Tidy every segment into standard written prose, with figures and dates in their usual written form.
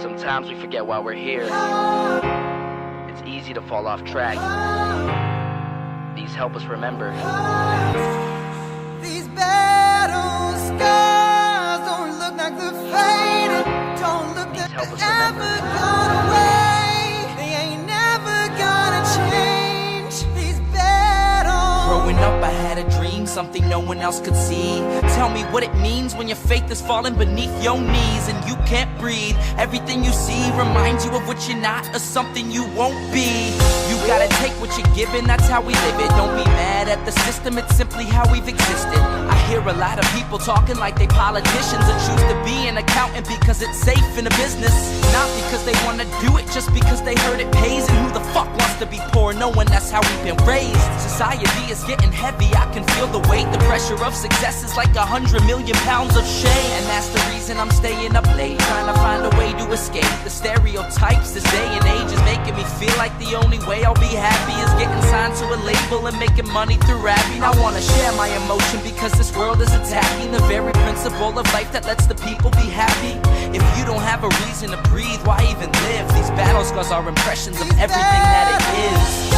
Sometimes we forget why we're here. It's easy to fall off track. These help us remember. These battle scars don't look like they're faded. Don't look like they're ever gone away. They ain't never gonna change. These battles. Growing up, I had a dream, something no one else could see. Tell me what it means when your faith is falling beneath your knees and you can't breathe. Everything you see reminds you of what you're not or something you won't be. You gotta take what you're given, that's how we live it. Don't be mad at the system, it's simply how we've existed. I hear a lot of people talking like they politicians and choose to be an accountant because it's safe in a business. Not because they wanna do it, just because they heard it pays. And who the fuck wants to be poor knowing that's how we've been raised? Society is getting heavy, I can feel the weight. The pressure of success is like 100 million pounds of shame. And that's the reason I'm staying up late, trying to find a way to escape the stereotypes this day and age is making me feel like the only way I'll be happy is getting signed to a label and making money through rapping. I wanna share my emotion because this world is attacking the very principle of life that lets the people be happy. If you don't have a reason to breathe, why even live? These battle scars are impressions of everything that it is.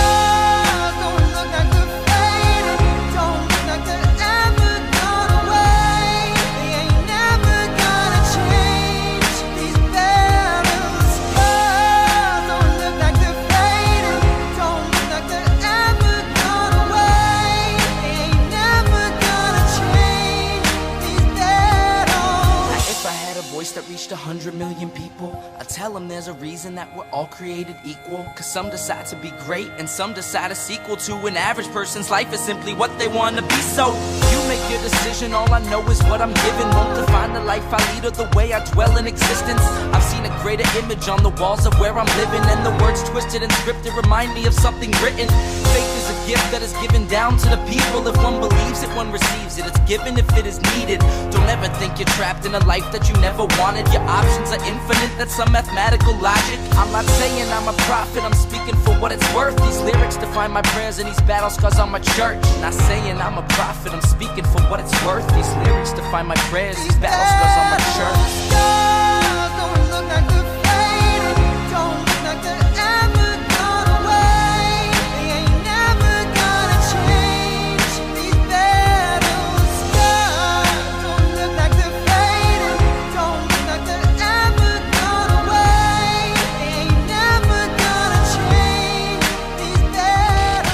Don't look like they're faded. Don't look like they're ever gone away. They ain't never gonna change. These battle scars don't look like they're faded. Don't look like they're ever gone away. They ain't never gonna change. These battles. If I had a voice that reached 100 million people, I'd tell them there's a reason that we're all created equal. Cause some decide to be great and some decide a sequel to an average person's life is simply what they want to be. So you make your decision, all I know is what I'm given. Won't define the life I lead or the way I dwell in existence. I've seen a greater image on the walls of where I'm living, and the words twisted and scripted remind me of something written. Faith is a gift that is given down to the people. If one believes it, one receives it. It's given if it is needed. Don't ever think you're trapped in a life that you never wanted. Your options are infinite, that's some mathematical logic. I'm not saying I'm a prophet, I'm speaking for what it's worth. These lyrics define my prayers and these battle scars on my church. Not saying I'm a prophet, I'm speaking for what it's worth. These lyrics define my prayers, these battle scars on my church. Scars don't look like they're faded. Don't look like they're ever gone away. They ain't never gonna change. These battle scars don't look like they're faded. Don't look like they're ever gone away. They ain't never gonna change. These battles.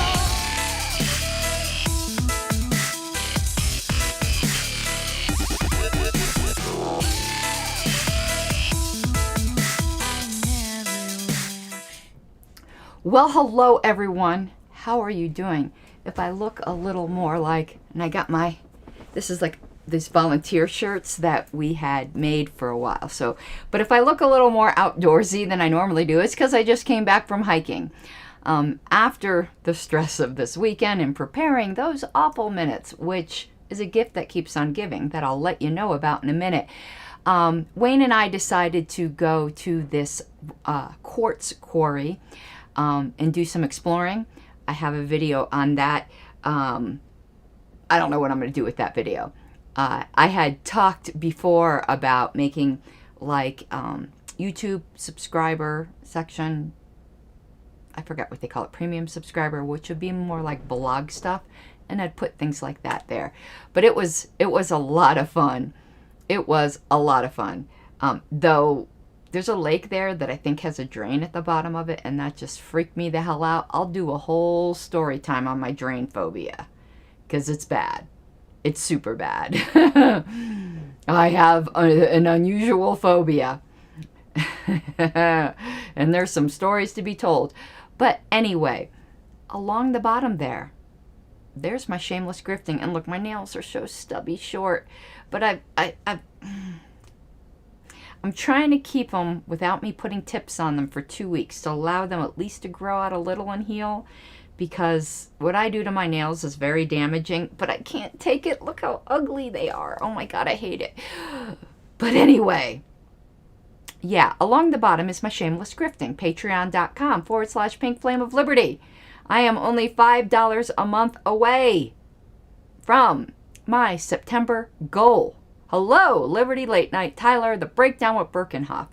Well, hello everyone. How are you doing? If I look a little more like, and I got my, this is like these volunteer shirts that we had made for a while. So, but if I look a little more outdoorsy than I normally do, it's because I just came back from hiking. After the stress of this weekend and preparing those awful minutes, which is a gift that keeps on giving, that I'll let you know about in a minute. Wayne and I decided to go to this quartz quarry and do some exploring. I have a video on that. I don't know what I'm going to do with that video. I had talked before about making like YouTube subscriber section. I forgot what they call it, premium subscriber, which would be more like blog stuff, and I'd put things like that there. But it was a lot of fun. It was a lot of fun. Though there's a lake there that I think has a drain at the bottom of it, and that just freaked me the hell out. I'll do a whole story time on my drain phobia, because it's bad. It's super bad. I have an unusual phobia. And there's some stories to be told. But anyway, along the bottom there's my shameless grifting. And look, my nails are so stubby short. But I'm trying to keep them without me putting tips on them for 2 weeks to allow them at least to grow out a little and heal. Because what I do to my nails is very damaging, but I can't take it. Look how ugly they are. Oh my God, I hate it. But anyway, yeah, along the bottom is my shameless grifting. Patreon.com/Pink Flame of Liberty. I am only $5 a month away from my September goal. Hello, Liberty Late Night, Tyler, The Breakdown with Birkenhoff.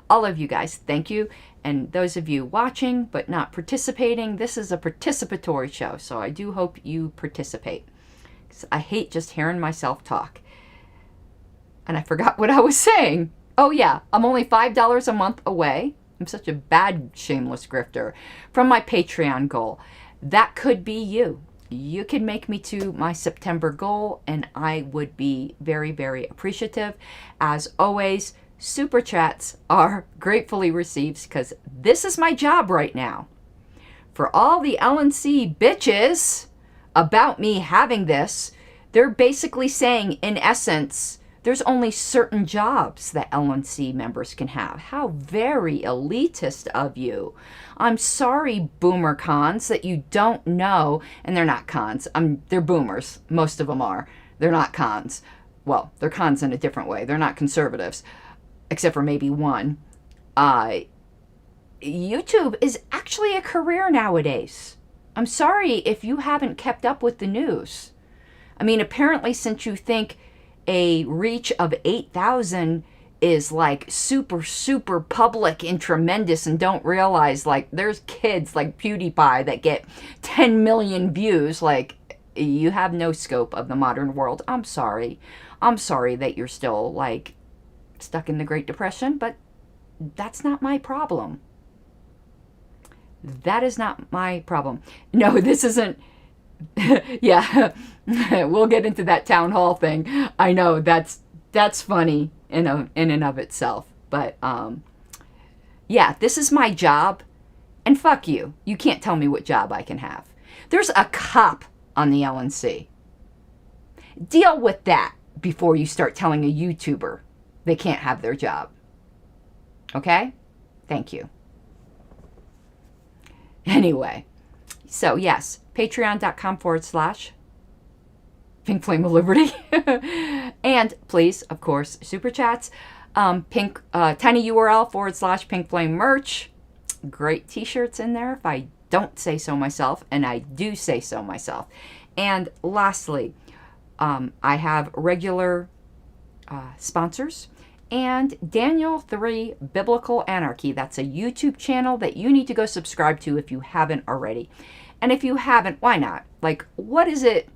all of you guys, thank you. And those of you watching but not participating, this is a participatory show, so I do hope you participate. 'Cause I hate just hearing myself talk. And I forgot what I was saying. Oh yeah, I'm only $5 a month away. I'm such a bad shameless grifter from my Patreon goal. That could be you. You can make me to my September goal, and I would be very, very appreciative. As always, super chats are gratefully received because this is my job right now. For all the LNC bitches about me having this, they're basically saying, in essence, there's only certain jobs that LNC members can have. How very elitist of you. I'm sorry, boomer cons, that you don't know, and they're not cons. They're boomers. Most of them are. They're not cons. Well, they're cons in a different way. They're not conservatives, except for maybe one. YouTube is actually a career nowadays. I'm sorry if you haven't kept up with the news. I mean, apparently since you think a reach of 8,000 is like super, super public and tremendous and don't realize like there's kids like PewDiePie that get 10 million views, like you have no scope of the modern world. I'm sorry. I'm sorry that you're still like stuck in the Great Depression, but that's not my problem. That is not my problem. No, this isn't. Yeah, we'll get into that town hall thing. I know that's funny in and of itself. But yeah, this is my job, and fuck you. You can't tell me what job I can have. There's a cop on the LNC. Deal with that before you start telling a YouTuber they can't have their job. Okay? Thank you. Anyway, so yes, patreon.com/Pink Flame of Liberty. And please, of course, super chats. Tiny URL /Pink Flame merch. Great t-shirts in there if I don't say so myself, and I do say so myself. And lastly, I have regular sponsors. And Daniel 3 Biblical Anarchy. That's a YouTube channel that you need to go subscribe to if you haven't already. And if you haven't, why not? Like, what is it?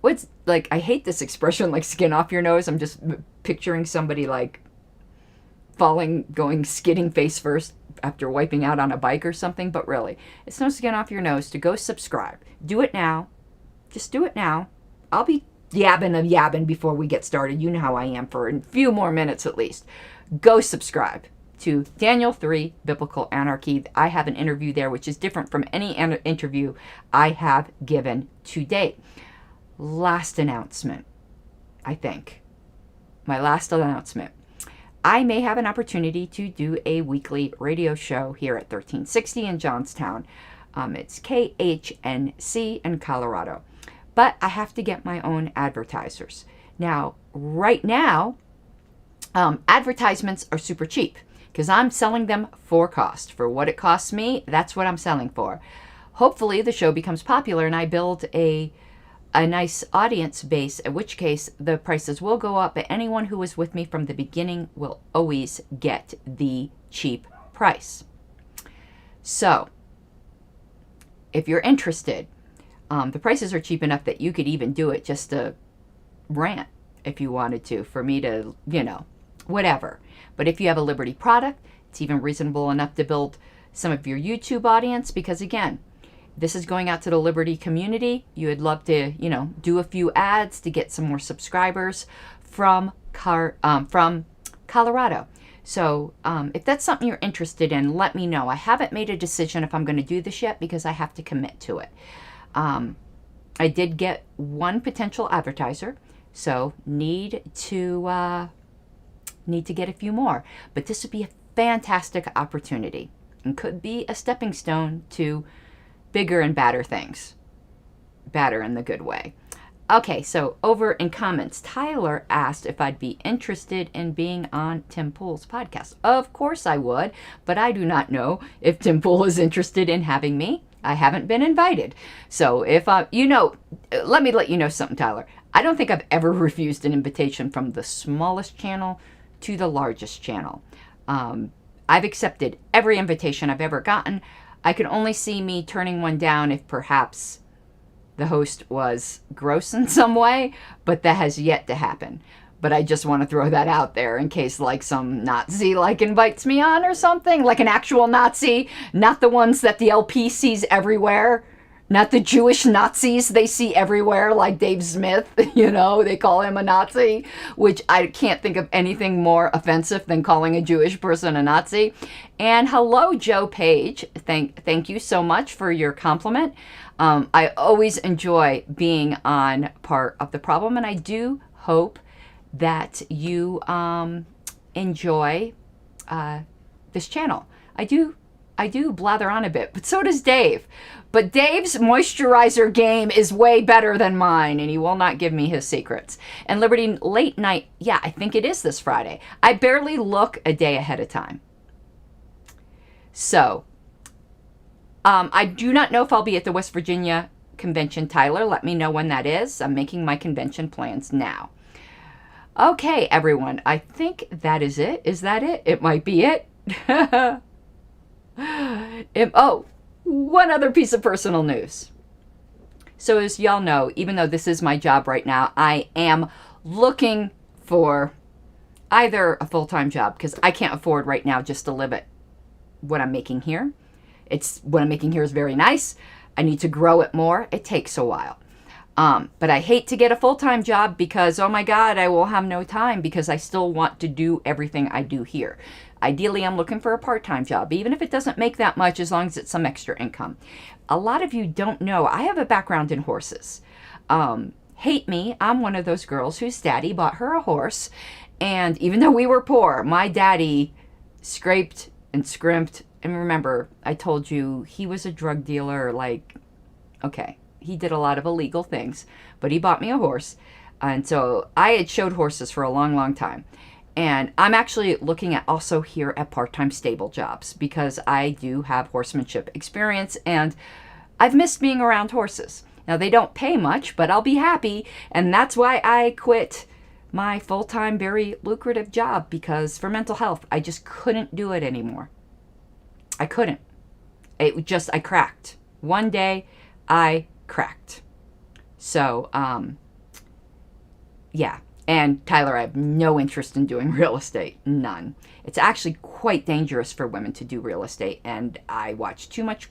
What's, like, I hate this expression, like, skin off your nose. I'm just picturing somebody, like, falling, going skidding face first after wiping out on a bike or something. But really, it's no skin off your nose to go subscribe. Do it now. Just do it now. I'll be yabbing before we get started. You know how I am for a few more minutes at least. Go subscribe to Daniel 3 Biblical Anarchy. I have an interview there which is different from any interview I have given to date. Last announcement, I think. My last announcement. I may have an opportunity to do a weekly radio show here at 1360 in Johnstown. It's KHNC in Colorado. But I have to get my own advertisers. Now, right now, advertisements are super cheap because I'm selling them for cost. For what it costs me, that's what I'm selling for. Hopefully, the show becomes popular and I build a nice audience base, in which case the prices will go up, but anyone who was with me from the beginning will always get the cheap price. So, if you're interested, the prices are cheap enough that you could even do it just to rant if you wanted to, for me to, whatever. But if you have a Liberty product, it's even reasonable enough to build some of your YouTube audience because, again, this is going out to the Liberty community. You would love to, do a few ads to get some more subscribers from Colorado. So if that's something you're interested in, let me know. I haven't made a decision if I'm going to do this yet because I have to commit to it. I did get one potential advertiser, so need to get a few more. But this would be a fantastic opportunity and could be a stepping stone to bigger and badder things. Badder in the good way. Okay, so over in comments, Tyler asked if I'd be interested in being on Tim Pool's podcast. Of course I would, but I do not know if Tim Pool is interested in having me. I haven't been invited. So if let me let you know something, Tyler. I don't think I've ever refused an invitation from the smallest channel to the largest channel. I've accepted every invitation I've ever gotten. I could only see me turning one down if perhaps the host was gross in some way, but that has yet to happen. But I just want to throw that out there in case like some Nazi like invites me on or something, like an actual Nazi, not the ones that the LP sees everywhere, not the Jewish Nazis they see everywhere like Dave Smith, you know, they call him a Nazi, which I can't think of anything more offensive than calling a Jewish person a Nazi. And hello, Joe Page. Thank you so much for your compliment. I always enjoy being on Part of the Problem, and I do hope that you enjoy this channel. I do blather on a bit, but so does Dave. But Dave's moisturizer game is way better than mine, and he will not give me his secrets. And Liberty Late Night, yeah, I think it is this Friday. I barely look a day ahead of time. So, I do not know if I'll be at the West Virginia convention. Tyler, let me know when that is. I'm making my convention plans now. Okay, everyone, I think that is it. Is that it? It might be it. Oh, one other piece of personal news. So as y'all know, even though this is my job right now, I am looking for either a full-time job, because I can't afford right now just to live at what I'm making here. What I'm making here is very nice. I need to grow it more. It takes a while. But I hate to get a full-time job because, oh my God, I will have no time because I still want to do everything I do here. Ideally, I'm looking for a part-time job, even if it doesn't make that much, as long as it's some extra income. A lot of you don't know, I have a background in horses. Hate me, I'm one of those girls whose daddy bought her a horse. And even though we were poor, my daddy scraped and scrimped. And remember, I told you he was a drug dealer, okay. He did a lot of illegal things, but he bought me a horse. And so I had showed horses for a long, long time. And I'm actually looking at also here at part-time stable jobs because I do have horsemanship experience and I've missed being around horses. Now, they don't pay much, but I'll be happy. And that's why I quit my full-time, very lucrative job, because for mental health, I just couldn't do it anymore. I couldn't. I cracked. One day, I cracked. So, yeah. And Tyler, I have no interest in doing real estate. None. It's actually quite dangerous for women to do real estate. And I watch too much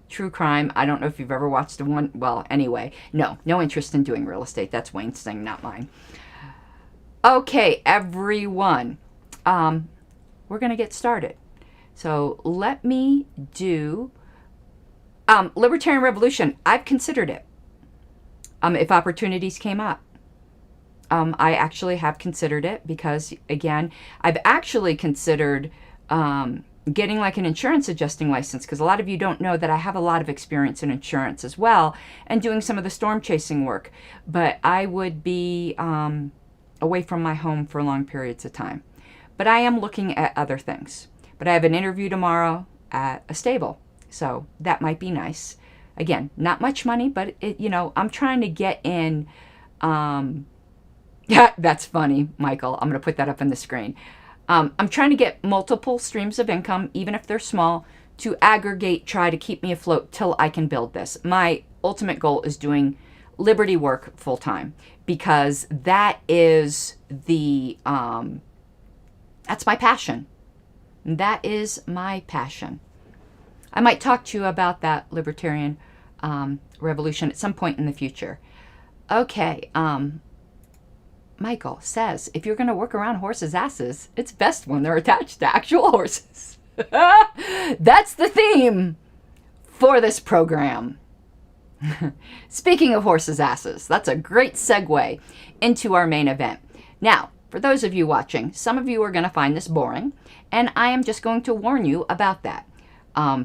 true crime. I don't know if you've ever watched one. Well, anyway, no interest in doing real estate. That's Wayne's thing, not mine. Okay, everyone. We're going to get started. So let me do Libertarian Revolution. I've considered it. If opportunities came up. I actually have considered it because, again, I've actually considered getting like an insurance adjusting license, because a lot of you don't know that I have a lot of experience in insurance as well and doing some of the storm chasing work. But I would be away from my home for long periods of time. But I am looking at other things. But I have an interview tomorrow at a stable, so that might be nice. Again, not much money, but I'm trying to get in. That's funny, Michael. I'm going to put that up on the screen. I'm trying to get multiple streams of income, even if they're small, to aggregate, try to keep me afloat till I can build this. My ultimate goal is doing Liberty work full time, because that is that's my passion. That is my passion. I might talk to you about that Libertarian Revolution at some point in the future. Okay, Michael says, if you're going to work around horses' asses, it's best when they're attached to actual horses. That's the theme for this program. Speaking of horses' asses, that's a great segue into our main event. Now, for those of you watching, some of you are going to find this boring, and I am just going to warn you about that.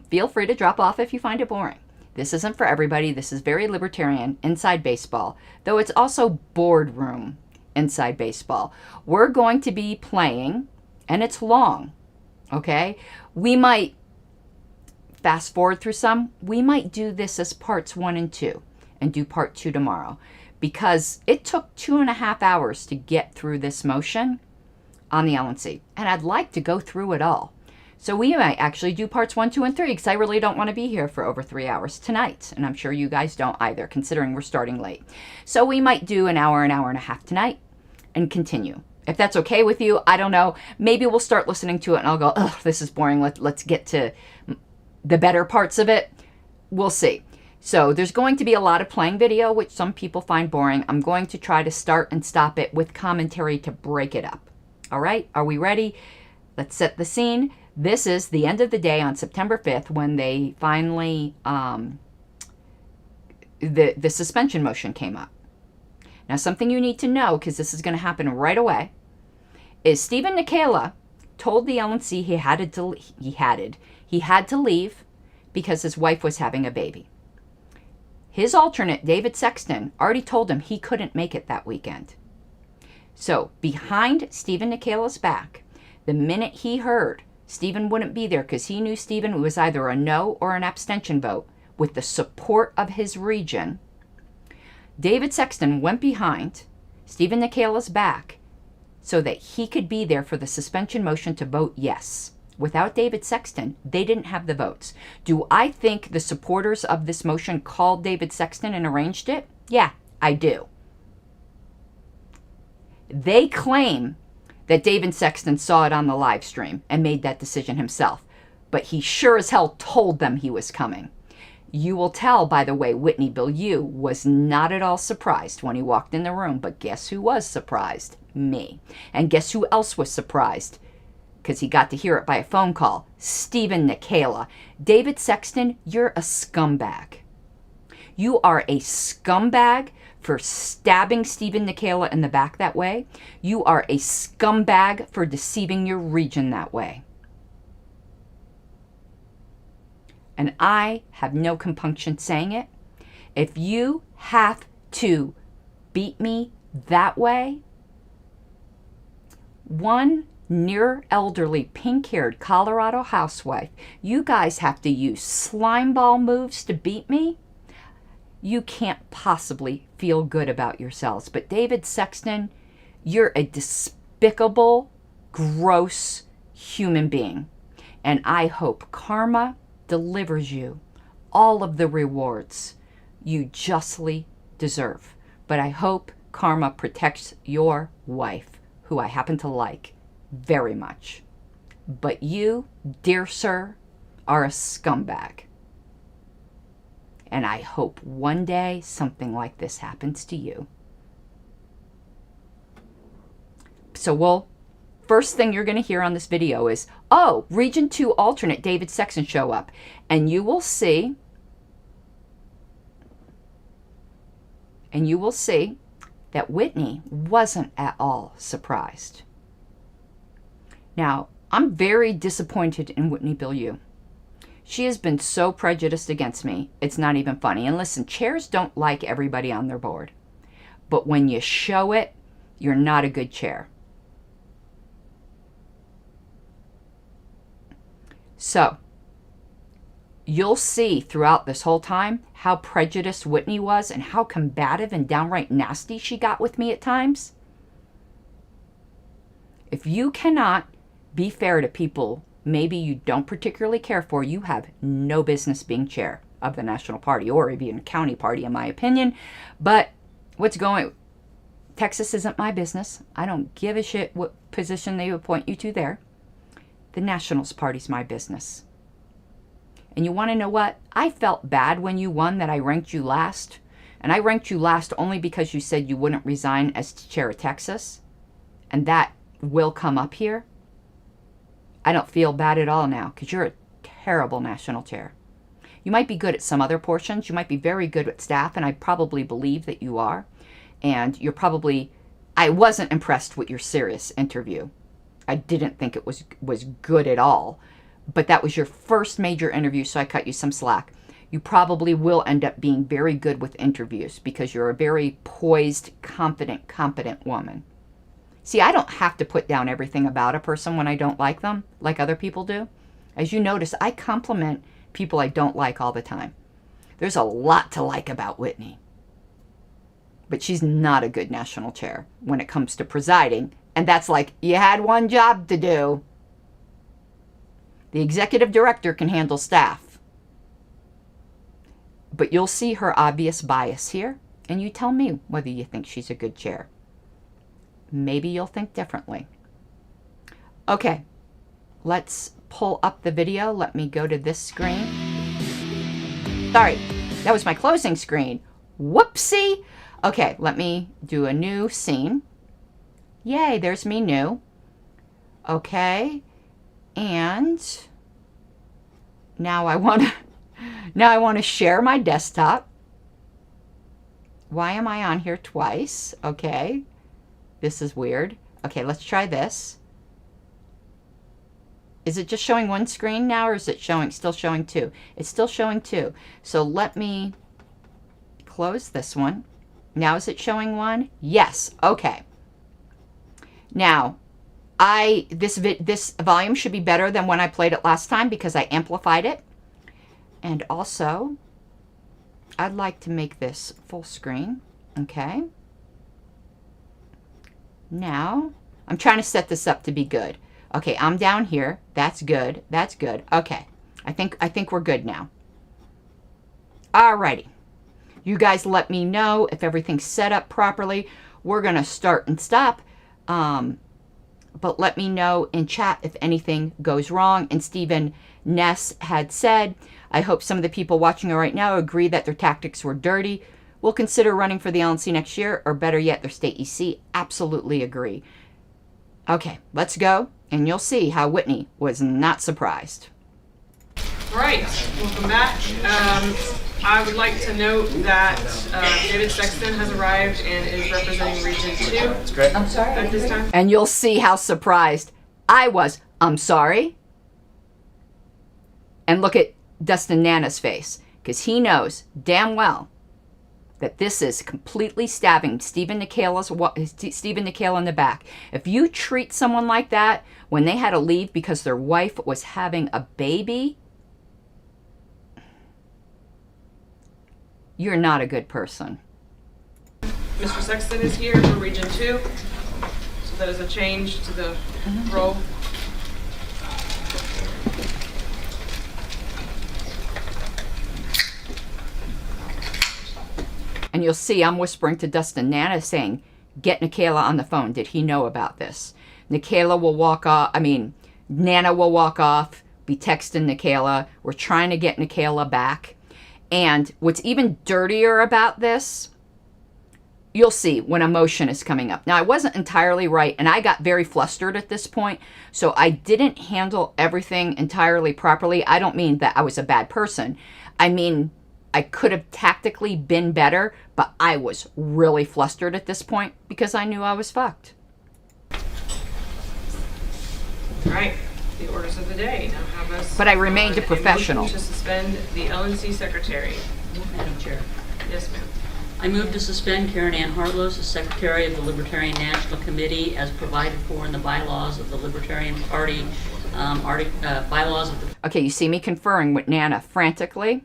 Feel free to drop off if you find it boring. This isn't for everybody. This is very libertarian, inside baseball, though it's also boardroom inside baseball. We're going to be playing, and it's long, okay? We might fast forward through some. We might do this as parts 1 and 2 and do part 2 tomorrow, because it took 2.5 hours to get through this motion. on the LNC, and I'd like to go through it all. So we might actually do parts 1, 2, and 3, because I really don't want to be here for over 3 hours tonight, and I'm sure you guys don't either, considering we're starting late. So we might do an hour and a half tonight, and continue. If that's okay with you, I don't know. Maybe we'll start listening to it, and I'll go, oh, this is boring. Let's get to the better parts of it. We'll see. So there's going to be a lot of playing video, which some people find boring. I'm going to try to start and stop it with commentary to break it up. All right, are we ready? Let's set the scene. This is the end of the day on September 5th when they finally, the suspension motion came up. Now, something you need to know, because this is going to happen right away, is Stephen Nikela told the LNC he had to leave because his wife was having a baby. His alternate, David Sexton, already told him he couldn't make it that weekend. So, behind Stephen Nikela's back, the minute he heard Stephen wouldn't be there because he knew Stephen was either a no or an abstention vote with the support of his region, David Sexton went behind Stephen Nikela's back so that he could be there for the suspension motion to vote yes. Without David Sexton, they didn't have the votes. Do I think the supporters of this motion called David Sexton and arranged it? Yeah, I do. They claim that David Sexton saw it on the live stream and made that decision himself, but he sure as hell told them he was coming. You will tell, by the way, Whitney Bilyeu was not at all surprised when he walked in the room, but guess who was surprised? Me. And guess who else was surprised? Because he got to hear it by a phone call. Stephen Nikela. David Sexton, you're a scumbag. You are a scumbag for stabbing Stephen Nikela in the back that way. You are a scumbag for deceiving your region that way. And I have no compunction saying it. If you have to beat me that way, one near elderly, pink-haired Colorado housewife, you guys have to use slimeball moves to beat me? You can't possibly feel good about yourselves. But David Sexton, you're a despicable, gross human being. And I hope karma delivers you all of the rewards you justly deserve. But I hope karma protects your wife, who I happen to like very much. But you, dear sir, are a scumbag. And I hope one day something like this happens to you. So first thing you're going to hear on this video is, oh, Region 2 alternate David Sexton show up. And you will see that Whitney wasn't at all surprised. Now, I'm very disappointed in Whitney Bilyeu. She has been so prejudiced against me, it's not even funny. And listen, chairs don't like everybody on their board. But when you show it, you're not a good chair. So, you'll see throughout this whole time how prejudiced Whitney was and how combative and downright nasty she got with me at times. If you cannot be fair to people maybe you don't particularly care for, you have no business being chair of the National Party or even county party, in my opinion. But Texas isn't my business. I don't give a shit what position they appoint you to there. The Nationals Party's my business. And you want to know what? I felt bad when you won that I ranked you last. And I ranked you last only because you said you wouldn't resign as chair of Texas. And that will come up here. I don't feel bad at all now because you're a terrible national chair. You might be good at some other portions. You might be very good at staff, and I probably believe that you are. And I wasn't impressed with your serious interview. I didn't think it was good at all. But that was your first major interview, so I cut you some slack. You probably will end up being very good with interviews because you're a very poised, confident, competent woman. See, I don't have to put down everything about a person when I don't like them, like other people do. As you notice, I compliment people I don't like all the time. There's a lot to like about Whitney. But she's not a good national chair when it comes to presiding And that's like, you had one job to do. The executive director can handle staff. But you'll see her obvious bias here, and you tell me whether you think she's a good chair. Maybe you'll think differently. Okay, let's pull up the video. Let me go to this screen. Sorry, that was my closing screen. Whoopsie. Okay, let me do a new scene. Yay, there's me new. Okay, and now I want to share my desktop. Why am I on here twice? Okay, this is weird. Okay, let's try this. Is it just showing one screen now, or is it still showing two? It's still showing two. So let me close this one. Now is it showing one? Yes. Okay. Now, this volume should be better than when I played it last time because I amplified it. And also, I'd like to make this full screen. Okay. Now, I'm trying to set this up to be good. Okay, I'm down here. That's good. That's good. Okay. I think we're good now. Alrighty. You guys let me know if everything's set up properly. We're going to start and stop. But let me know in chat if anything goes wrong. And Stephen Ness had said, I hope some of the people watching right now agree that their tactics were dirty. Will consider running for the LNC next year, or better yet, their state EC. Absolutely agree. Okay, let's go. And you'll see how Whitney was not surprised. All right, welcome back. I would like to note that David Sexton has arrived and is representing Region 2. That's great. I'm sorry. At this time. And you'll see how surprised I was. I'm sorry. And look at Dustin Nana's face, because he knows damn well that this is completely stabbing Stephen Nikala in the back. If you treat someone like that when they had to leave because their wife was having a baby, you're not a good person. Mr. Sexton is here for Region 2, so that is a change to the role. And you'll see I'm whispering to Dustin Nana saying, get Nikala on the phone. Did he know about this? Nikala will walk off. Nana will walk off, be texting Nikala. We're trying to get Nikala back. And what's even dirtier about this, you'll see when emotion is coming up. Now, I wasn't entirely right, and I got very flustered at this point, so I didn't handle everything entirely properly. I don't mean that I was a bad person. I mean, I could have tactically been better, but I was really flustered at this point because I knew I was fucked. All right, the orders of the day now have us. But I remained a professional. Motion to suspend the LNC secretary. Madam Chair, Yes, ma'am. I move to suspend Karen Ann Hartlos as Secretary of the Libertarian National Committee as provided for in the bylaws of the Libertarian Party, bylaws of the... Okay, you see me conferring with Nana frantically.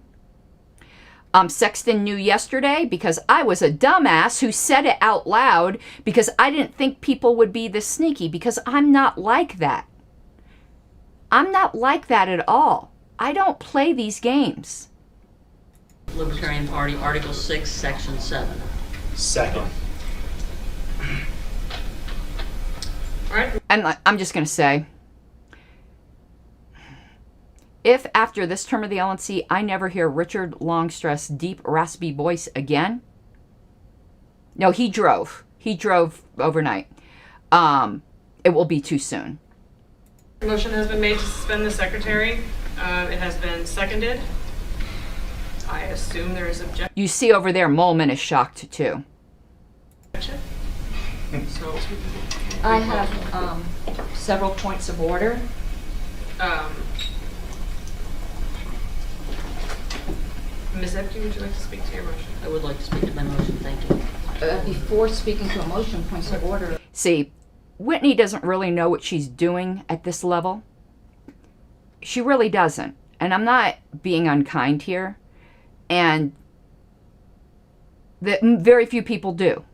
Sexton knew yesterday because I was a dumbass who said it out loud because I didn't think people would be this sneaky, because I'm not like that. I'm not like that at all. I don't play these games. Libertarian Party, Article 6, Section 7. Second. All right. And I'm just going to say, if after this term of the LNC I never hear Richard Longstress' deep, raspy voice again, no, he drove overnight. It will be too soon. Motion has been made to suspend the secretary. It has been seconded. I assume there is objection. You see over there, Molman is shocked too. So, I have several points of order. Ms. Epke, would you like to speak to your motion? I would like to speak to my motion, thank you. Before speaking to a motion, points of order. See, Whitney doesn't really know what she's doing at this level. She really doesn't. And I'm not being unkind here. And very few people do.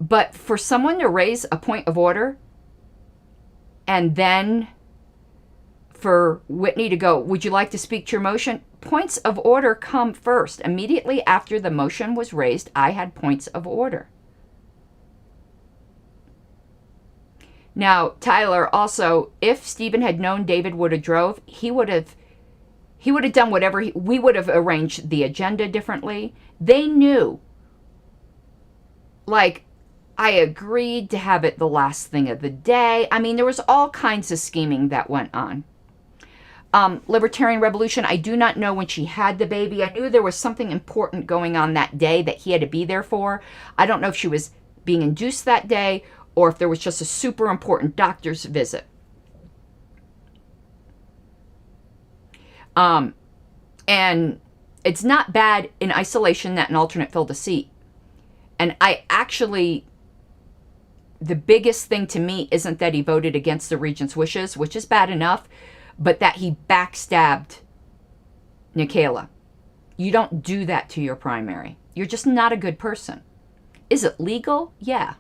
But for someone to raise a point of order and then for Whitney to go, would you like to speak to your motion? Points of order come first. Immediately after the motion was raised, I had points of order. Now, Tyler, also, if Stephen had known David would have drove, he would have done whatever. We would have arranged the agenda differently. They knew. Like, I agreed to have it the last thing of the day. I mean, there was all kinds of scheming that went on. Libertarian Revolution, I do not know when she had the baby. I knew there was something important going on that day that he had to be there for. I don't know if she was being induced that day or if there was just a super important doctor's visit. And it's not bad in isolation that an alternate filled a seat. And I actually, the biggest thing to me isn't that he voted against the regent's wishes, which is bad enough, but that he backstabbed Nikayla. You don't do that to your primary. You're just not a good person. Is it legal? Yeah.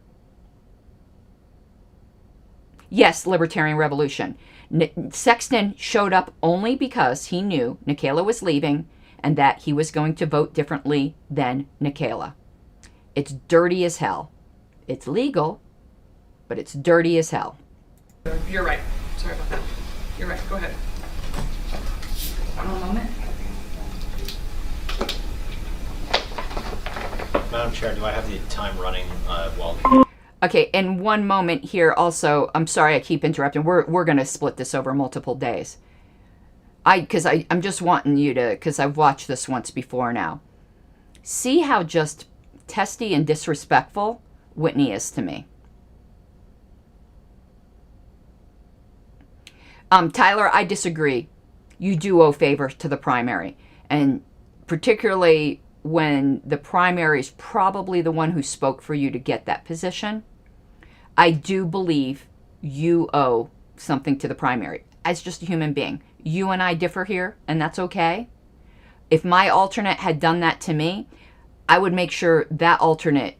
Yes, Libertarian Revolution. Sexton showed up only because he knew Nikayla was leaving and that he was going to vote differently than Nikayla. It's dirty as hell. It's legal, but it's dirty as hell. You're right. Sorry about that. You're right. Go ahead. One moment. Madam Chair, do I have the time running while... Okay, in one moment here also, I'm sorry I keep interrupting. We're going to split this over multiple days. Because I'm just wanting you to, because I've watched this once before now. See how just testy and disrespectful Whitney is to me. Tyler, I disagree. You do owe favor to the primary. And particularly when the primary is probably the one who spoke for you to get that position. I do believe you owe something to the primary. As just a human being. You and I differ here, and that's okay. If my alternate had done that to me, I would make sure that alternate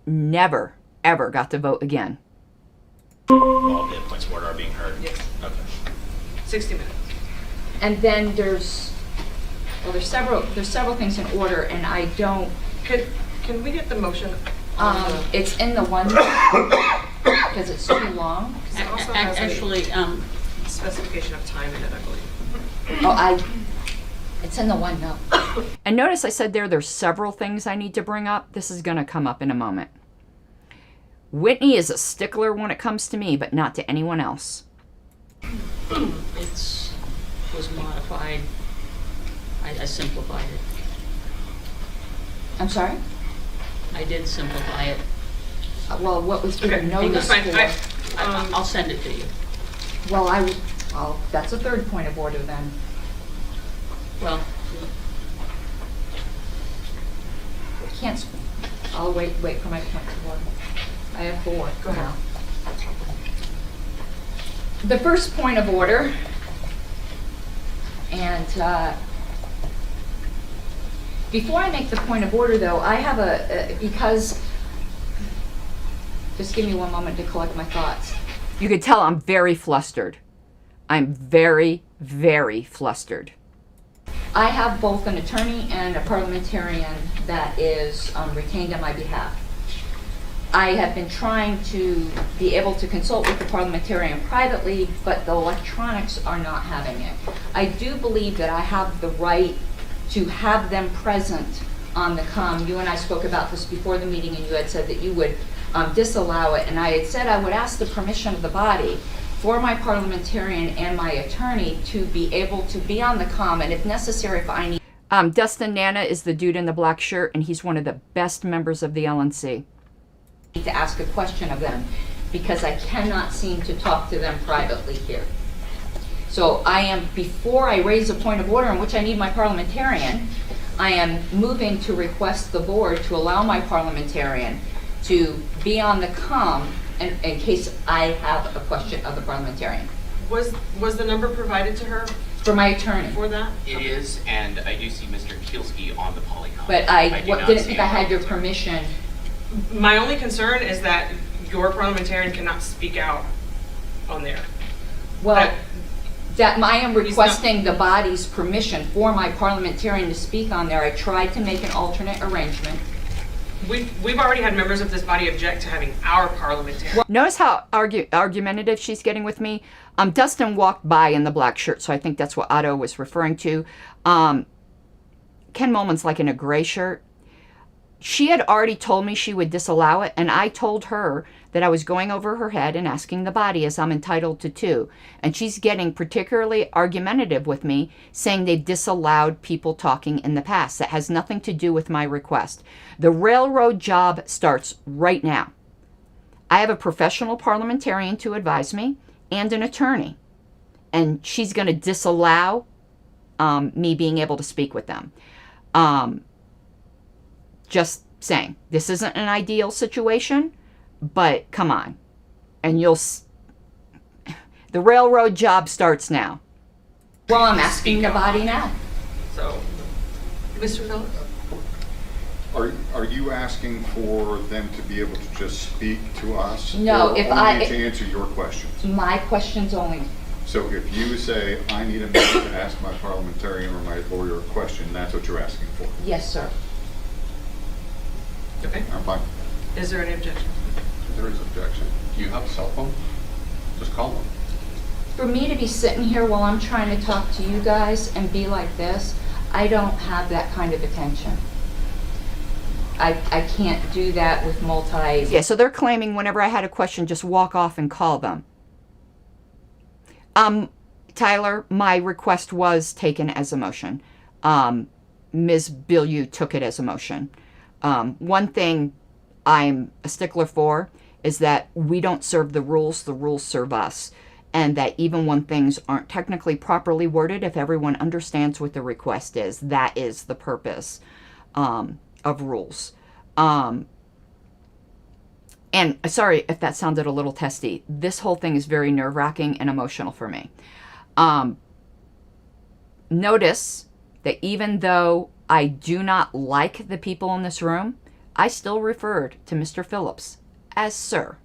never, ever got to vote again. All the points of order are being heard? Yes. Okay. 60 minutes. And then there's several things in order, and I don't. Can we get the motion? It's in the one because it's too long. It also has Actually, a specification of time in it, I believe. It's in the one note. And notice I said there's several things I need to bring up. This is going to come up in a moment. Whitney is a stickler when it comes to me, but not to anyone else. it was modified. I simplified it. I'm sorry? I did simplify it. Well, what was given Okay, notice that's for? fine. I'll send it to you. Well, that's a third point of order then. Well, Can't. I'll wait for my point of order. I have 4. Go ahead. now. The first point of order, and before I make the point of order, though, I have because. Just give me one moment to collect my thoughts. You could tell I'm very flustered. I'm very, very flustered. I have both an attorney and a parliamentarian that is retained on my behalf. I have been trying to be able to consult with the parliamentarian privately, but the electronics are not having it. I do believe that I have the right to have them present on the comm. You and I spoke about this before the meeting, and you had said that you would disallow it, and I had said I would ask the permission of the body for my parliamentarian and my attorney to be able to be on the comm, and if necessary, if I need. Dustin Nana is the dude in the black shirt, and he's one of the best members of the LNC. To ask a question of them, because I cannot seem to talk to them privately here. So I am, before I raise a point of order in which I need my parliamentarian, I am moving to request the board to allow my parliamentarian to be on the comm in case I have a question of the parliamentarian. Was the number provided to her For my attorney. for that? It is, and I do see Mr. Kielski on the Polycom. But I do not didn't see think I him had your on the- permission My only concern is that your parliamentarian cannot speak out on there. Well, I am He's requesting the body's permission for my parliamentarian to speak on there. I tried to make an alternate arrangement. We've already had members of this body object to having our parliamentarian. Notice how argumentative she's getting with me. Dustin walked by in the black shirt, so I think that's what Otto was referring to. Ken Mulman's like in a gray shirt. She had already told me she would disallow it, and I told her that I was going over her head and asking the body, as I'm entitled to too. And she's getting particularly argumentative with me, saying they've disallowed people talking in the past. That has nothing to do with my request. The railroad job starts right now. I have a professional parliamentarian to advise me and an attorney. And she's going to disallow me being able to speak with them. Just saying, this isn't an ideal situation, but come on. And the railroad job starts now. Well, I'm asking the body now. So, Mr. Phillips? Are you asking for them to be able to just speak to us? No, or if only to answer your questions? My questions only. So if you say, I need a minute to ask my parliamentarian or my lawyer a question, that's what you're asking for? Yes, sir. Okay. I'm fine. Is there any objection? There is objection. Do you have a cell phone? Just call them. For me to be sitting here while I'm trying to talk to you guys and be like this, I don't have that kind of attention. I can't do that with multi... Yeah, so they're claiming whenever I had a question, just walk off and call them. Tyler, my request was taken as a motion. Ms. Bilyeu took it as a motion. One thing I'm a stickler for is that we don't serve the rules serve us. And that even when things aren't technically properly worded, if everyone understands what the request is, that is the purpose of rules. And sorry if that sounded a little testy. This whole thing is very nerve-wracking and emotional for me. Notice that even though I do not like the people in this room, I still referred to Mr. Phillips as sir.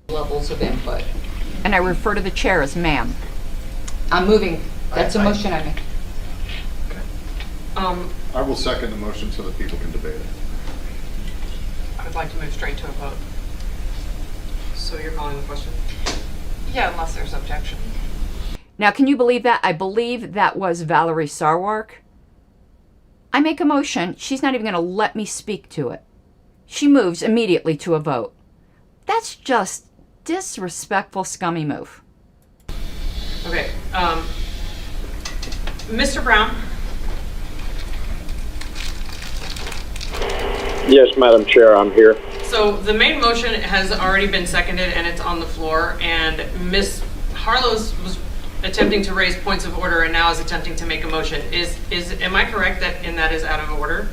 Levels of input. And I refer to the chair as ma'am. I'm moving. That's a motion I make. I will second the motion so that people can debate it. I'd like to move straight to a vote. So you're calling the question? Yeah, unless there's objection. Now, can you believe that? I believe that was Valerie Sarwark. I make a motion. She's not even going to let me speak to it. She moves immediately to a vote. That's just disrespectful, scummy move. Okay. Mr. Brown? Yes, Madam Chair, I'm here. So the main motion has already been seconded and it's on the floor, and Ms. Harlow was attempting to raise points of order and now is attempting to make a motion. Am I correct that that is out of order?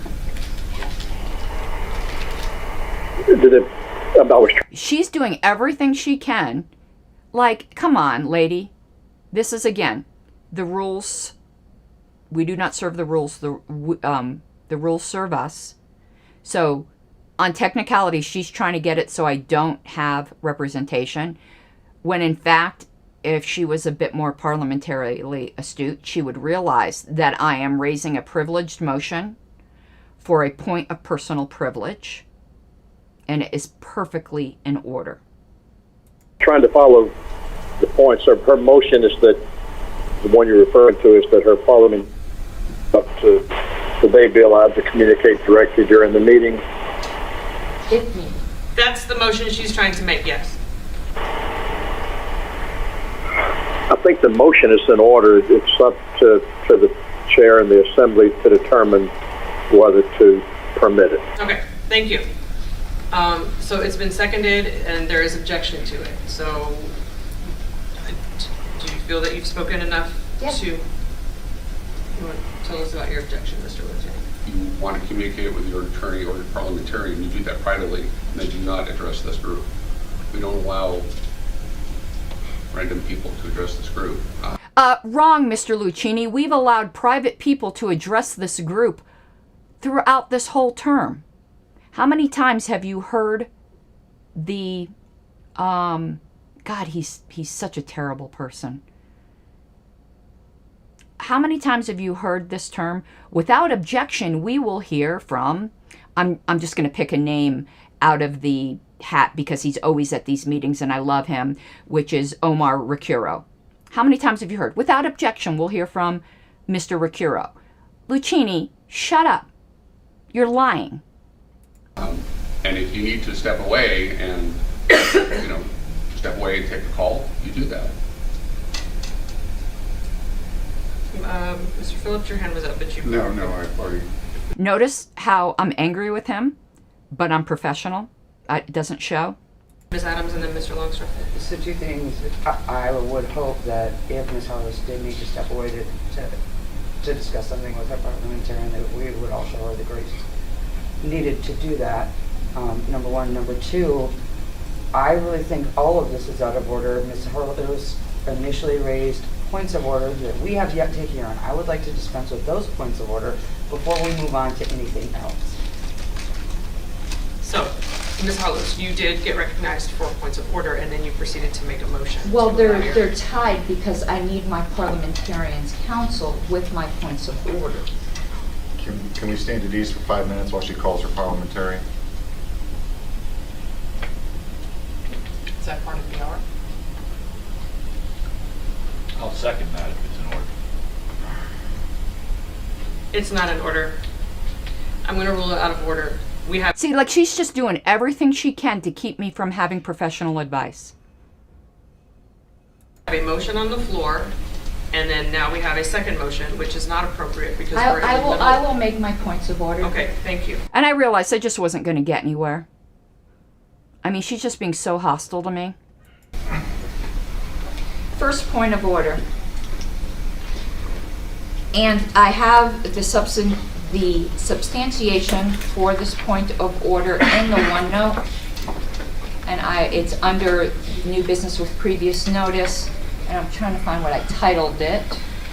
She's doing everything she can. Like, come on, lady. This is, again, the rules. We do not serve the rules. The rules serve us. So, on technicality, she's trying to get it so I don't have representation. When, in fact, if she was a bit more parliamentarily astute, she would realize that I am raising a privileged motion for a point of personal privilege. And it is perfectly in order. Trying to follow the points. Her motion is that the one you're referring to is that her parliament they be allowed to communicate directly during the meeting. That's the motion she's trying to make, yes. I think the motion is in order. It's up to the chair and the assembly to determine whether to permit it. Okay, thank you. So it's been seconded and there is objection to it. So do you feel that you've spoken enough to... You want to tell us about your objection, Mr. Lindsay? You want to communicate with your attorney or your parliamentarian, you do that privately, and they do not address this group. We don't allow random people to address this group. Wrong, Mr. Lucchini. We've allowed private people to address this group throughout this whole term. How many times have you heard the, God, he's such a terrible person. How many times have you heard this term? Without objection, we will hear from, I'm just going to pick a name out of the hat because he's always at these meetings and I love him, which is Omar Ricuro. How many times have you heard? Without objection, we'll hear from Mr. Ricuro. Lucchini, shut up. You're lying. And if you need to step away and, step away and take a call, you do that. Mr. Phillips, your hand was up, but you... No, I've already... Notice how I'm angry with him, but I'm professional. It doesn't show. Ms. Adams and then Mr. Longstreth. So two things. I would hope that if Ms. Harless did need to step away to discuss something with her parliamentarian, that we would all show her the grace needed to do that. Number one. Number two, I really think all of this is out of order. Ms. Harless initially raised points of order that we have yet to hear on. I would like to dispense with those points of order before we move on to anything else. So, Ms. Harless, you did get recognized for points of order, and then you proceeded to make a motion. Well, they're tied because I need my parliamentarian's counsel with my points of order. Can we stand at ease for 5 minutes while she calls her parliamentarian? Is that part of the hour? I'll second that if it's in order. It's not in order. I'm going to rule it out of order. We have... See, like she's just doing everything she can to keep me from having professional advice. a motion on the floor, and then now we have a second motion, which is not appropriate because we're in the middle. I will make my points of order. Okay, thank you. And I realized I just wasn't going to get anywhere. I mean, she's just being so hostile to me. First point of order. And I have the substantiation for this point of order in the OneNote. And it's under new business with previous notice. And I'm trying to find what I titled it.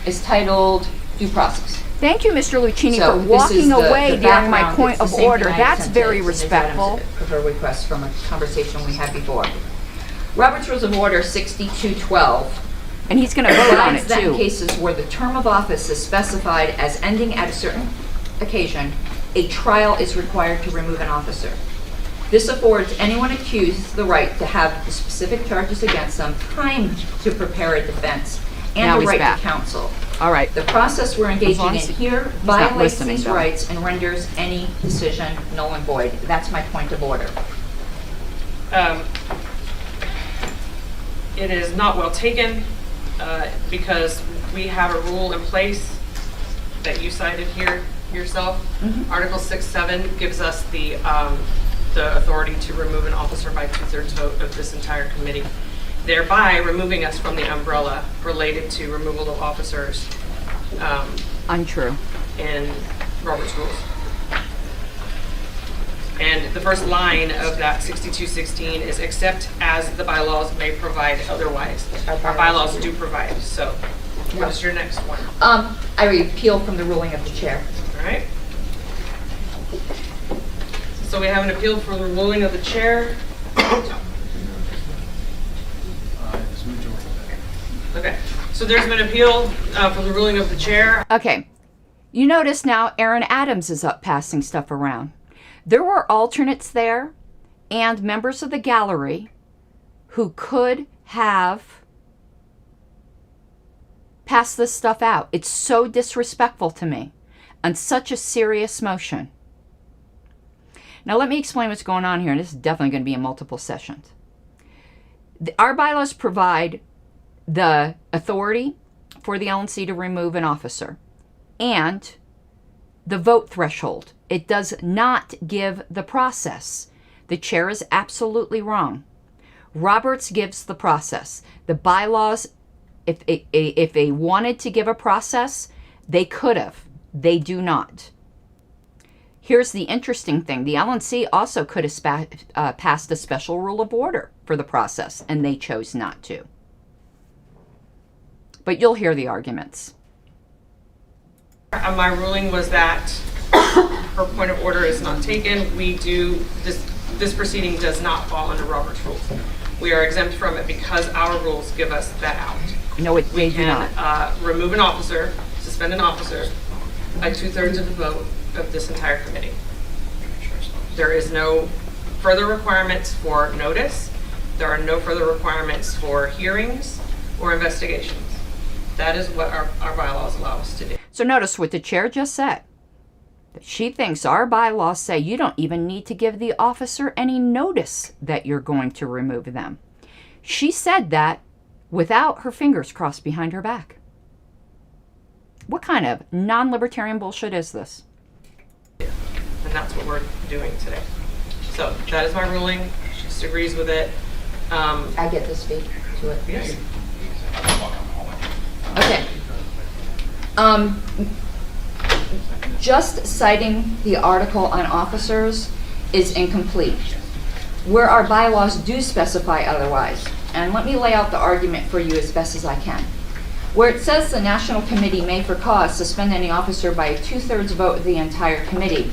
It's titled due process. Thank you, Mr. Lucchini, for walking away during my point of order. That's very respectful. Her request from a conversation we had before. Robert's Rules of Order 6212. And he's going to vote on it, too. In cases where the term of office is specified as ending at a certain occasion, a trial is required to remove an officer. This affords anyone accused the right to have the specific charges against them time to prepare a defense and the right to counsel. All right. The process we're engaging in here violates these rights and renders any decision null and void. That's my point of order. It is not well taken because we have a rule in place that you cited here yourself. Mm-hmm. Article 6.7 gives us the authority to remove an officer by 2/3 vote of this entire committee, thereby removing us from the umbrella related to removal of officers. Untrue. In Robert's Rules. And the first line of that 6216 is except as the bylaws may provide otherwise. Our bylaws do provide. So what is your next one? I repeal from the ruling of the chair. All right. So we have an appeal for the ruling of the chair. Okay. So there's been an appeal for the ruling of the chair. Okay. You notice now Aaron Adams is up passing stuff around. There were alternates there and members of the gallery who could have passed this stuff out. It's so disrespectful to me on such a serious motion. Now let me explain what's going on here, and this is definitely going to be in multiple sessions. Our bylaws provide the authority for the LNC to remove an officer and the vote threshold. It does not give the process. The chair is absolutely wrong. Roberts gives the process. The bylaws, if they wanted to give a process, they could have. They do not. Here's the interesting thing. The LNC also could have passed a special rule of order for the process, and they chose not to. But you'll hear the arguments. My ruling was that her point of order is not taken, this proceeding does not fall under Robert's rules. We are exempt from it because our rules give us that out. No, they do not. We can remove an officer, suspend an officer by 2/3 of the vote of this entire committee. There is no further requirements for notice. There are no further requirements for hearings or investigations. That is what our bylaws allow us to do. So notice what the chair just said. That she thinks our bylaws say you don't even need to give the officer any notice that you're going to remove them. She said that without her fingers crossed behind her back. What kind of non-libertarian bullshit is this? And that's what we're doing today. So that is my ruling. She disagrees with it. I get to speak to it. Yes. Okay. Just citing the article on officers is incomplete, where our bylaws do specify otherwise. And let me lay out the argument for you as best as I can. Where it says the National Committee may for cause suspend any officer by a 2/3 vote of the entire committee.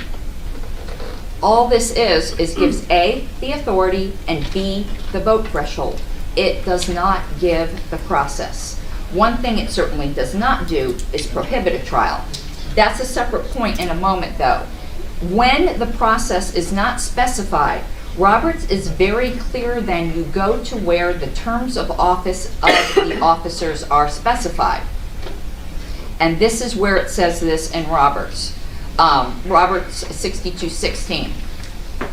All this is gives A, the authority, and B, the vote threshold. It does not give the process. One thing it certainly does not do is prohibit a trial. That's a separate point in a moment, though. When the process is not specified, Roberts is very clear then you go to where the terms of office of the officers are specified. And this is where it says this in Roberts. Roberts 62:16.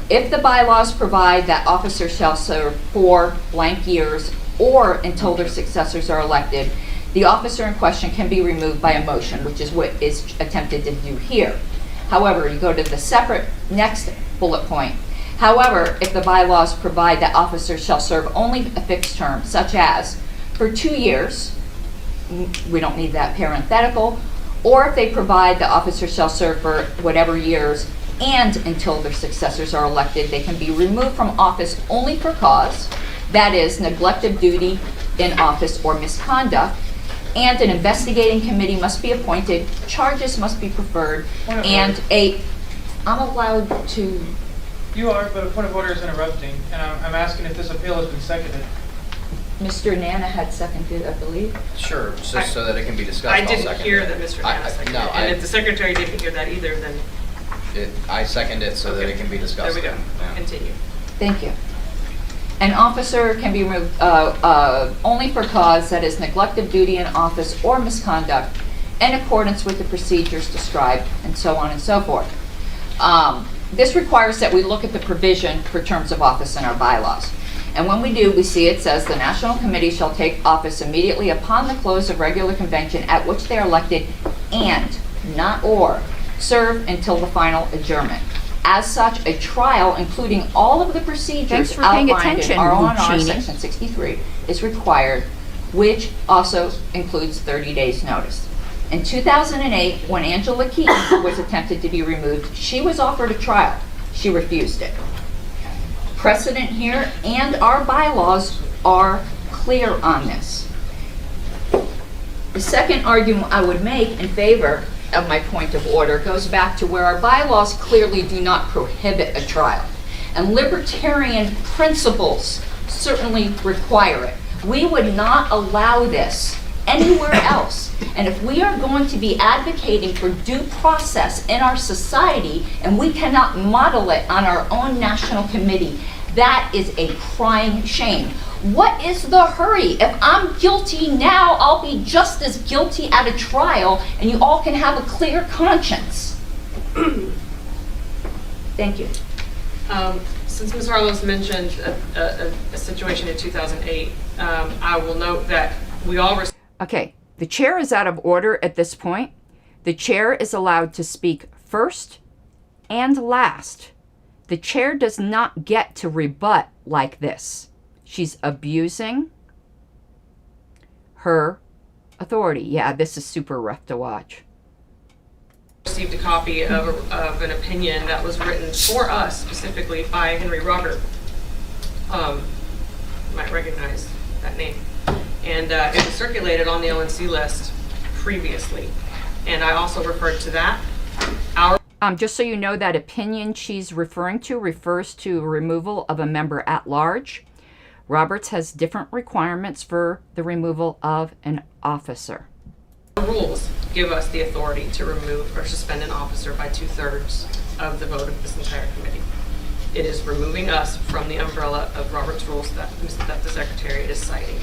If the bylaws provide that officers shall serve 4 blank years or until their successors are elected, the officer in question can be removed by a motion, which is what is attempted to do here. However, you go to the separate next bullet point. However, if the bylaws provide that officers shall serve only a fixed term, such as for 2 years, we don't need that parenthetical, or if they provide the officer shall serve for whatever years and until their successors are elected, they can be removed from office only for cause, that is, neglect of duty in office or misconduct, and an investigating committee must be appointed, charges must be preferred, and I'm allowed to... You are, but a point of order is interrupting, and I'm asking if this appeal has been seconded. Mr. Nana had seconded, I believe. Sure, so that it can be discussed. I didn't hear that Mr. Nana seconded. No, and if the secretary didn't hear that either, then... I second it so that it can be discussed. There we go. Yeah. Continue. Thank you. An officer can be removed only for cause that is neglect of duty in office or misconduct in accordance with the procedures described, and so on and so forth. This requires that we look at the provision for terms of office in our bylaws. And when we do, we see it says the National Committee shall take office immediately upon the close of regular convention at which they are elected and, not or, serve until the final adjournment. As such, a trial, including all of the procedures outlined in R.O.N.R. Section 63, is required, which also includes 30 days notice. In 2008, when Angela Keaton was attempted to be removed, she was offered a trial. She refused it. Precedent here and our bylaws are clear on this. The second argument I would make in favor of my point of order goes back to where our bylaws clearly do not prohibit a trial. And libertarian principles certainly require it. We would not allow this anywhere else. And if we are going to be advocating for due process in our society and we cannot model it on our own national committee, that is a crying shame. What is the hurry? If I'm guilty now, I'll be just as guilty at a trial, and you all can have a clear conscience. Thank you. Since Ms. Harlow's mentioned a situation in 2008, I will note that we all... Okay, the chair is out of order at this point. The chair is allowed to speak first and last. The chair does not get to rebut like this. She's abusing her authority. Yeah, this is super rough to watch. Received a copy of an opinion that was written for us specifically by Henry Robert. You might recognize that name. And it was circulated on the LNC list previously. And I also referred to that. Just so you know, that opinion she's referring to refers to removal of a member at large. Roberts has different requirements for the removal of an officer. The rules give us the authority to remove or suspend an officer by 2/3 of the vote of this entire committee. It is removing us from the umbrella of Robert's rules that the Secretary is citing.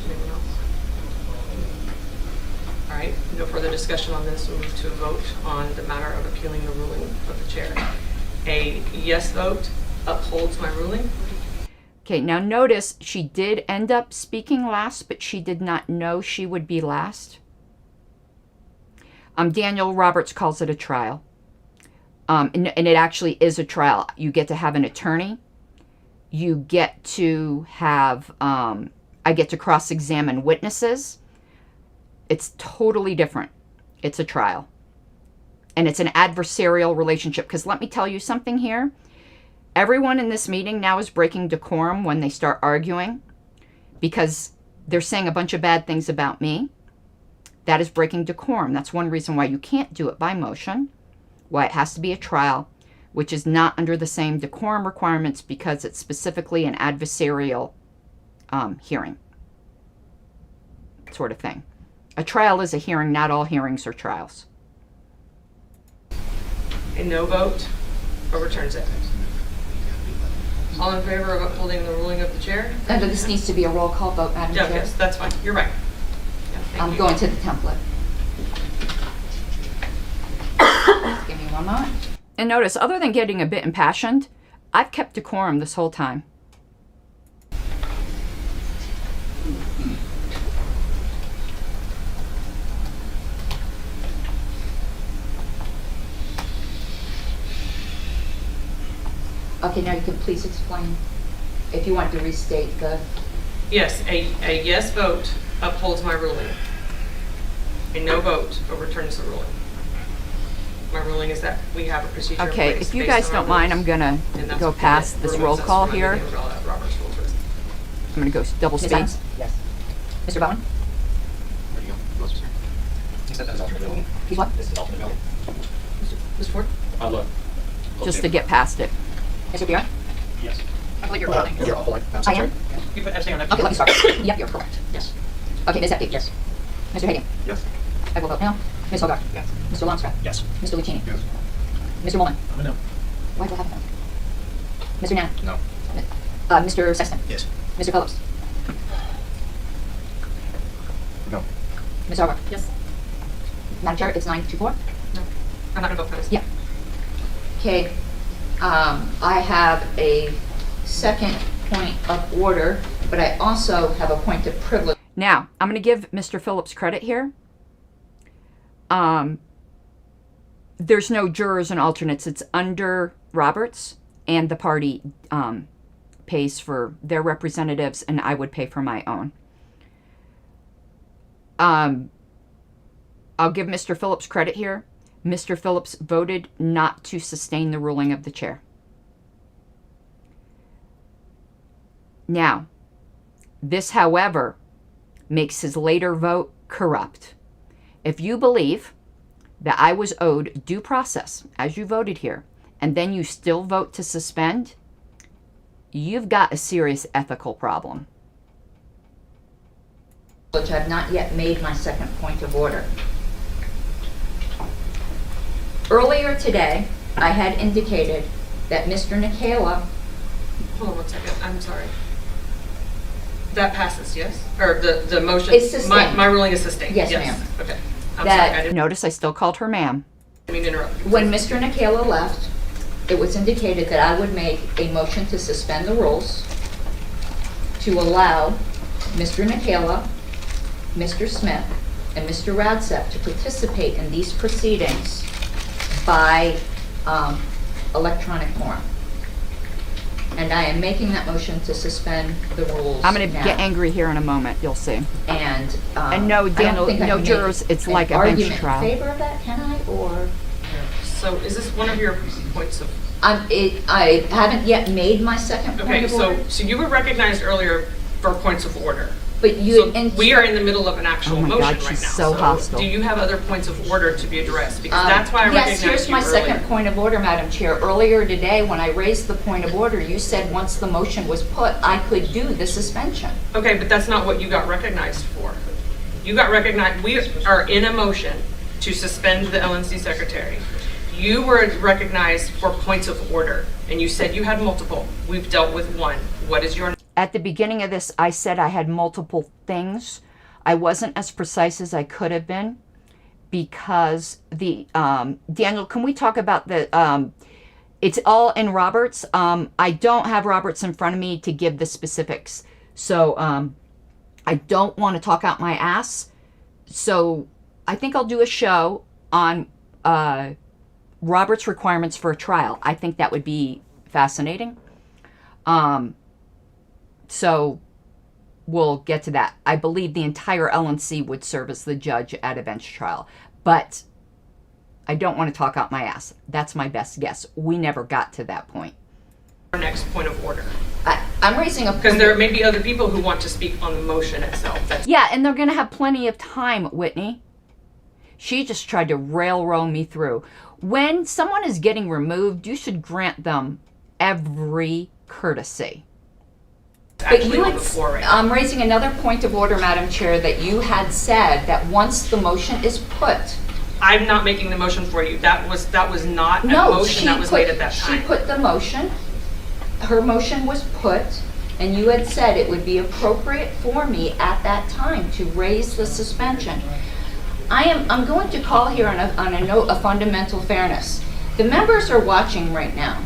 Anyone else? All right, no further discussion on this. We'll move to a vote on the matter of appealing the ruling of the chair. A yes vote upholds my ruling. Okay, now notice she did end up speaking last, but she did not know she would be last. Daniel Roberts calls it a trial. And it actually is a trial. You get to have an attorney. You get to have, I get to cross-examine witnesses. It's totally different. It's a trial. And it's an adversarial relationship. Because let me tell you something here. Everyone in this meeting now is breaking decorum when they start arguing because they're saying a bunch of bad things about me. That is breaking decorum. That's one reason why you can't do it by motion, why it has to be a trial, which is not under the same decorum requirements because it's specifically an adversarial hearing sort of thing. A trial is a hearing. Not all hearings are trials. A no vote overturns it. All in favor of upholding the ruling of the chair? This needs to be a roll call vote, Madam Chair. Yes, that's fine. You're right. Yeah, I'm going to the template. Give me one moment. And notice, other than getting a bit impassioned, I've kept decorum this whole time. Okay, now you can please explain, if you want to restate the... Yes, a yes vote upholds my ruling. A no vote overturns the ruling. My ruling is that we have a procedure in Okay, place if you based guys on don't our mind, rules, I'm gonna and that's go what past this removes roll us call from here. under the umbrella of Robert's Rules of Order. I'm gonna go double Ms. speed. Adams? Yes. Mr. Bowen? He's what? Mr. Ford? I'll look. Just to get past it. Mr. Bier? Yes. I believe you're voting. I am? You put abstain on that. Okay, let me start. Yep, you're correct. Yes. Okay, Ms. Epke? Yes. Mr. Hagan? Yes. I will vote no. Ms. Hogarth? Yes. Mr. Longstreth? Yes. Mr. Lucchini? Yes. Mr. Mullen? I'm a no. Why do I have a no? Mr. Nana? No. Mr. Sexton? Yes. Mr. Phillips? No. Ms. Hogarth? Yes. Madam Chair, it's 9-4? No. I'm not gonna vote for this. Yeah. Okay, I have a second point of order, but I also have a point of privilege. Now, I'm going to give Mr. Phillips credit here. There's no jurors and alternates. It's under Roberts, and the party pays for their representatives, and I would pay for my own. I'll give Mr. Phillips credit here. Mr. Phillips voted not to sustain the ruling of the chair. Now, this, however, makes his later vote corrupt. If you believe that I was owed due process, as you voted here, and then you still vote to suspend, you've got a serious ethical problem. Which I've not yet made my second point of order. Earlier today, I had indicated that Mr. Nikela... Hold on 1 second. I'm sorry. That passes, yes? Or the motion? It's sustained. My ruling is sustained? Yes, ma'am. Okay. I'm sorry. I didn't Notice I still called her ma'am. mean to interrupt you. When Mr. Nikela left, it was indicated that I would make a motion to suspend the rules to allow Mr. Nikela, Mr. Smith, and Mr. Radsep to participate in these proceedings by electronic form. And I am making that motion to suspend the rules. I'm going to get angry here in a moment, you'll see. And no, Daniel, no jurors, it's like a bench trial. Argument in favor of that, can I, or? So is this one of your points of? I haven't yet made my second point Okay, of order. so you were recognized earlier for points of order. But you, So we are in the middle of an actual Oh my motion God, right now. she's so hostile. Do you have other points of order to be addressed? Because that's why I Yes, recognized here's you my earlier. second point of order, Madam Chair. Earlier today, when I raised the point of order, you said once the motion was put, I could do the suspension. Okay, but that's not what you got recognized for. You got recognized, we are in a motion to suspend the LNC secretary. You were recognized for points of order, and you said you had multiple. We've dealt with one. What is your... At the beginning of this, I said I had multiple things. I wasn't as precise as I could have been because the, Daniel, can we talk about the, it's all in Roberts. I don't have Roberts in front of me to give the specifics. So I don't want to talk out my ass. So I think I'll do a show on Roberts requirements for a trial. I think that would be fascinating. So we'll get to that. I believe the entire LNC would serve as the judge at a bench trial. But I don't want to talk out my ass. That's my best guess. We never got to that point. Our next point of order. I'm raising a point. Because there may be other people who want to speak on the motion itself. Yeah, and they're going to have plenty of time, Whitney. She just tried to railroad me through. When someone is getting removed, you should grant them every courtesy. But you had, I'm raising another point of order, Madam Chair, that you had said that once the motion is put. I'm not making the motion for you. That was not a motion that was made at that time. She put the motion. Her motion was put, and you had said it would be appropriate for me at that time to raise the suspension. I'm going to call here on a note of fundamental fairness. The members are watching right now.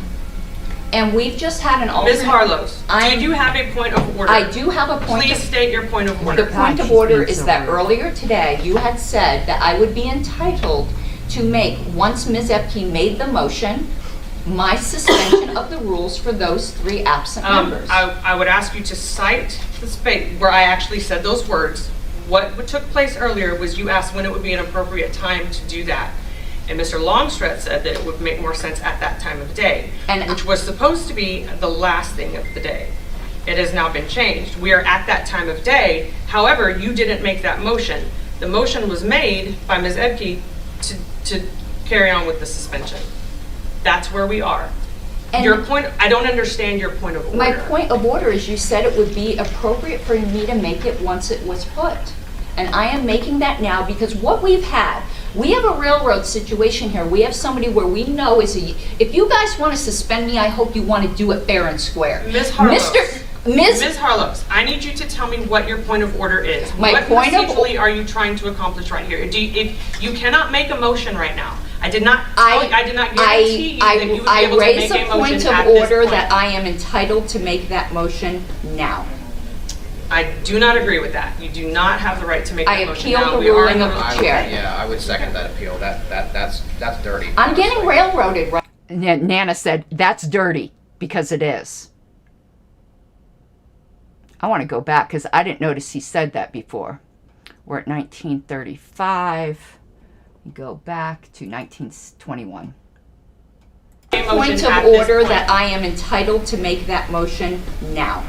And we've just had an alternate... Ms. Harlow, do you have a point of order? I do have a point. Please state your point of order. The point of order is that earlier today, you had said that I would be entitled to make, once Ms. Epke made the motion, my suspension of the rules for those 3 absent members. I would ask you to cite the space where I actually said those words. What took place earlier was you asked when it would be an appropriate time to do that. And Mr. Longstreth said that it would make more sense at that time of day, which was supposed to be the last thing of the day. It has now been changed. We are at that time of day. However, you didn't make that motion. The motion was made by Ms. Edke to carry on with the suspension. That's where we are. And your point, I don't understand your point of order. My point of order is you said it would be appropriate for me to make it once it was put. And I am making that now because what we've had, we have a railroad situation here. We have somebody where we know if you guys want to suspend me, I hope you want to do it fair and square. Ms. Harlow. Ms. Harlow, I need you to tell me what your point of order is. What procedurally are you trying to accomplish right here? If you cannot make a motion right now. I did not guarantee you that you would be able to make a motion at this point. I raise a point of order that I am entitled to make that motion now. I do not agree with that. You do not have the right to make that motion now. I appeal the ruling of the chair. Yeah, I would second that appeal. That's dirty. I'm getting railroaded, right? Nana said, that's dirty, because it is. I want to go back, because I didn't notice he said that before. We're at 1935. We go back to 1921. Point of order that I am entitled to make that motion now.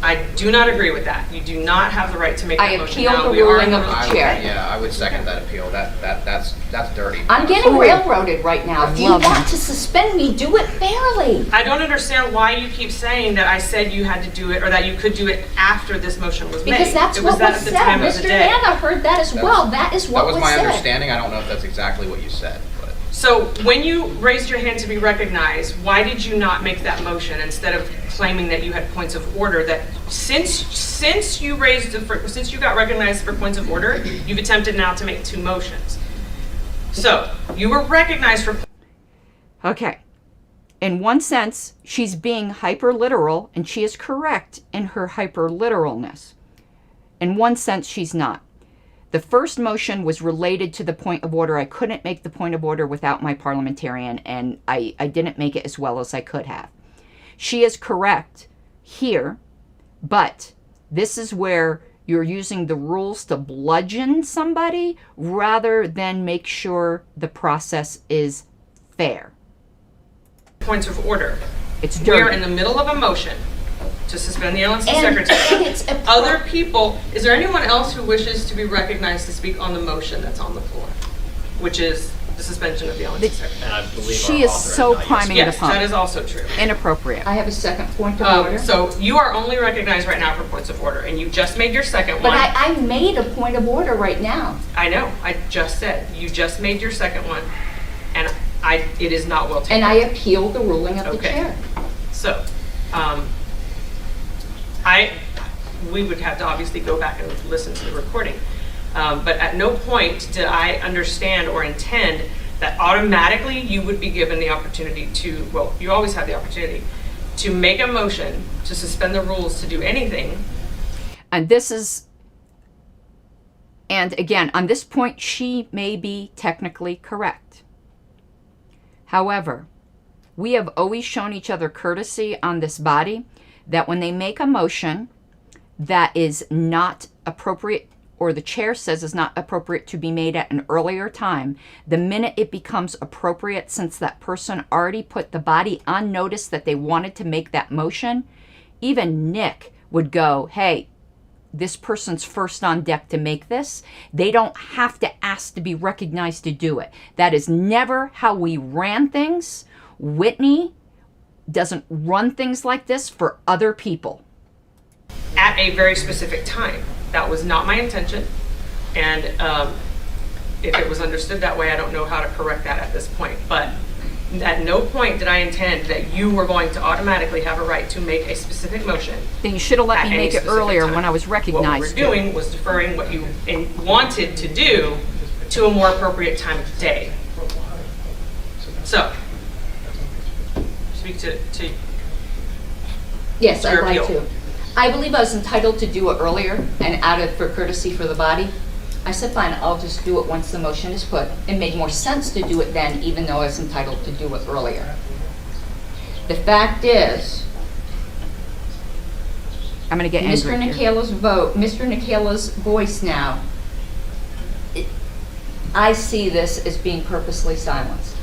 I do not agree with that. You do not have the right to make that motion now. I appeal the ruling of the chair. Yeah, I would second that appeal. That's dirty. I'm getting railroaded right now. If you want to suspend me, do it fairly. I don't understand why you keep saying that I said you had to do it or that you could do it after this motion was made. Because that's what was said. Mr. Nana heard that as well. That is what was said. That was my understanding. I don't know if that's exactly what you said. So when you raised your hand to be recognized, why did you not make that motion instead of claiming that you had points of order? That since you got recognized for points of order, you've attempted now to make 2 motions. So you were recognized for. Okay. In one sense, she's being hyper-literal, and she is correct in her hyper-literalness. In one sense, she's not. The first motion was related to the point of order. I couldn't make the point of order without my parliamentarian, and I didn't make it as well as I could have. She is correct here, but this is where you're using the rules to bludgeon somebody rather than make sure the process is fair. Points of order. It's dirty. We are in the middle of a motion to suspend the LNC secretary. And it's a other people, is there anyone else who wishes to be recognized to speak on the motion that's on the floor, which is the suspension of the LNC secretary? And I believe She our is author so has not priming Yes, the pump. that is also true. Inappropriate. I have a second point of order. So you are only recognized right now for points of order, and you just made your second But one. I made a point of order right now. I know, I just said, you just made your second one, and it is not well taken. And I appealed the ruling of the Okay. chair. So, we would have to obviously go back and listen to the recording. But at no point did I understand or intend that automatically you would be given the opportunity to, well, you always have the opportunity to make a motion to suspend the rules to do anything. And this is, and again, on this point, she may be technically correct. However, we have always shown each other courtesy on this body that when they make a motion that is not appropriate, or the chair says is not appropriate to be made at an earlier time, the minute it becomes appropriate, since that person already put the body on notice that they wanted to make that motion, even Nick would go, hey, this person's first on deck to make this. They don't have to ask to be recognized to do it. That is never how we ran things. Whitney doesn't run things like this for other people. At a very specific time. That was not my intention, and if it was understood that way, I don't know how to correct that at this point. But at no point did I intend that you were going to automatically have a right to make a specific motion. Then you should have let at me any make it specific earlier time. when I was recognized. What we were doing was deferring what you wanted to do to a more appropriate time of day. So, speak to Yes, your I'd like appeal. to. I believe I was entitled to do it earlier and out of for courtesy for the body. I said, fine, I'll just do it once the motion is put. It made more sense to do it then, even though I was entitled to do it earlier. The fact is, I'm going to get Mr. angry here. Mr. Nikhela's voice now, I see this as being purposely silenced.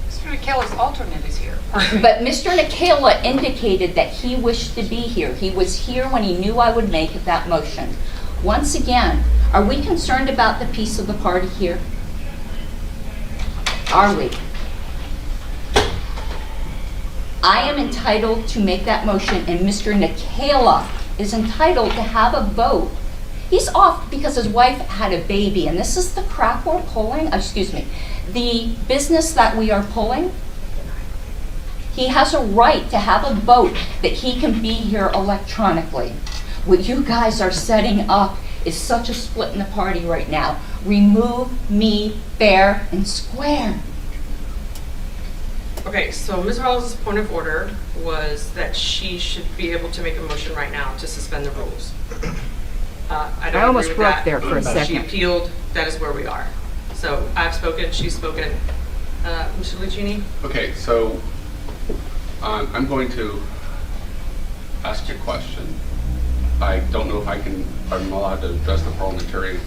Mr. McKellar's alternate is here. But Mr. Nikhela indicated that he wished to be here. He was here when he knew I would make that motion. Once again, are we concerned about the peace of the party here? Are we? I am entitled to make that motion, and Mr. Nikhela is entitled to have a vote. He's off because his wife had a baby, and this is the crap we're pulling, the business that we are pulling. He has a right to have a vote that he can be here electronically. What you guys are setting up is such a split in the party right now. Remove me fair and square. Okay, so Ms. Rawls' point of order was that she should be able to make a motion right now to suspend the rules. I don't almost agree with broke that. there for a She second. appealed, that is where we are. So I've spoken, she's spoken. Mr. Lucchini? Okay, so I'm going to ask you a question. I don't know if I'm allowed to address the parliamentarian.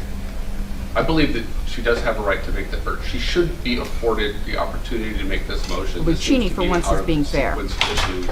I believe that she does have a right to make that, or she should be afforded the opportunity to make this motion. This Lucchini, seems to for be once, out is of being fair. sequence issue.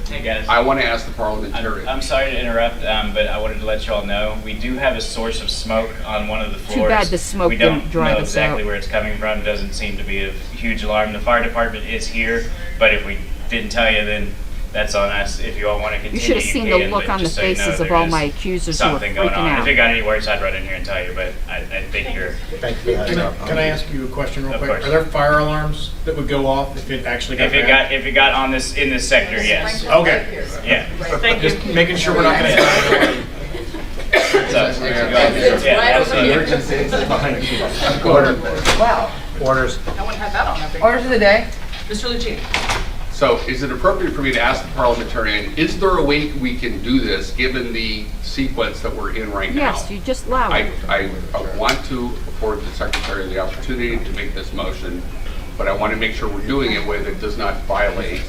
Hey guys. I want to ask the parliamentarian. I'm sorry to interrupt, but I wanted to let you all know, we do have a source of smoke on one of the floors. Too bad the smoke We don't didn't drive know us exactly out. where it's coming from. Doesn't seem to be a huge alarm. The fire department is here, but if we didn't tell you, then that's on us. If you all want to continue, You should have seen the can, look but on the just so you know, faces of there all is my accusers who were something going freaking on. out. If it got any worse, I'd run in here and tell you, but I think you're... Thank you. Can I ask you a question real Of quick? course. Are there fire alarms that would go off if it actually got bad? If it got on this, in this sector, yes. Okay. Yeah. Thank you. Just making sure we're not going to... Wow. Orders. No one had that on their big. Orders of the day. Mr. Lucchini? So is it appropriate for me to ask the parliamentarian, is there a way we can do this given the sequence that we're in right now? Yes, you just allow it. I want to afford the secretary the opportunity to make this motion, but I want to make sure we're doing it in a way that does not violate.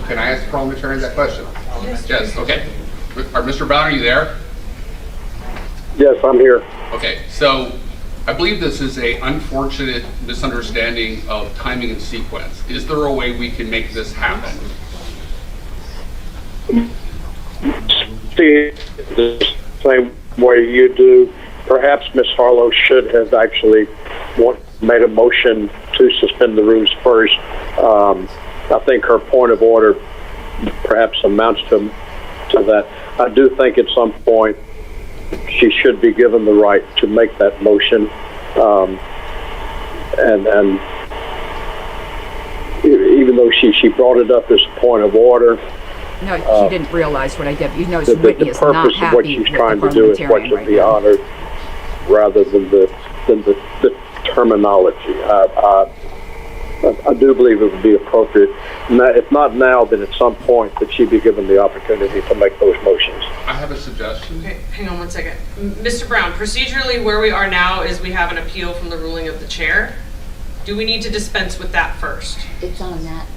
Can I ask the parliamentarian that question? Yes, okay. Mr. Brown, are you there? Yes, I'm here. Okay, so I believe this is a unfortunate misunderstanding of timing and sequence. Is there a way we can make this happen? see it the same way you do. Perhaps Ms. Harlow should have actually made a motion to suspend the rules first. I think her point of order perhaps amounts to that. I do think at some point she should be given the right to make that motion. And even though she brought it up as a point of order, No, she didn't realize what I did. You know, the Whitney is not purpose of happy what she's with trying the to do is what parliamentarian should right be now. honored rather than the terminology. I do believe it would be appropriate, if not now, then at some point, that she be given the opportunity to make those motions. I have a suggestion. Okay, hang on one second. Mr. Brown, procedurally where we are now is we have an appeal from the ruling of the chair. Do we need to dispense with that first? It's on that.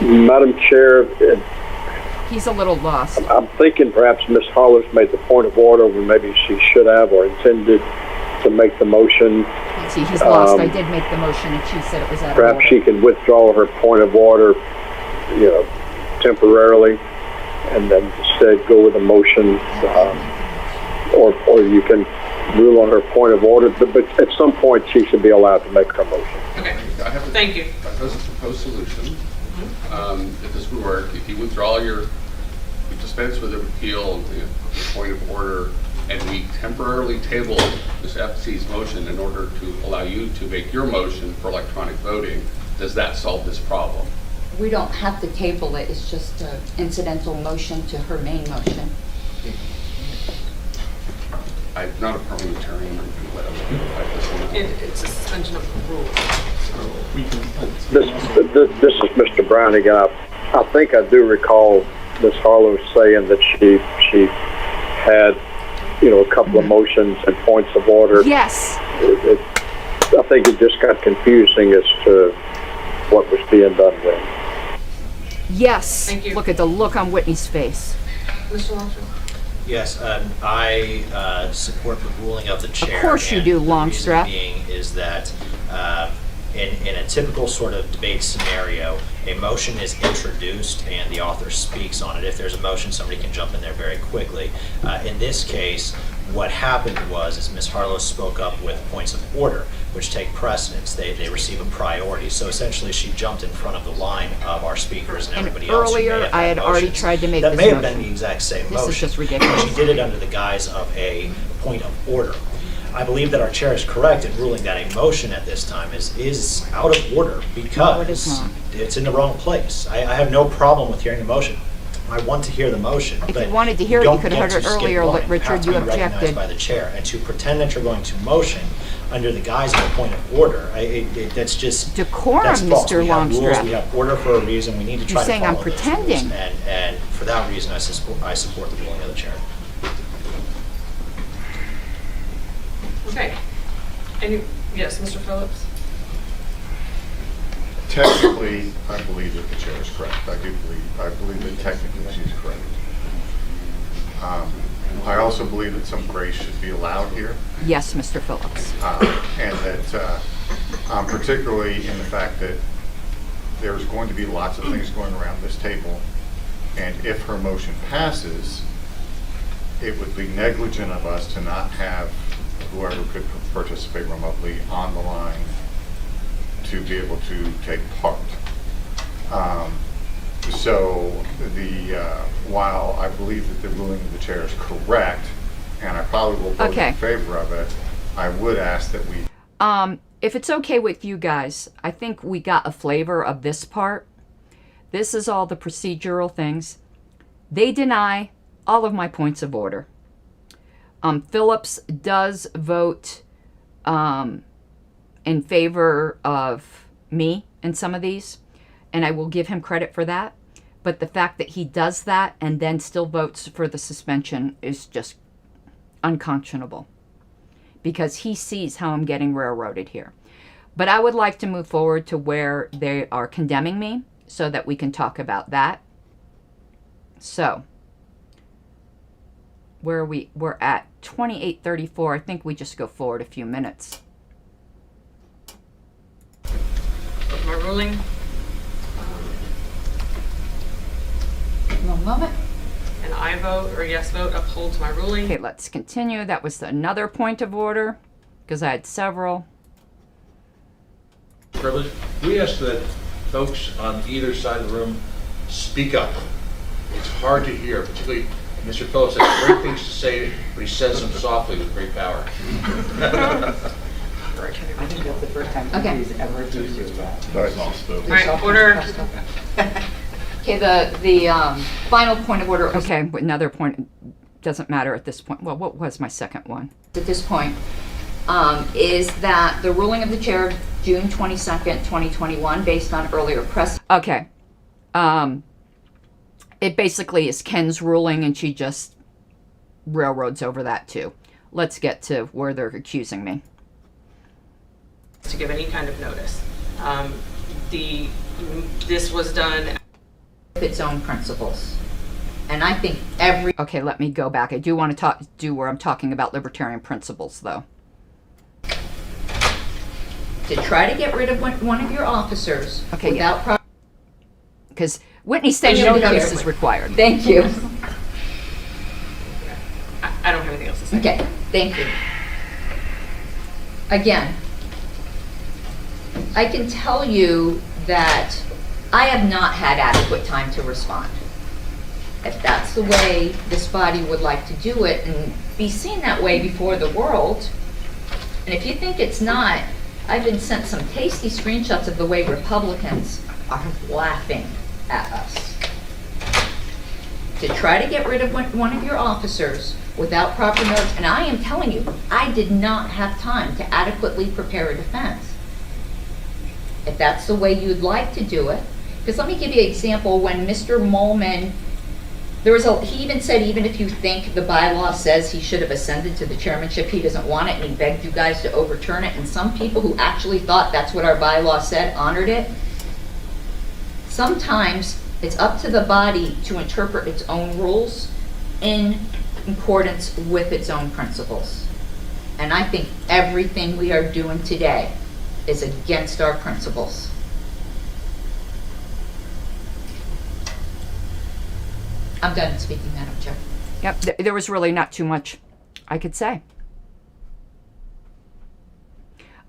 Madam Chair, He's a little lost. I'm thinking perhaps Ms. Hollis made the point of order when maybe she should have or intended to make the motion. See, he's lost. I did make the motion, and she said it was out of Perhaps order. she can withdraw her point of order, temporarily, and then instead go with a motion, or you can rule on her point of order. But at some point, she should be allowed to make her motion. Okay. Thank you. I have a proposed solution. If this would work, if you withdraw you dispense with the appeal, the point of order, and we temporarily table Ms. FC's motion in order to allow you to make your motion for electronic voting, does that solve this problem? We don't have to table it, it's just an incidental motion to her main motion. I'm not a parliamentarian, or whatever. It's a suspension of the rules. This is Mr. Brown again. I think I do recall Ms. Harlow saying that she had, a couple of motions and points of order. Yes. I think it just got confusing as to what was being done then. Yes. Thank you. Look at the look on Whitney's face. Mr. Longstreet? Yes, I support the ruling of the chair. Of course you and do, the Longstrap. reason being is that in a typical sort of debate scenario, a motion is introduced and the author speaks on it. If there's a motion, somebody can jump in there very quickly. In this case, what happened was Ms. Harlow spoke up with points of order, which take precedence. They receive a priority. So essentially, she jumped in front of the line of our speakers and everybody else. who may Earlier, have I had already motions tried to make that this may have motion. been the exact same This motion. is just ridiculous. She did it under the guise of a point of order. I believe that our chair is correct in ruling that a motion at this time is out of order because No, it is not. it's in the wrong place. I have no problem with hearing the motion. I want to hear the motion. If but you wanted to hear it, don't you could have get heard to it skip earlier, line. Richard, have to you be recognized objected. by the chair. And to pretend that you're going to motion under the guise of a point of order, that's just Decorum, that's false. Mr. We have rules, Longstrap. we have order for a reason. We need to try You're saying to I'm follow those pretending. rules. And for that reason, I support the ruling of the chair. Okay. Yes, Mr. Phillips? Technically, I believe that the chair is correct. I believe that technically she's correct. I also believe that some grace should be allowed here. Yes, Mr. Phillips. And that particularly in the fact that there's going to be lots of things going around this table, and if her motion passes, it would be negligent of us to not have whoever could participate remotely on the line to be able to take part. So while I believe that the ruling of the chair is correct, and I probably will vote Okay. in favor of it, I would ask that we... If it's okay with you guys, I think we got a flavor of this part. This is all the procedural things. They deny all of my points of order. Phillips does vote in favor of me in some of these, and I will give him credit for that. But the fact that he does that and then still votes for the suspension is just unconscionable, because he sees how I'm getting railroaded here. But I would like to move forward to where they are condemning me so that we can talk about that. So, where are we? We're at 28:34. I think we just go forward a few minutes. Of my ruling? moment. An aye vote or yes vote upholds my ruling. Okay, let's continue. That was another point of order, because I had several. Privilege. We ask that folks on either side of the room speak up. It's hard to hear, particularly Mr. Phillips has great things to say, but he says them softly with great power. I think that's the first time Okay. he's ever accused you of that. All right, order. Okay, the final point of order Okay, but another point, doesn't matter at this point. Well, what was my second one? at this point is that the ruling of the chair of June 22nd, 2021, based on earlier press. Okay. It basically is Ken's ruling, and she just railroads over that too. Let's get to where they're accusing me. To give any kind of notice. This was done with its own principles. And I think Okay, let me go back. I do want to do where I'm talking about libertarian principles, though. to try to get rid of one of your officers Okay, without proper... Because Whitney's saying no notice is required. Thank you. I don't have anything else to say. Okay, thank you. Again, I can tell you that I have not had adequate time to respond. If that's the way this body would like to do it and be seen that way before the world, and if you think it's not, I've been sent some tasty screenshots of the way Republicans are laughing at us. To try to get rid of one of your officers without proper notice, and I am telling you, I did not have time to adequately prepare a defense. If that's the way you'd like to do it, because let me give you an example. When Mr. Molman, he even said, even if you think the bylaw says he should have ascended to the chairmanship, he doesn't want it, and he begged you guys to overturn it, and some people who actually thought that's what our bylaw said honored it. Sometimes it's up to the body to interpret its own rules in accordance with its own principles. And I think everything we are doing today is against our principles. I'm done speaking, Madam Chair. Yep, there was really not too much I could say.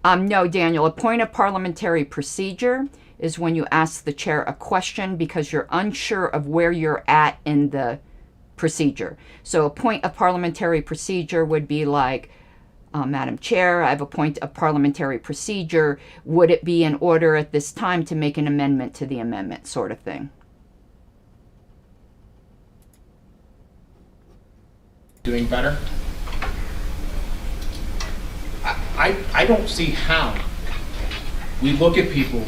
No, Daniel, a point of parliamentary procedure is when you ask the chair a question because you're unsure of where you're at in the procedure. So a point of parliamentary procedure would be like, Madam Chair, I have a point of parliamentary procedure. Would it be in order at this time to make an amendment to the amendment, sort of thing? Doing better? I don't see how we look at people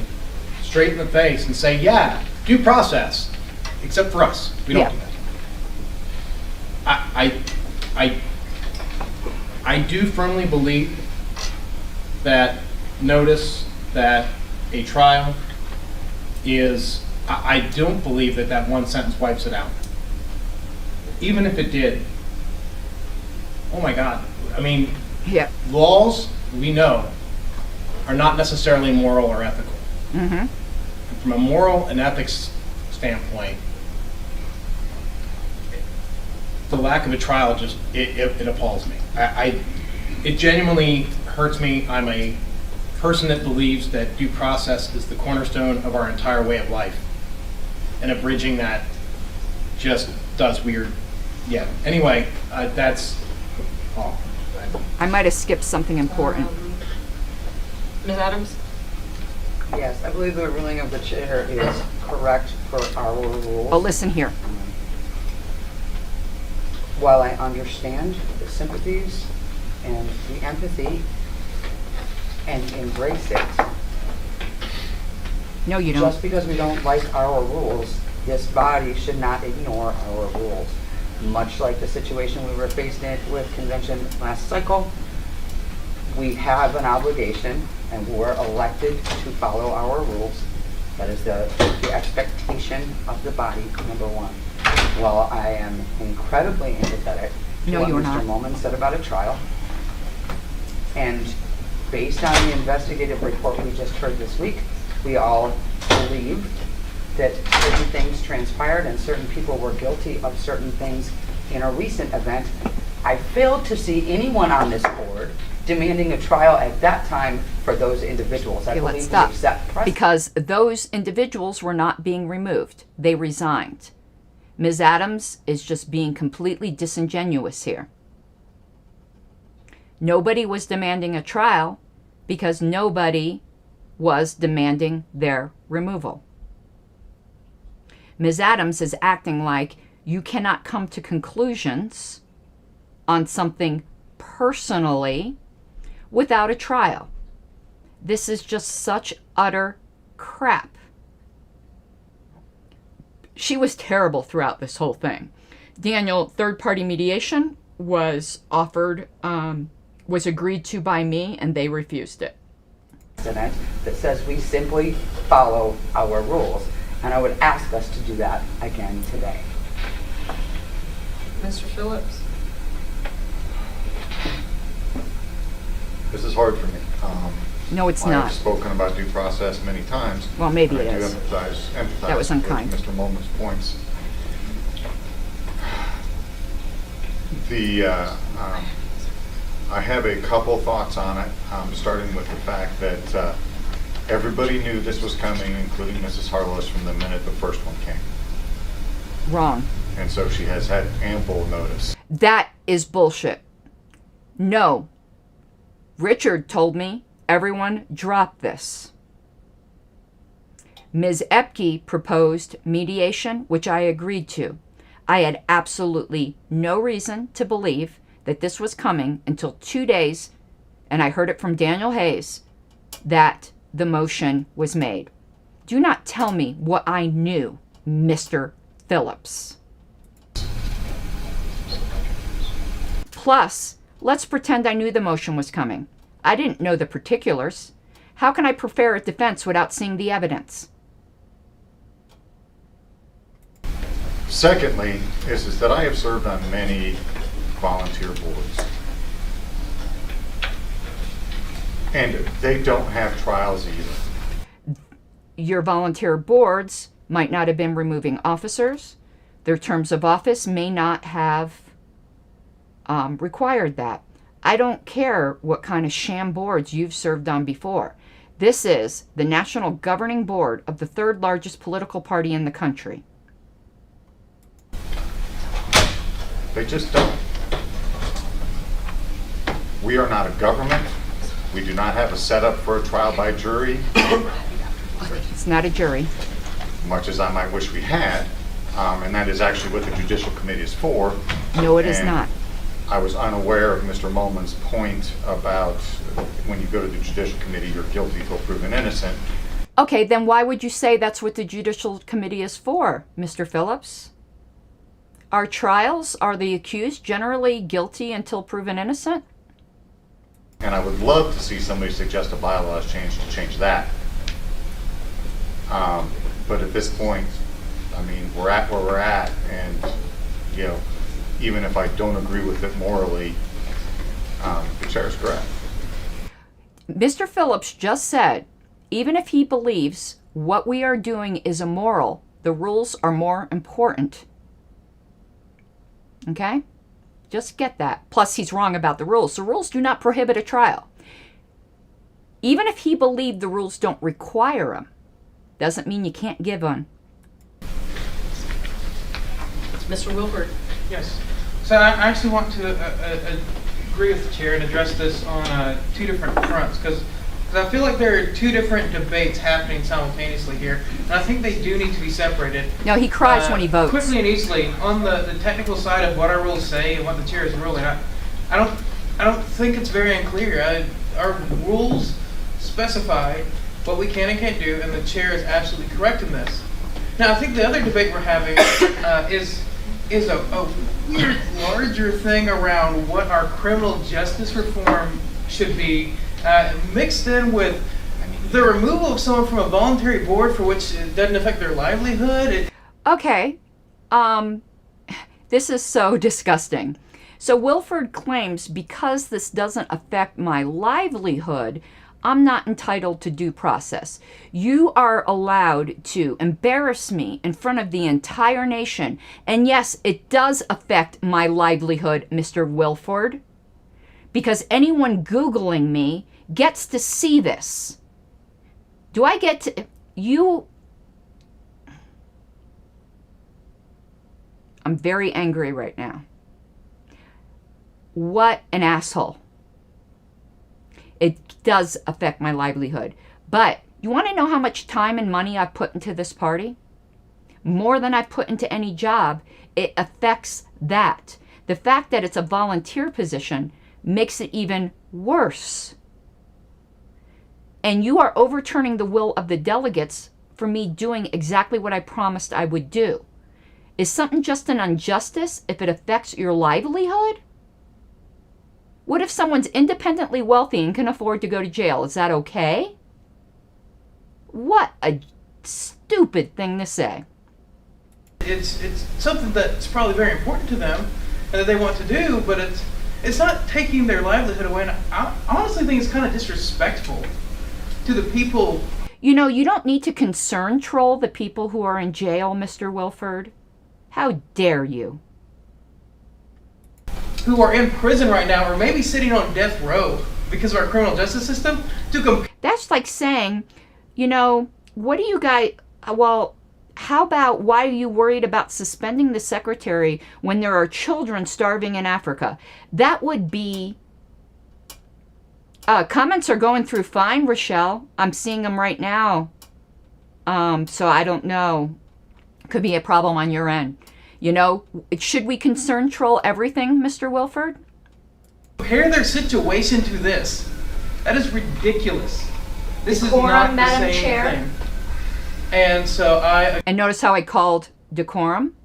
straight in the face and say, yeah, due process, except for us. We don't do that. I do firmly believe that notice that a trial is, I don't believe that one sentence wipes it out. Even if it did, oh my God. I mean, laws, we know, are not necessarily moral or ethical. Mm-hmm. From a moral and ethics standpoint, the lack of a trial just, it appalls me. It genuinely hurts me. I'm a person that believes that due process is the cornerstone of our entire way of life. And abridging that just does weird. Yeah, anyway, that's all. I might have skipped something important. Ms. Adams? Yes, I believe the ruling of the chair is correct for our rules. Oh, listen here. While I understand the sympathies and the empathy and embrace it, no, you don't. Just because we don't like our rules, this body should not ignore our rules. Much like the situation we were faced with convention last cycle, we have an obligation and we're elected to follow our rules. That is the expectation of the body, number one. While I am incredibly empathetic to what Mr. Molman said about a trial, and based on the investigative report we just heard this week, we all believe that certain things transpired and certain people were guilty of certain things in a recent event. I failed to see anyone on this board demanding a trial at that time for those individuals. I Okay, believe let's we stop. have set precedent. Because those individuals were not being removed. They resigned. Ms. Adams is just being completely disingenuous here. Nobody was demanding a trial because nobody was demanding their removal. Ms. Adams is acting like you cannot come to conclusions on something personally without a trial. This is just such utter crap. She was terrible throughout this whole thing. Daniel, third-party mediation was offered, was agreed to by me, and they refused it. That says we simply follow our rules, and I would ask us to do that again today. Mr. Phillips? This is hard for me. No, it's not. I've spoken about due process many times. Well, maybe and it I do is. empathize That was unkind. with Mr. Mulman's points. I have a couple thoughts on it, starting with the fact that everybody knew this was coming, including Mrs. Harless, from the minute the first one came. Wrong. And so she has had ample notice. That is bullshit. No. Richard told me, everyone drop this. Ms. Epke proposed mediation, which I agreed to. I had absolutely no reason to believe that this was coming until 2 days, and I heard it from Daniel Hayes, that the motion was made. Do not tell me what I knew, Mr. Phillips. Plus, let's pretend I knew the motion was coming. I didn't know the particulars. How can I prepare a defense without seeing the evidence? Secondly, is that I have served on many volunteer boards. And they don't have trials either. Your volunteer boards might not have been removing officers. Their terms of office may not have required that. I don't care what kind of sham boards you've served on before. This is the national governing board of the third largest political party in the country. They just don't. We are not a government. We do not have a setup for a trial by jury, It's not a jury. much as I might wish we had. And that is actually what the Judicial Committee is for. No, it is And not. I was unaware of Mr. Mulman's point about when you go to the Judicial Committee, you're guilty till proven innocent. Okay, then why would you say that's what the Judicial Committee is for, Mr. Phillips? Are trials, are the accused generally guilty until proven innocent? And I would love to see somebody suggest a bylaws change to change that. But at this point, I mean, we're at where we're at, and, you know, even if I don't agree with it morally, the chair's correct. Mr. Phillips just said, even if he believes what we are doing is immoral, the rules are more important. Okay? Just get that. Plus, he's wrong about the rules. The rules do not prohibit a trial. Even if he believed the rules don't require them, doesn't mean you can't give one. Mr. Wilford? Yes. So I actually want to agree with the chair and address this on two different fronts, because I feel like there are two different debates happening simultaneously here, and I think they do need to be separated. No, he cries when he votes. Quickly and easily, on the technical side of what our rules say and what the chair is ruling, I don't think it's very unclear. Our rules specify what we can and can't do, and the chair is absolutely correct in this. Now, I think the other debate we're having is a weird, larger thing around what our criminal justice reform should be, mixed in with the removal of someone from a voluntary board for which it doesn't affect their livelihood. Okay. This is so disgusting. So Wilford claims because this doesn't affect my livelihood, I'm not entitled to due process. You are allowed to embarrass me in front of the entire nation. And yes, it does affect my livelihood, Mr. Wilford, because anyone Googling me gets to see this. Do I get to... You... I'm very angry right now. What an asshole. It does affect my livelihood. But you want to know how much time and money I've put into this party? More than I've put into any job. It affects that. The fact that it's a volunteer position makes it even worse. And you are overturning the will of the delegates for me doing exactly what I promised I would do. Is something just an injustice if it affects your livelihood? What if someone's independently wealthy and can afford to go to jail? Is that okay? What a stupid thing to say. It's something that's probably very important to them and that they want to do, but it's not taking their livelihood away. And I honestly think it's kind of disrespectful to the people. You know, you don't need to concern troll the people who are in jail, Mr. Wilford. How dare you? Who are in prison right now or maybe sitting on death row because of our criminal justice system That's like saying, you know, what do you guys... Well, how about why are you worried about suspending the secretary when there are children starving in Africa? That would be... comments are going through fine, Rochelle. I'm seeing them right now. So I don't know. Could be a problem on your end. You know, should we concern troll everything, Mr. Wilford? Compare their situation to this. That is ridiculous. This Decorum, is not the Madam same Chair. thing. And so And notice how I called decorum?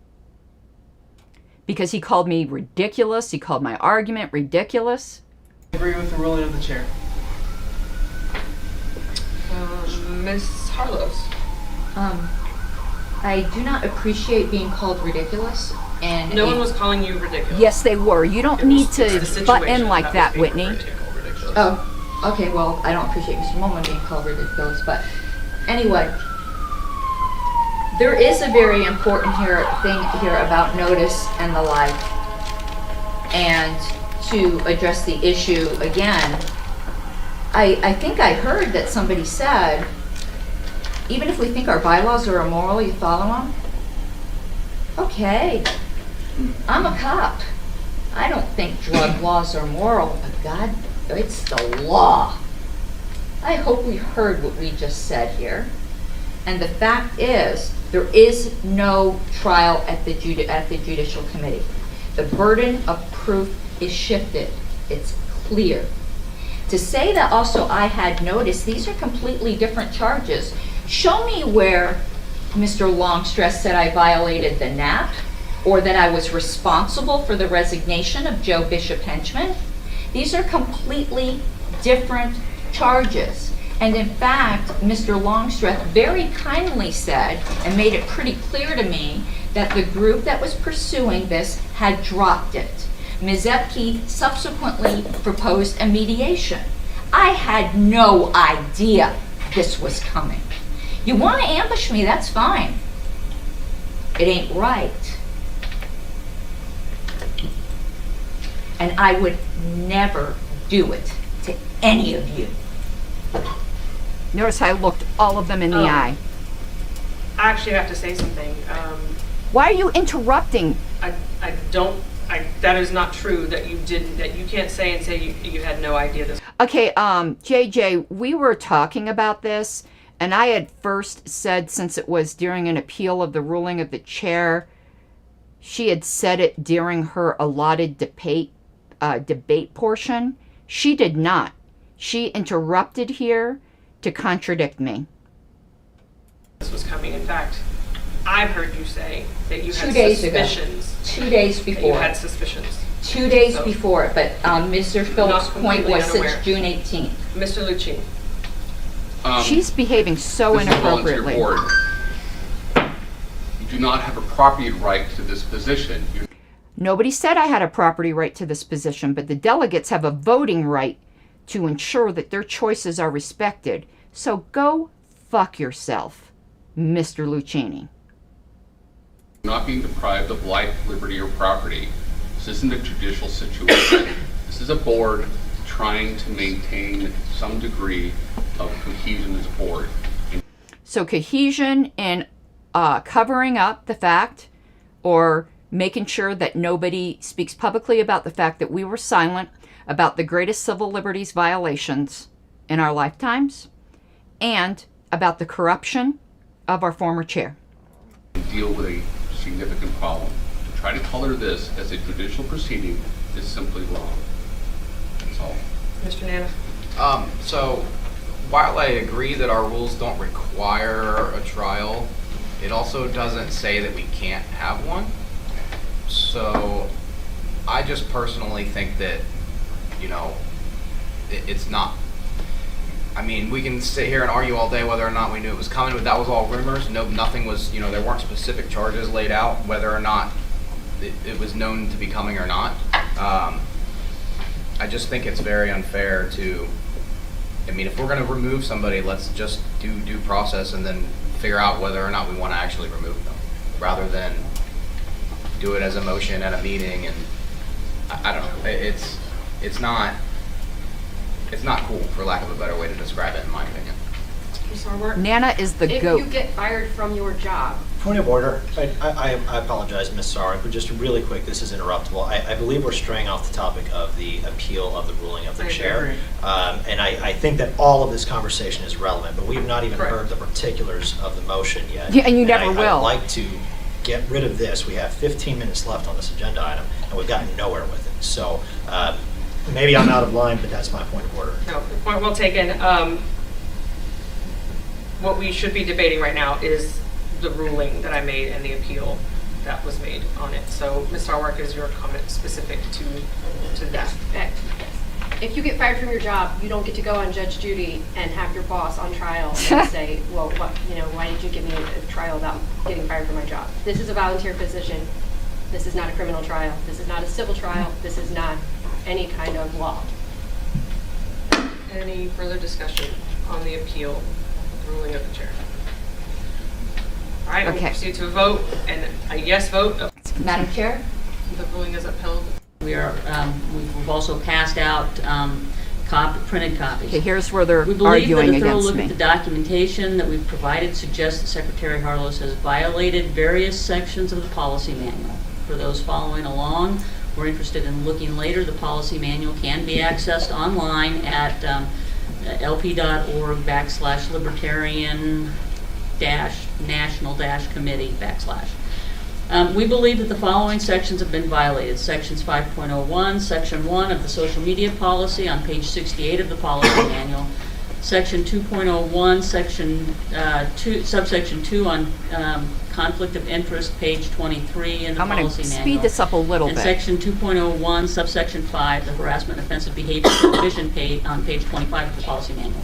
Because he called me ridiculous. He called my argument ridiculous. agree with the ruling of the chair. Ms. Harlows. I do not appreciate being called ridiculous, and No one was calling you ridiculous. Yes, they were. You don't need to the butt in situation like that that, was being Whitney. Oh, okay, well, I don't appreciate Mr. Mullen being called ridiculous, but anyway, there is a very important thing here about notice and the like. And to address the issue again, I think I heard that somebody said, even if we think our bylaws are immoral, you follow them? Okay, I'm a cop. I don't think drug laws are moral, but God, it's the law. I hope we heard what we just said here. And the fact is, there is no trial at the Judicial Committee. The burden of proof is shifted. It's clear. To say that also I had noticed, these are completely different charges. Show me where Mr. Longstress said I violated the NAP or that I was responsible for the resignation of Joe Bishop Henchman. These are completely different charges. And in fact, Mr. Longstress very kindly said and made it pretty clear to me that the group that was pursuing this had dropped it. Ms. Epke subsequently proposed a mediation. I had no idea this was coming. You want to ambush me, that's fine. It ain't right. And I would never do it to any of you. Notice I looked all of them in the eye. I actually have to say something. Why are you interrupting? That is not true that you didn't, that you can't say you had no idea this. Okay, JJ, we were talking about this, and I had first said, since it was during an appeal of the ruling of the chair, she had said it during her allotted debate portion. She did not. She interrupted here to contradict me. This was coming. In fact, I've heard you say that you 2 had days ago. suspicions. 2 days That before. you had suspicions. 2 days So- before, but Mr. Phillips' Not point completely was since unaware. June 18th. Mr. Lucci. She's behaving so This is a volunteer inappropriately. board. You do not have a property right to this position. Nobody said I had a property right to this position, but the delegates have a voting right to ensure that their choices are respected. So go fuck yourself, Mr. Lucchini. Not being deprived of life, liberty, or property. This isn't a judicial situation. This is a board trying to maintain some degree of cohesion as a board. So cohesion in covering up the fact or making sure that nobody speaks publicly about the fact that we were silent about the greatest civil liberties violations in our lifetimes and about the corruption of our former chair. Deal with a significant problem. To try to color this as a judicial proceeding is simply wrong. That's all. Mr. Nana? So, while I agree that our rules don't require a trial, it also doesn't say that we can't have one. So, I just personally think that, you know, it's not. I mean, we can sit here and argue all day whether or not we knew it was coming, but that was all rumors. No, nothing was, you know, there weren't specific charges laid out whether or not it was known to be coming or not. I just think it's very unfair to, I mean, if we're going to remove somebody, let's just do due process and then figure out whether or not we want to actually remove them, rather than do it as a motion at a meeting. And I don't know, it's not cool, for lack of a better way to describe it, in my opinion. Nana is the goat. If you get fired from your job. Point of order. I apologize, Ms. Sarek, but just really quick, this is interruptible. I believe we're straying off the topic of the appeal of the ruling of the chair. And I think that all of this conversation is relevant, but we have not even heard the particulars of the motion yet. Yeah, and you never will. I'd like to get rid of this. We have 15 minutes left on this agenda item, and we've gotten nowhere with it. So maybe I'm out of line, but that's my point of order. No, point well taken. What we should be debating right now is the ruling that I made and the appeal that was made on it. So, Ms. Starwark, is your comment specific to that? If you get fired from your job, you don't get to go on Judge Judy and have your boss on trial and say, well, what, you know, why did you give me a trial about getting fired from my job? This is a volunteer position. This is not a criminal trial. This is not a civil trial. This is not any kind of law. Any further discussion on the appeal, ruling of the chair? All right, we'll proceed to a vote, and a yes vote. Madam Chair? The ruling is upheld. We've also passed out printed copies. Okay, here's where they're we believe arguing that a thorough against look me. at the documentation that we've provided suggests that Secretary Harlos has violated various sections of the policy manual. For those following along, we're interested in looking later. The policy manual can be accessed online at lp.org/libertarian-national-committee/. We believe that the following sections have been violated. Sections 5.01, Section 1 of the social media policy on page 68 of the policy manual. Section 2.01, subsection 2 on conflict of interest, page 23 in the policy manual. I'm going to speed this up a little and bit. Section 2.01, subsection 5, the harassment and offensive behavior prohibition page on page 25 of the policy manual.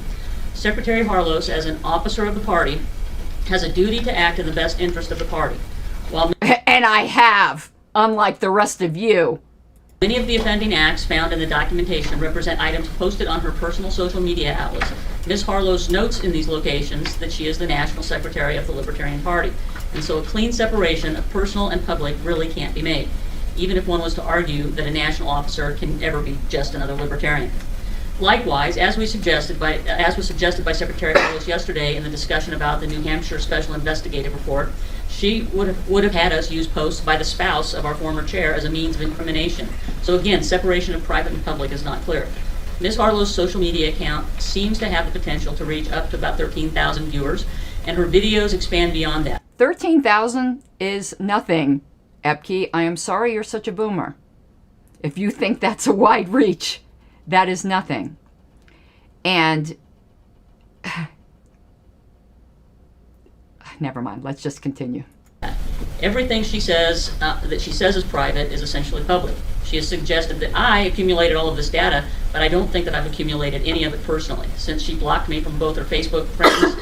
Secretary Harlos, as an officer of the party, has a duty to act in the best interest of the party. While and I have, unlike the rest of you. Many of the offending acts found in the documentation represent items posted on her personal social media outlets. Ms. Harlos notes in these locations that she is the National Secretary of the Libertarian Party, and so a clean separation of personal and public really can't be made, even if one was to argue that a national officer can ever be just another Libertarian. Likewise, as was suggested by Secretary Harlos yesterday in the discussion about the New Hampshire Special Investigative Report, she would have had us use posts by the spouse of our former chair as a means of incrimination. So again, separation of private and public is not clear. Ms. Harlo's social media account seems to have the potential to reach up to about 13,000 viewers, and her videos expand beyond that. 13,000 is nothing, Epke. I am sorry you're such a boomer. If you think that's a wide reach, that is nothing. And never mind, let's just continue. Everything she says that she says is private is essentially public. She has suggested that I accumulated all of this data, but I don't think that I've accumulated any of it personally, since she blocked me from both her Facebook friends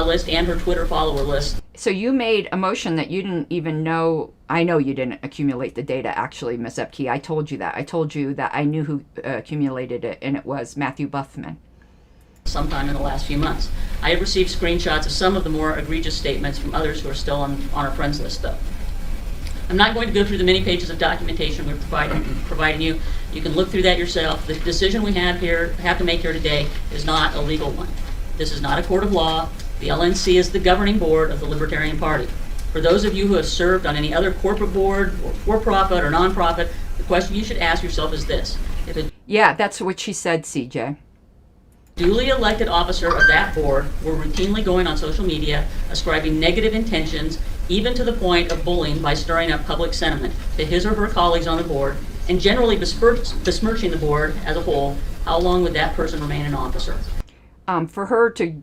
list and her Twitter follower list. So you made a motion that you didn't even know. I know you didn't accumulate the data, actually, Ms. Epke. I told you that. I told you that I knew who accumulated it, and it was Matthew Buffman. Sometime in the last few months. I have received screenshots of some of the more egregious statements from others who are still on our friends list, though. I'm not going to go through the many pages of documentation we're providing you. You can look through that yourself. The decision we have to make here today is not a legal one. This is not a court of law. The LNC is the governing board of the Libertarian Party. For those of you who have served on any other corporate board, or for-profit or non-profit, the question you should ask yourself is this. If a Yeah, that's what she said, CJ. duly elected officer of that board were routinely going on social media, ascribing negative intentions, even to the point of bullying by stirring up public sentiment to his or her colleagues on the board, and generally besmirching the board as a whole, how long would that person remain an officer? For her to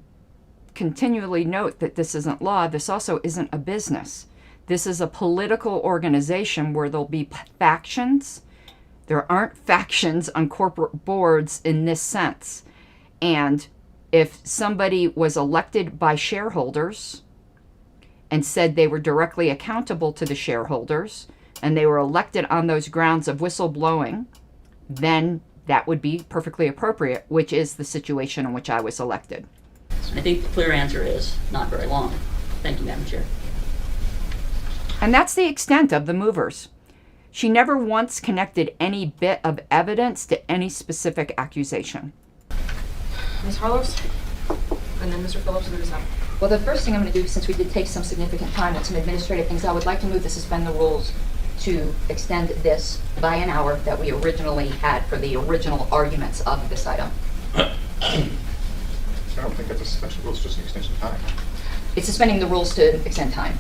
continually note that this isn't law, this also isn't a business. This is a political organization where there'll be factions. There aren't factions on corporate boards in this sense. And if somebody was elected by shareholders and said they were directly accountable to the shareholders, and they were elected on those grounds of whistleblowing, then that would be perfectly appropriate, which is the situation in which I was elected. I think the clear answer is not very long. Thank you, Madam Chair. And that's the extent of the movers. She never once connected any bit of evidence to any specific accusation. Ms. Harlows? And then Mr. Phillips and Ms. Apple. Well, the first thing I'm going to do, since we did take some significant time and some administrative things, I would like to move to suspend the rules to extend this by an hour that we originally had for the original arguments of this item. I don't think that's a suspension rule, it's just an extension of time. It's suspending the rules to extend time.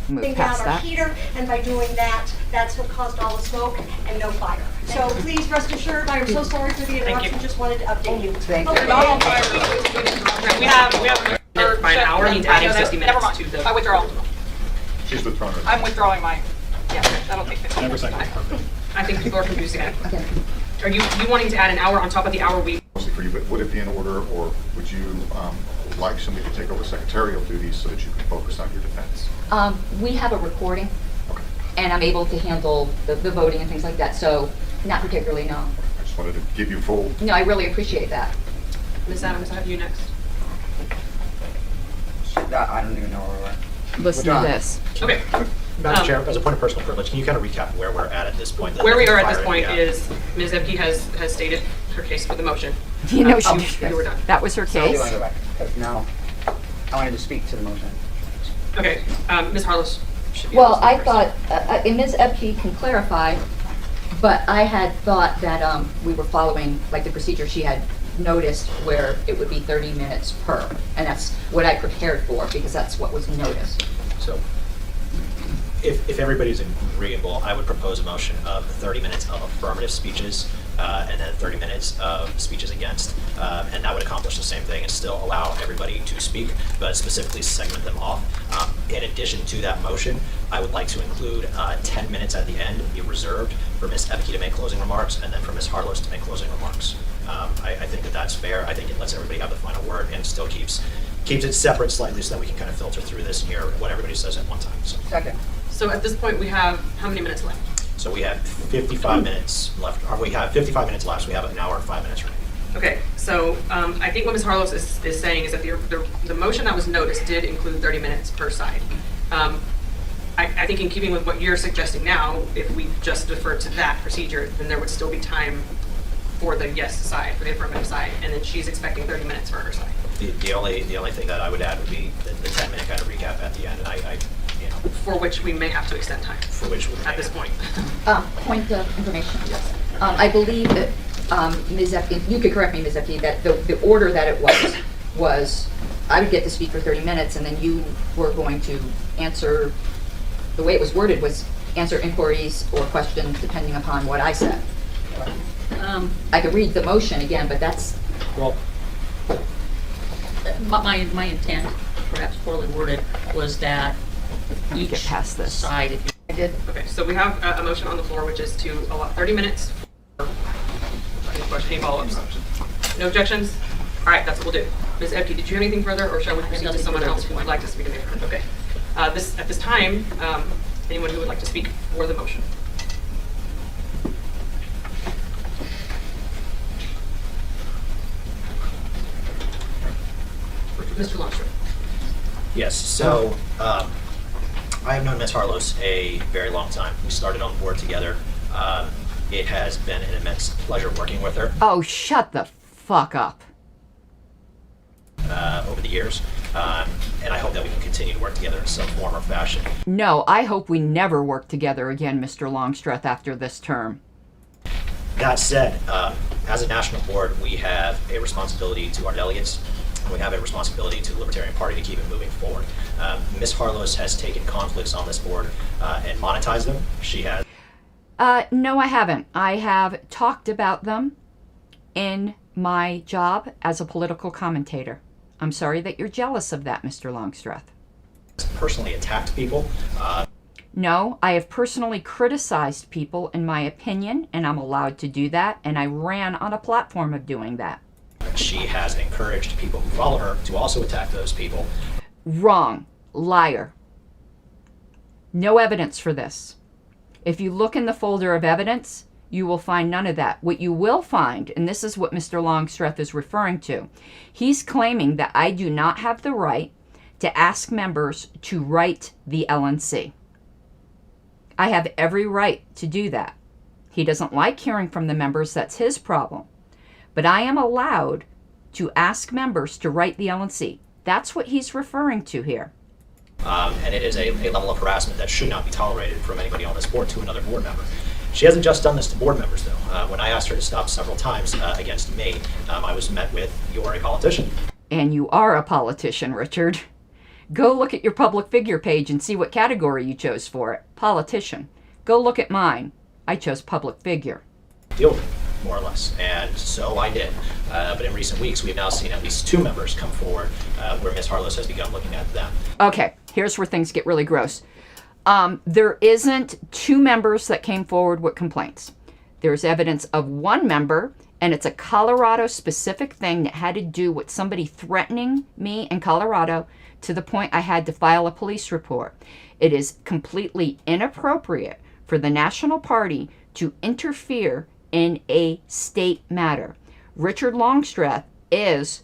Move Down past our that. heater, and by doing that, that's what caused all the smoke and no fire. So please rest assured, I am so sorry for the interruption, just wanted to update you. Thank Okay. you. Not on fire. We have by an hour, needs adding 60 minutes Never mind. to the. I withdraw. She's withdrawn her. I'm withdrawing mine. Yeah, that'll take 15 minutes. I think people are confusing it. Okay. Are you wanting to add an hour on top of the hour we? Mostly for you, but would it be in order, or would you like somebody to take over secretarial duties so that you can focus on your defense? We have a recording, Okay. and I'm able to handle the voting and things like that, so not particularly, no. I just wanted to give you full. No, I really appreciate that. Ms. Adams, I have you next. I don't even know where we're at. Listen to this. Okay. Madam Chair, as a point of personal privilege, can you kind of recap where we're at this point? Where we are at this point Yeah. is Ms. Epke has stated her case for the motion. You know, You were done. that was her So do you case. want to go back? No. I wanted to speak to the motion. Okay, Ms. Harlows should be. Well, able to I speak thought, and Ms. Epke can clarify, but I had thought that we were following, like, the procedure she had noticed where it would be 30 minutes per, and that's what I prepared for, because that's what was noticed. So, if everybody's agreeable, I would propose a motion of 30 minutes of affirmative speeches and then 30 minutes of speeches against. And that would accomplish the same thing and still allow everybody to speak, but specifically segment them off. In addition to that motion, I would like to include 10 minutes at the end be reserved for Ms. Epke to make closing remarks and then for Ms. Harlows to make closing remarks. I think that that's fair. I think it lets everybody have the final word and still keeps it separate slightly so that we can kind of filter through this and hear what everybody says at one time. So. Second. So at this point, we have how many minutes left? So we have 55 minutes left. Or we have 55 minutes left. So we have an hour and 5 minutes remaining. Okay, so I think what Ms. Harlows is saying is that the motion that was noticed did include 30 minutes per side. I think in keeping with what you're suggesting now, if we just defer to that procedure, then there would still be time for the yes side, for the affirmative side, and then she's expecting 30 minutes for her side. The only thing that I would add would be the 10-minute kind of recap at the end, and I for which we may have to extend time. For which we may at this point. Point of information. I believe that Ms. Epke, you could correct me, Ms. Epke, that the order that it was I would get to speak for 30 minutes, and then you were going to answer. The way it was worded was answer inquiries or questions depending upon what I said. I could read the motion again, but that's. Well, my intent, perhaps poorly worded, was that each get past this. side, if you I did. Okay, so we have a motion on the floor, which is to allot 30 minutes for any follow-ups. No objections? All right, that's what we'll do. Ms. Epke, did you have anything further, or shall we proceed to someone else who would like to speak in favor? Okay. At this time, anyone who would like to speak for the motion? Mr. Longstreet. Yes, so I have known Ms. Harlos a very long time. We started on the board together. It has been an immense pleasure working with her. Oh, shut the fuck up. Over the years, and I hope that we can continue to work together in some form or fashion. No, I hope we never work together again, Mr. Longstreth, after this term. That said, as a national board, we have a responsibility to our delegates, and we have a responsibility to the Libertarian Party to keep it moving forward. Ms. Harlos has taken conflicts on this board and monetized them. She has. No, I haven't. I have talked about them in my job as a political commentator. I'm sorry that you're jealous of that, Mr. Longstreth. Personally attacked people. No, I have personally criticized people in my opinion, and I'm allowed to do that, and I ran on a platform of doing that. She has encouraged people who follow her to also attack those people. Wrong. Liar. No evidence for this. If you look in the folder of evidence, you will find none of that. What you will find, and this is what Mr. Longstreth is referring to, he's claiming that I do not have the right to ask members to write the LNC. I have every right to do that. He doesn't like hearing from the members, that's his problem. But I am allowed to ask members to write the LNC. That's what he's referring to here. And it is a level of harassment that should not be tolerated from anybody on this board to another board member. She hasn't just done this to board members, though. When I asked her to stop several times against me, I was met with, "You're a politician." And you are a politician, Richard. Go look at your public figure page and see what category you chose for it. Politician. Go look at mine. I chose public figure. Deal with it, more or less. And so I did. But in recent weeks, we've now seen at least 2 members come forward where Ms. Harlos has begun looking at them. Okay, here's where things get really gross. There isn't 2 members that came forward with complaints. There's evidence of 1 member, and it's a Colorado-specific thing that had to do with somebody threatening me in Colorado to the point I had to file a police report. It is completely inappropriate for the National Party to interfere in a state matter. Richard Longstreth is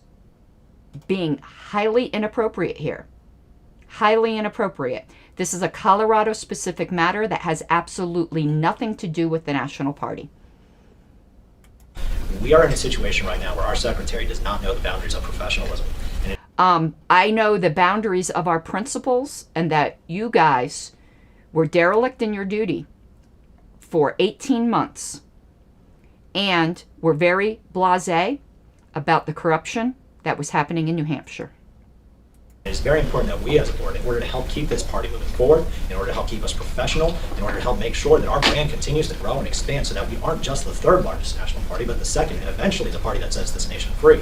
being highly inappropriate here. Highly inappropriate. This is a Colorado-specific matter that has absolutely nothing to do with the National Party. We are in a situation right now where our secretary does not know the boundaries of professionalism. I know the boundaries of our principles and that you guys were derelict in your duty for 18 months and were very blasé about the corruption that was happening in New Hampshire. It is very important that we as a board, in order to help keep this party moving forward, in order to help keep us professional, in order to help make sure that our brand continues to grow and expand so that we aren't just the 3rd largest national party, but the 2nd and eventually the party that sets this nation free.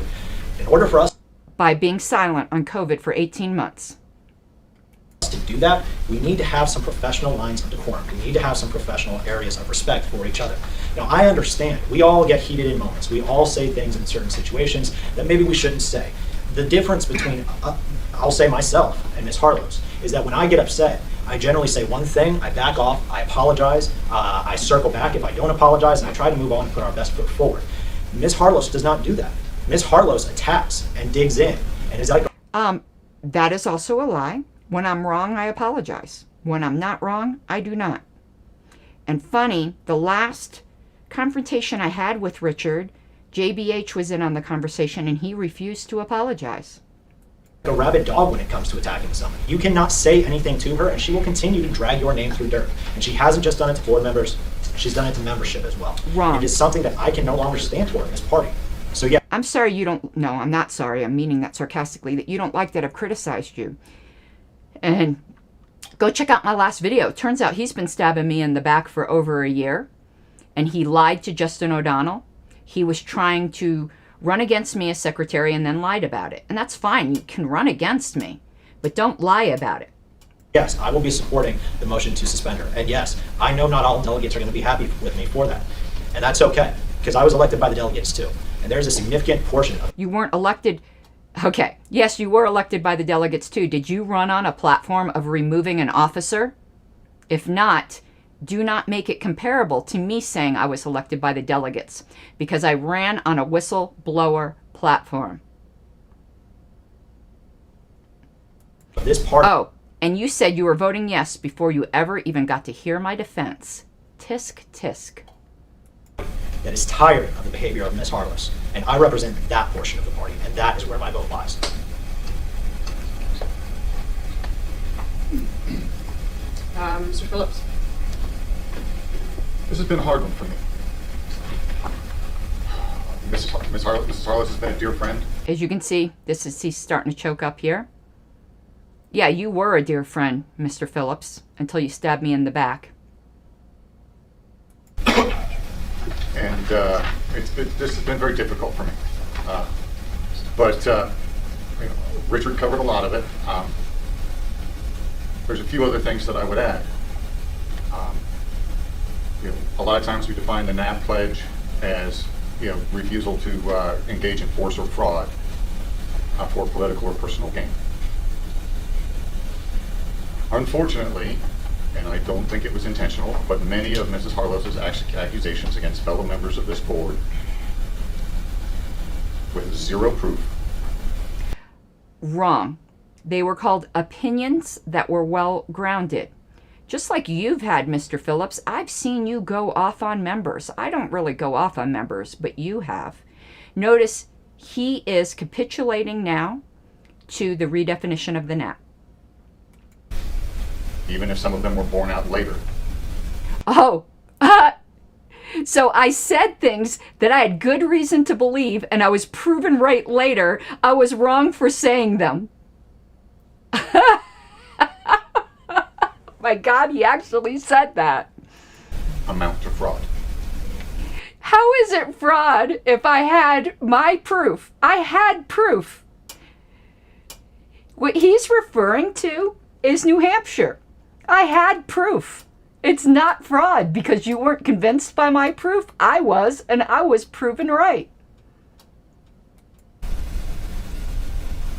In order for us by being silent on COVID for 18 months. To do that, we need to have some professional lines of decorum. We need to have some professional areas of respect for each other. Now, I understand. We all get heated in moments. We all say things in certain situations that maybe we shouldn't say. The difference between, I'll say myself and Ms. Harlos, is that when I get upset, I generally say one thing, I back off, I apologize, I circle back if I don't apologize, and I try to move on and put our best foot forward. Ms. Harlos does not do that. Ms. Harlos attacks and digs in and is like... That is also a lie. When I'm wrong, I apologize. When I'm not wrong, I do not. And funny, the last confrontation I had with Richard, JBH was in on the conversation and he refused to apologize. A rabid dog when it comes to attacking someone. You cannot say anything to her and she will continue to drag your name through dirt. And she hasn't just done it to board members, she's done it to membership as well. Wrong. It is something that I can no longer stand for in this party. So yeah. I'm sorry you don't, no, I'm not sorry, I'm meaning that sarcastically, that you don't like that I've criticized you. And go check out my last video. Turns out he's been stabbing me in the back for over a year. And he lied to Justin O'Donnell. He was trying to run against me as secretary and then lied about it. And that's fine, you can run against me, but don't lie about it. Yes, I will be supporting the motion to suspend her. And yes, I know not all delegates are going to be happy with me for that. And that's okay, because I was elected by the delegates too. And there's a significant portion of... You weren't elected... Okay. Yes, you were elected by the delegates too. Did you run on a platform of removing an officer? If not, do not make it comparable to me saying I was elected by the delegates, because I ran on a whistleblower platform. This part. Oh, and you said you were voting yes before you ever even got to hear my defense. Tisk, tisk. That is tired of the behavior of Ms. Harless, and I represent that portion of the party, and that is where my vote lies. Mr. Phillips. This has been a hard one for me. Ms. Harless has been a dear friend. As you can see, he's starting to choke up here. Yeah, you were a dear friend, Mr. Phillips, until you stabbed me in the back. And this has been very difficult for me. But Richard covered a lot of it. There's a few other things that I would add. A lot of times we define the NAB pledge as refusal to engage in force or fraud for political or personal gain. Unfortunately, and I don't think it was intentional, but many of Mrs. Harlow's accusations against fellow members of this board with zero proof. Wrong. They were called opinions that were well grounded. Just like you've had, Mr. Phillips, I've seen you go off on members. I don't really go off on members, but you have. Notice he is capitulating now to the redefinition of the NAP. Even if some of them were borne out later. Oh, so I said things that I had good reason to believe, and I was proven right later. I was wrong for saying them. My God, he actually said that. Amount to fraud. How is it fraud if I had my proof? I had proof. What he's referring to is New Hampshire. I had proof. It's not fraud because you weren't convinced by my proof. I was, and I was proven right.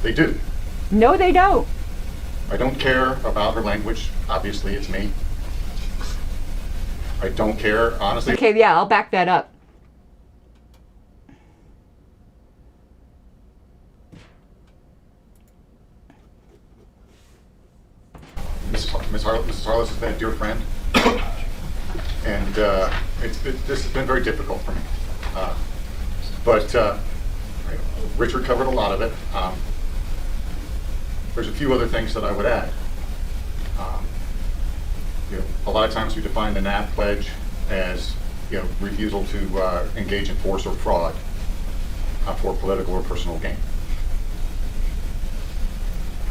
They do. No, they don't. I don't care about her language. Obviously, it's me. I don't care, honestly. Okay, yeah, I'll back that up. Mrs. Harless has been a dear friend, and this has been very difficult for me. But Richard covered a lot of it. There's a few other things that I would add. A lot of times we define the NAB pledge as refusal to engage in force or fraud for political or personal gain.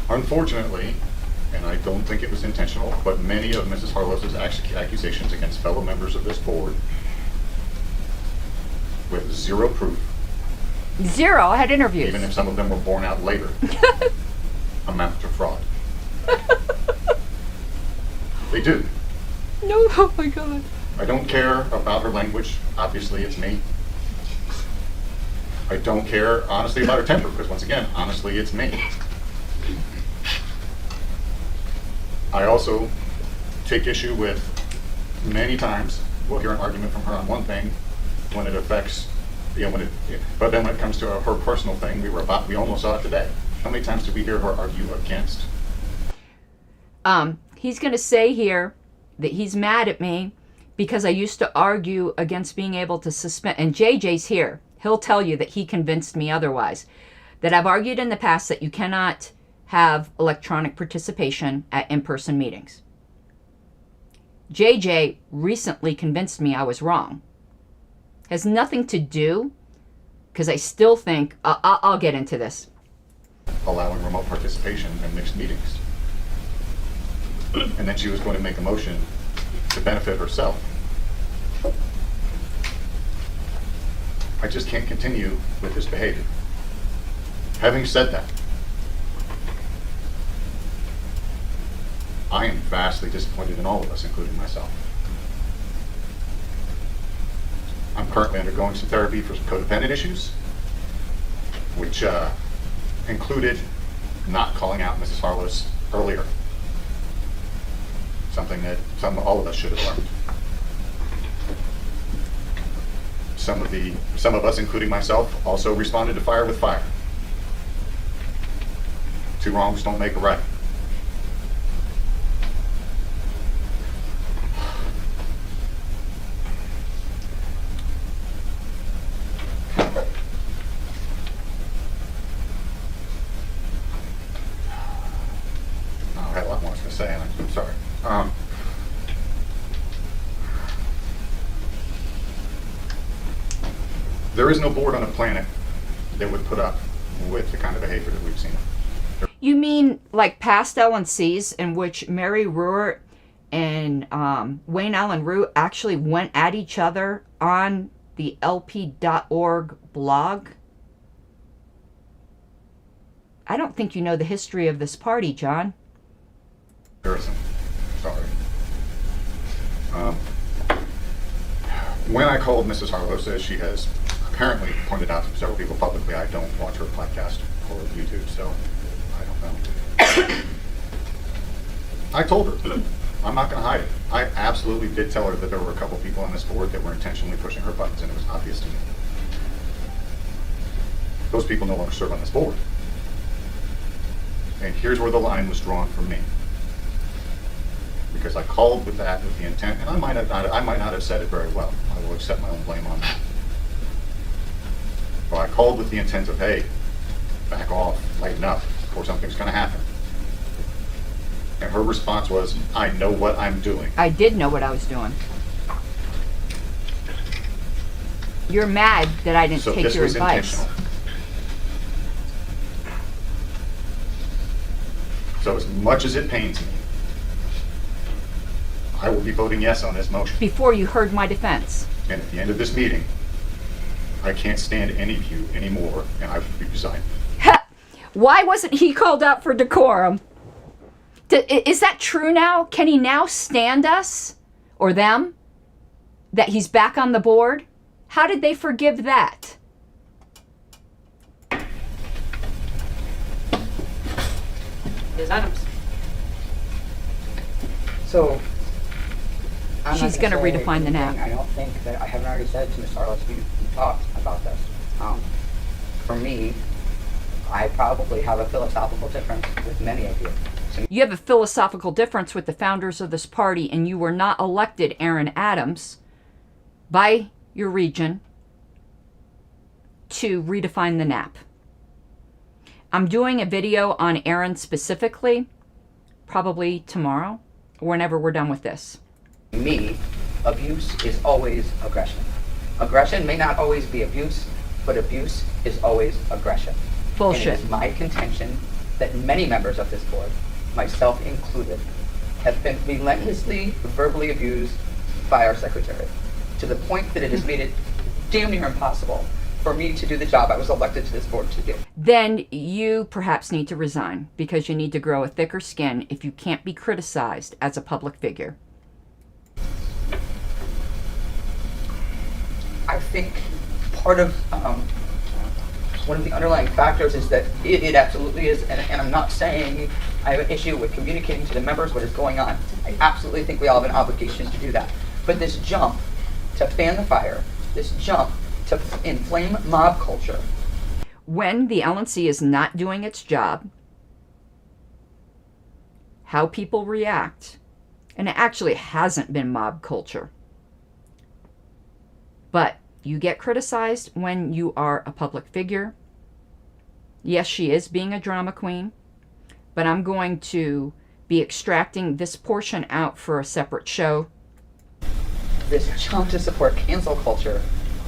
Unfortunately, and I don't think it was intentional, but many of Mrs. Harlow's accusations against fellow members of this board with zero proof. Zero. I had interviews. Even if some of them were borne out later. Amount to fraud. They do. No, oh my God. I don't care about her language. Obviously, it's me. I don't care, honestly, about her temper, because once again, honestly, it's me. I also take issue with many times we'll hear an argument from her on one thing when it affects, but then when it comes to her personal thing, we almost saw it today. How many times did we hear her argue against? He's going to say here that he's mad at me because I used to argue against being able to suspend, and JJ's here. He'll tell you that he convinced me otherwise. That I've argued in the past that you cannot have electronic participation at in-person meetings. JJ recently convinced me I was wrong. Has nothing to do, because I still think, I'll get into this. Allowing remote participation in mixed meetings. And then she was going to make a motion to benefit herself. I just can't continue with this behavior. Having said that, I am vastly disappointed in all of us, including myself. I'm currently undergoing some therapy for some codependent issues, which included not calling out Mrs. Harlow's earlier. Something that all of us should have learned. Some of us, including myself, also responded to fire with fire. Two wrongs don't make a right. I had a lot more to say, and I'm sorry. There is no board on the planet that would put up with the kind of behavior that we've seen. You mean like past LNCs in which Mary Ruhr and Wayne Allen Root actually went at each other on the LP.org blog? I don't think you know the history of this party, John. Harrison, sorry. When I called Mrs. Harlow, as she has apparently pointed out to several people publicly, I don't watch her podcast or YouTube, so I don't know. I told her. I'm not going to hide it. I absolutely did tell her that there were a couple people on this board that were intentionally pushing her buttons, and it was obvious to me. Those people no longer serve on this board. And here's where the line was drawn for me. Because I called with that with the intent, and I might not have said it very well. I will accept my own blame on that. But I called with the intent of, hey, back off, lighten up, or something's going to happen. And her response was, I know what I'm doing. I did know what I was doing. You're mad that I didn't take your advice. Intentional. So as much as it pains me, I will be voting yes on this motion. Before you heard my defense. And at the end of this meeting, I can't stand any of you anymore, and I will be resigning. Why wasn't he called out for decorum? Is that true now? Can he now stand us, or them, that he's back on the board? How did they forgive that? Ms. Adams. So, I'm She's going to redefine the nap. I don't think that I haven't already said to Ms. Harlow, we talked about this. For me, I probably have a philosophical difference with many of you. You have a philosophical difference with the founders of this party, and you were not elected, Aaron Adams, by your region to redefine the nap. I'm doing a video on Aaron specifically, probably tomorrow, whenever we're done with this. Me, abuse is always aggression. Aggression may not always be abuse, but abuse is always aggression. Bullshit. And it is my contention that many members of this board, myself included, have been relentlessly verbally abused by our secretary, to the point that it has made it damn near impossible for me to do the job I was elected to this board to do. Then you perhaps need to resign, because you need to grow a thicker skin if you can't be criticized as a public figure. I think part of one of the underlying factors is that it absolutely is, and I'm not saying I have an issue with communicating to the members what is going on. I absolutely think we all have an obligation to do that. But this jump to fan the fire, this jump to inflame mob culture. When the LNC is not doing its job, how people react, and it actually hasn't been mob culture. But you get criticized when you are a public figure. Yes, she is being a drama queen, but I'm going to be extracting this portion out for a separate show. This jump to support cancel culture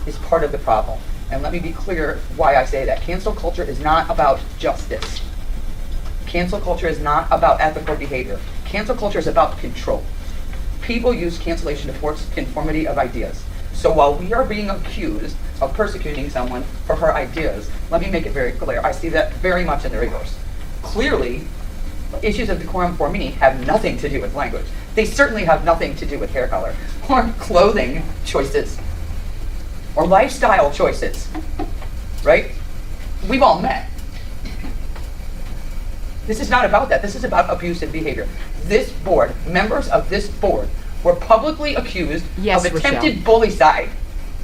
is part of the problem. And let me be clear why I say that. Cancel culture is not about justice. Cancel culture is not about ethical behavior. Cancel culture is about control. People use cancellation to force conformity of ideas. So while we are being accused of persecuting someone for her ideas, let me make it very clear. I see that very much in the reverse. Clearly, issues of decorum for me have nothing to do with language. They certainly have nothing to do with hair color, or clothing choices, or lifestyle choices, right? We've all met. This is not about that. This is about abusive behavior. This board, members of this board, were publicly accused Yes, of attempted Rochelle. bullycide.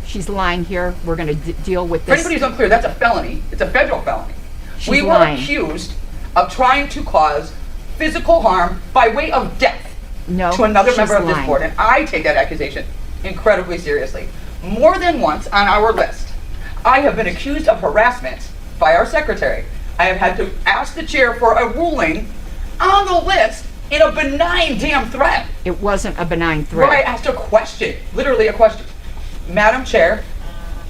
She's lying here. We're going to deal with For this. anybody who's unclear, that's a felony. It's a federal felony. She's We were lying. accused of trying to cause physical harm by way of death No, to another she's member of this lying. board, and I take that accusation incredibly seriously. More than once on our list, I have been accused of harassment by our secretary. I have had to ask the chair for a ruling on the list in a benign damn threat. It wasn't a benign threat. Where I asked a question, literally a question. Madam Chair,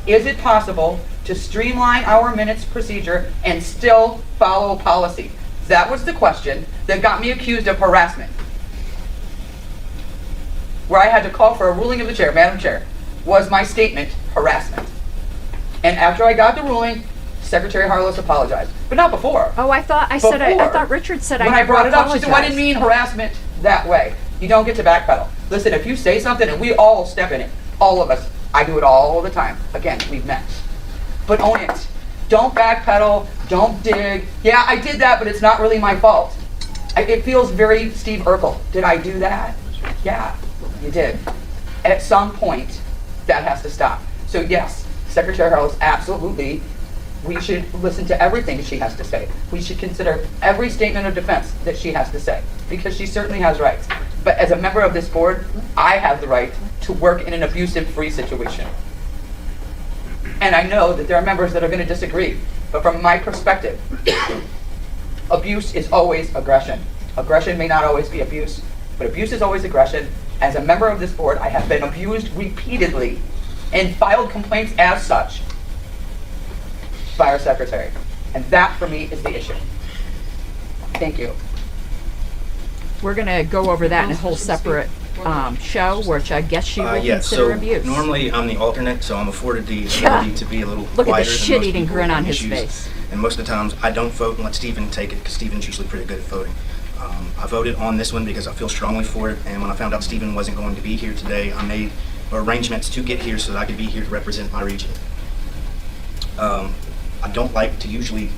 is it possible to streamline our minutes procedure and still follow policy? That was the question that got me accused of harassment. Where I had to call for a ruling of the chair, Madam Chair, was my statement harassment. And after I got the ruling, Secretary Harless apologized, but not before. Oh, I thought I thought Richard said when I I brought it up, she said, "Well, I apologized." didn't mean harassment that way. You don't get to backpedal. Listen, if you say something and we all step in it, all of us, I do it all the time. Again, we've met. But own it. Don't backpedal. Don't dig. Yeah, I did that, but it's not really my fault. It feels very Steve Urkel. Did I do that? Yeah, you did. At some point, that has to stop. So yes, Secretary Harless, absolutely. We should listen to everything she has to say. We should consider every statement of defense that she has to say, because she certainly has rights. But as a member of this board, I have the right to work in an abusive-free situation. And I know that there are members that are going to disagree, but from my perspective, abuse is always aggression. Aggression may not always be abuse, but abuse is always aggression. As a member of this board, I have been abused repeatedly and filed complaints as such by our secretary. And that, for me, is the issue. Thank you. We're going to go over that in a whole separate show, which I guess she will consider abuse. Normally I'm the alternate, so I'm afforded the ability to be a little Look at the quieter than most shit-eating people grin on on his issues. face. And most of the times I don't vote and let Stephen take it, because Stephen's usually pretty good at voting. I voted on this one because I feel strongly for it, and when I found out Stephen wasn't going to be here today, I made arrangements to get here so that I could be here to represent my region. I don't like to usually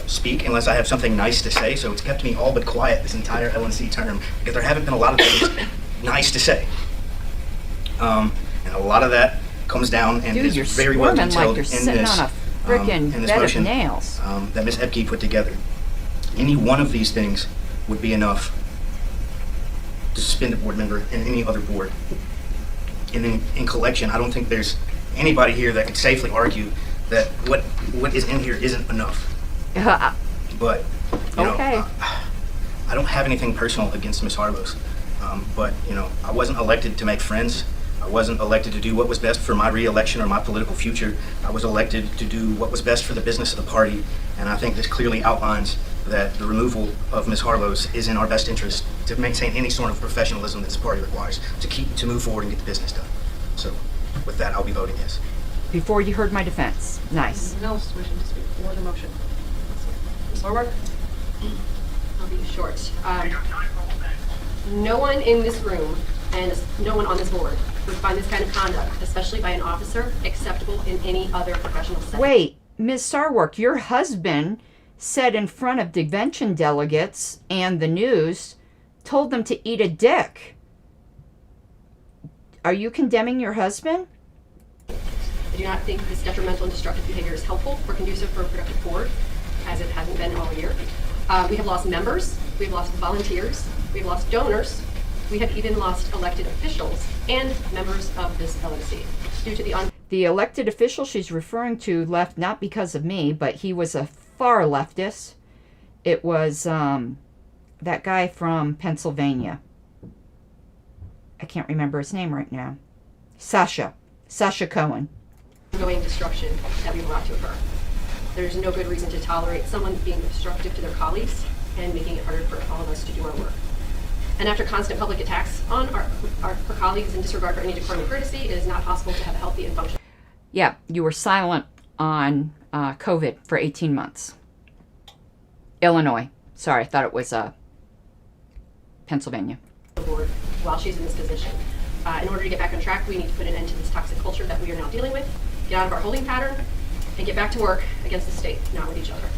speak unless I have something nice to say, so it's kept me all but quiet this entire LNC term, because there haven't been a lot of things nice to say. And a lot of that comes down and Dude, is you're very well squirming detailed like you're in sitting this, on a frickin' in this bed of motion nails. that Ms. Epke put together. Any one of these things would be enough to suspend a board member and any other board. And in collection, I don't think there's anybody here that could safely argue that what is in here isn't enough. But, you know, Okay. I don't have anything personal against Ms. Harlos. But, you know, I wasn't elected to make friends. I wasn't elected to do what was best for my re-election or my political future. I was elected to do what was best for the business of the party. And I think this clearly outlines that the removal of Ms. Harlos is in our best interest to maintain any sort of professionalism that this party requires to move forward and get the business done. So with that, I'll be voting yes. Before you heard my defense. Nice. Anyone else wishing to speak for the motion? Ms. Lorberg? I'll be short. No one in this room and no one on this board would find this kind of conduct, especially by an officer, acceptable in any other professional setting. Wait, Ms. Sarwark, your husband said in front of convention delegates and the news, told them to eat a dick. Are you condemning your husband? I do not think this detrimental and destructive behavior is helpful or conducive for a productive board, as it hasn't been all year. We have lost members, we have lost volunteers, we have lost donors, we have even lost elected officials and members of this LNC due to the elected official she's referring to left not because of me, but he was a far leftist. It was that guy from Pennsylvania. I can't remember his name right now. Sasha Cohen. ongoing destruction that we brought to occur. There's no good reason to tolerate someone being destructive to their colleagues and making it harder for all of us to do our work. And after constant public attacks on our colleagues and disregard for any decorum and courtesy, it is not possible to have a healthy and functional. Yeah, you were silent on COVID for 18 months. Illinois. Sorry, I thought it was Pennsylvania. Board while she's in this position. In order to get back on track, we need to put an end to this toxic culture that we are now dealing with, get out of our holding pattern, and get back to work against the state, not with each other.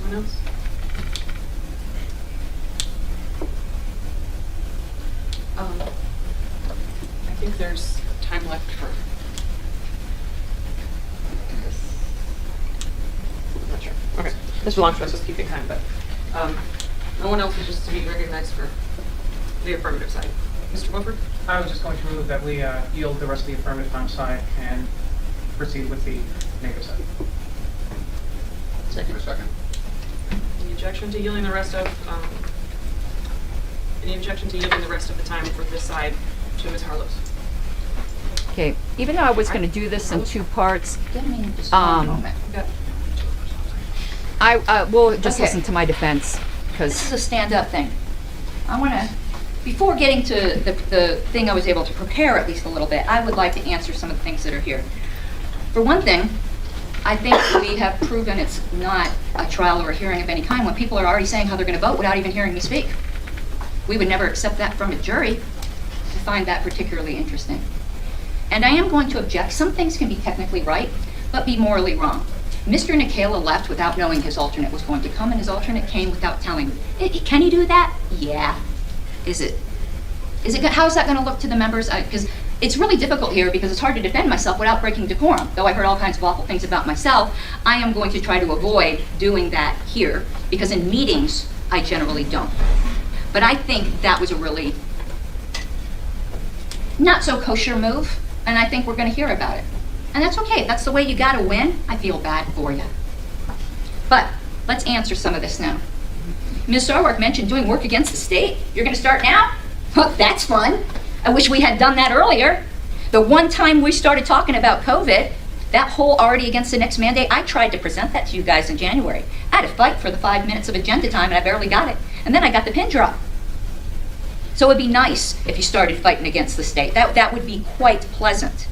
Anyone else? I think there's time left for this. I'm not sure. Okay. Mr. Longstress was keeping time, but no one else wishes to be recognized for the affirmative side. Mr. Wilford? I was just going to move that we yield the rest of the affirmative time side and proceed with the negative side. Second. Second. Any objection to yielding the rest of the time for this side to Ms. Harlow's? Okay, even though I was going to do this in two parts, Give me just one moment. I will just Okay. listen to my defense, This is because a stand-up thing. I want to, before getting to the thing I was able to prepare at least a little bit, I would like to answer some of the things that are here. For one thing, I think we have proven it's not a trial or a hearing of any kind when people are already saying how they're going to vote without even hearing me speak. We would never accept that from a jury. I find that particularly interesting. And I am going to object. Some things can be technically right, but be morally wrong. Mr. Nikela left without knowing his alternate was going to come, and his alternate came without telling me. Can he do that? Yeah. Is it good? How is that going to look to the members? Because it's really difficult here because it's hard to defend myself without breaking decorum. Though I heard all kinds of awful things about myself, I am going to try to avoid doing that here because in meetings, I generally don't. But I think that was a really not so kosher move, and I think we're going to hear about it. And that's okay. If that's the way you got to win, I feel bad for you. But let's answer some of this now. Ms. Sarwark mentioned doing work against the state. You're going to start now? Well, that's fun. I wish we had done that earlier. The one time we started talking about COVID, that whole already against the next mandate, I tried to present that to you guys in January. I had to fight for the 5 minutes of agenda time, and I barely got it. And then I got the pin drop. So it'd be nice if you started fighting against the state. That would be quite pleasant.